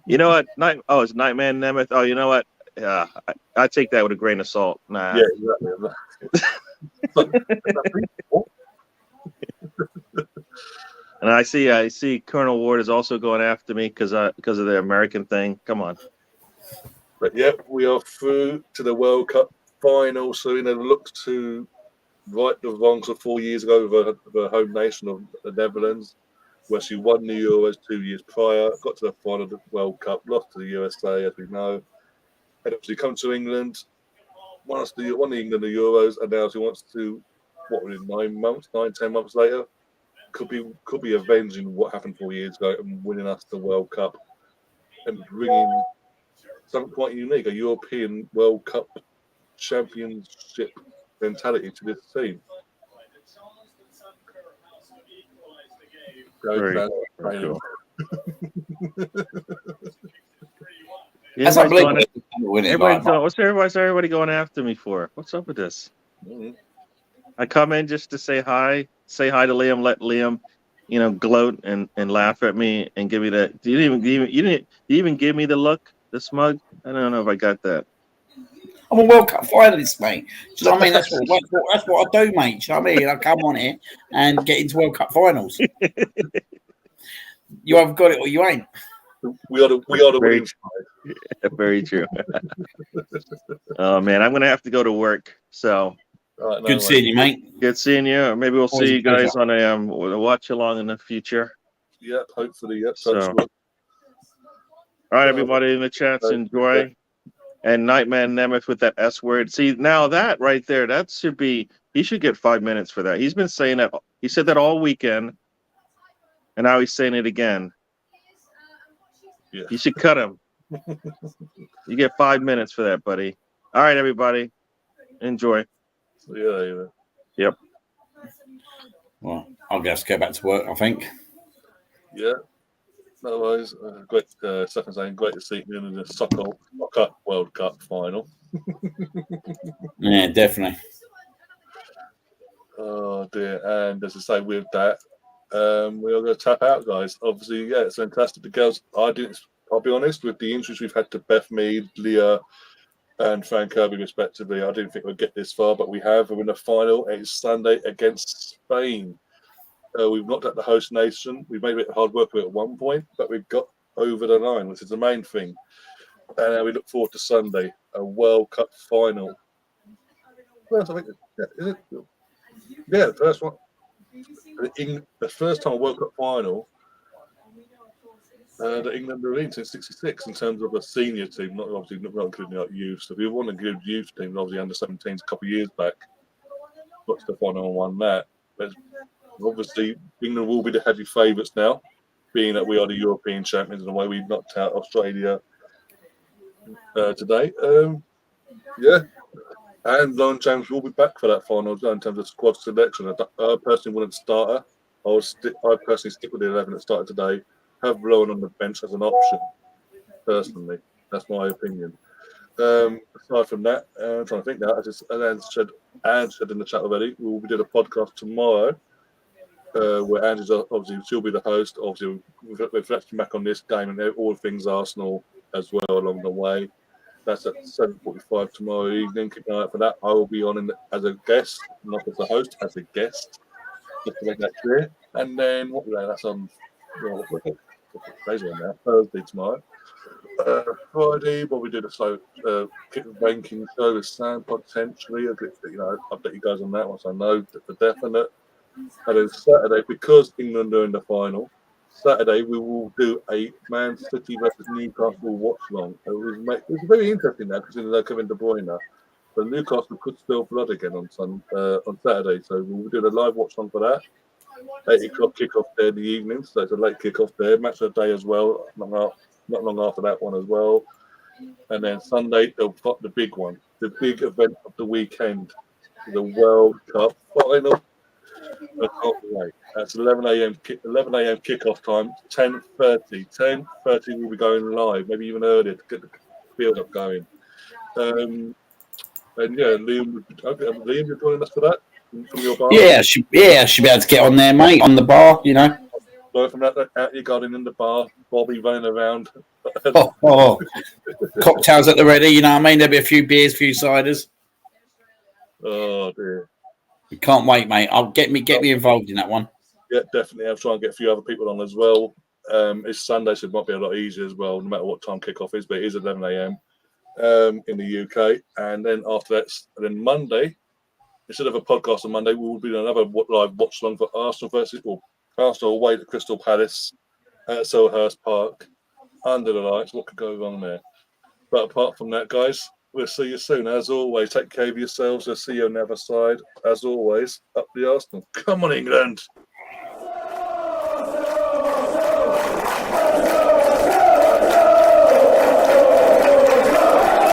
You know what? It's Nightman Nemeth. Oh, you know what? Yeah, I take that with a grain of salt. Nah. Yeah, exactly. And I see Colonel Ward is also going after me because of the American thing. Come on. But yep, we are through to the World Cup final. So in a look to right the wrongs of 4 years ago with the home nation of the Netherlands, where she won the Euros 2 years prior, got to the final of the World Cup, lost to the USA, as we know. And obviously come to England, won the England the Euros, and now she wants to, 10 months later, could be avenging what happened 4 years ago and winning us the World Cup and bringing something quite unique, a European World Cup championship mentality to this team. Very cool. That's What's everybody going after me for? What's up with this? Mm-hmm. I come in just to say hi to Liam, let Liam, gloat and laugh at me and give me that. You didn't even give me the look, the smug. I don't know if I got that. I'm a World Cup finalist, mate. Do you know what I mean? That's what I do, mate. Do you know what I mean? I come on here and get into World Cup finals. You either got it or you ain't. We are the winning side. Very true. Oh man, I'm gonna have to go to work. So good seeing you, mate. Good seeing you. Or maybe we'll see you guys on a watch along in the future. Yep, hopefully. Yep. So, all right, everybody in the chats, enjoy. And Nightman Nemeth with that S word. See, now that right there, he should get 5 minutes for that. He's been saying that. He said that all weekend, and now he's saying it again. Yeah. You should cut him. You get 5 minutes for that, buddy. All right, everybody. Enjoy. Yeah. Yep. Well, I'll just go back to work, I think. Yeah. Otherwise, great. Second saying, great to see you in the soccer World Cup final. Yeah, definitely. Oh dear! And as I say, with that, we are going to tap out, guys. Obviously, yeah, it's fantastic. The girls, I'll be honest, with the injuries we've had to Beth Mead, Leah, and Fran Kirby, respectively, I didn't think we'd get this far, but we have. We're in the final. It's Sunday against Spain. We've knocked out the host nation. We made a bit of hard work of it at one point, but we've got over the line, which is the main thing. And we look forward to Sunday, a World Cup final. First, I think, the first one. The first time a World Cup final that England are in since '66 in terms of a senior team, not including like youth. So if you want a good youth team, obviously under 17s a couple of years back, got to the final and won that. But obviously, England will be the heavy favourites now, being that we are the European champions in the way we knocked out Australia today. And Lauren James will be back for that final in terms of squad selection. I personally wouldn't start her. I personally stick with the 11 that started today. Have Lauren on the bench as an option. Personally, that's my opinion. Aside from that, I'm trying to think now. As Anne said in the chat already, we will be doing a podcast tomorrow. Where Angie's obviously she'll be the host. Obviously, we're reflecting back on this game and all things Arsenal as well along the way. That's at 7:45 tomorrow evening. Keep an eye out for that. I will be on as a guest, not as a host, as a guest. Just to make that clear. And then what was that? That's on Thursday tomorrow. Friday, we did a slow kick ranking show with Sam potentially. I'll update you guys on that once I know for definite. And then Saturday, because England are in the final, Saturday we will do a Man City versus Newcastle watch-along. It's very interesting now because they're Kevin De Bruyne. But Newcastle could spill blood again on Saturday, so we'll do a live watch-along for that. 8 o'clock kick-off there in the evening, so it's a late kick-off there. Match of the day as well, not long after that one as well. And then Sunday, they'll put the big one, the big event of the weekend, the World Cup final. I can't wait. That's 11 a.m. 11 a.m. kickoff time. 10:30. 10:30 we'll be going live, maybe even earlier to get the build up going. And yeah, Liam, Liam, you're joining us for that from your bar. Yeah, I should be able to get on there, mate, on the bar, you know. Go from that out your garden in the bar, Bobby running around. Cocktails at the ready, you know what I mean? There'll be a few beers, a few ciders. Oh dear. Can't wait, mate. I'll get me involved in that one. Yeah, definitely. I'll try and get a few other people on as well. It's Sunday, so it might be a lot easier as well, no matter what time kickoff is, but it is 11 a.m. In the UK. And then after that, and then Monday, instead of a podcast on Monday, we will be doing another live watch along for Arsenal away at Crystal Palace at Selhurst Park under the lights. What could go wrong there? But apart from that, guys, we'll see you soon. As always, take care of yourselves. I'll see you on the other side. As always, up the Arsenal. Come on, England.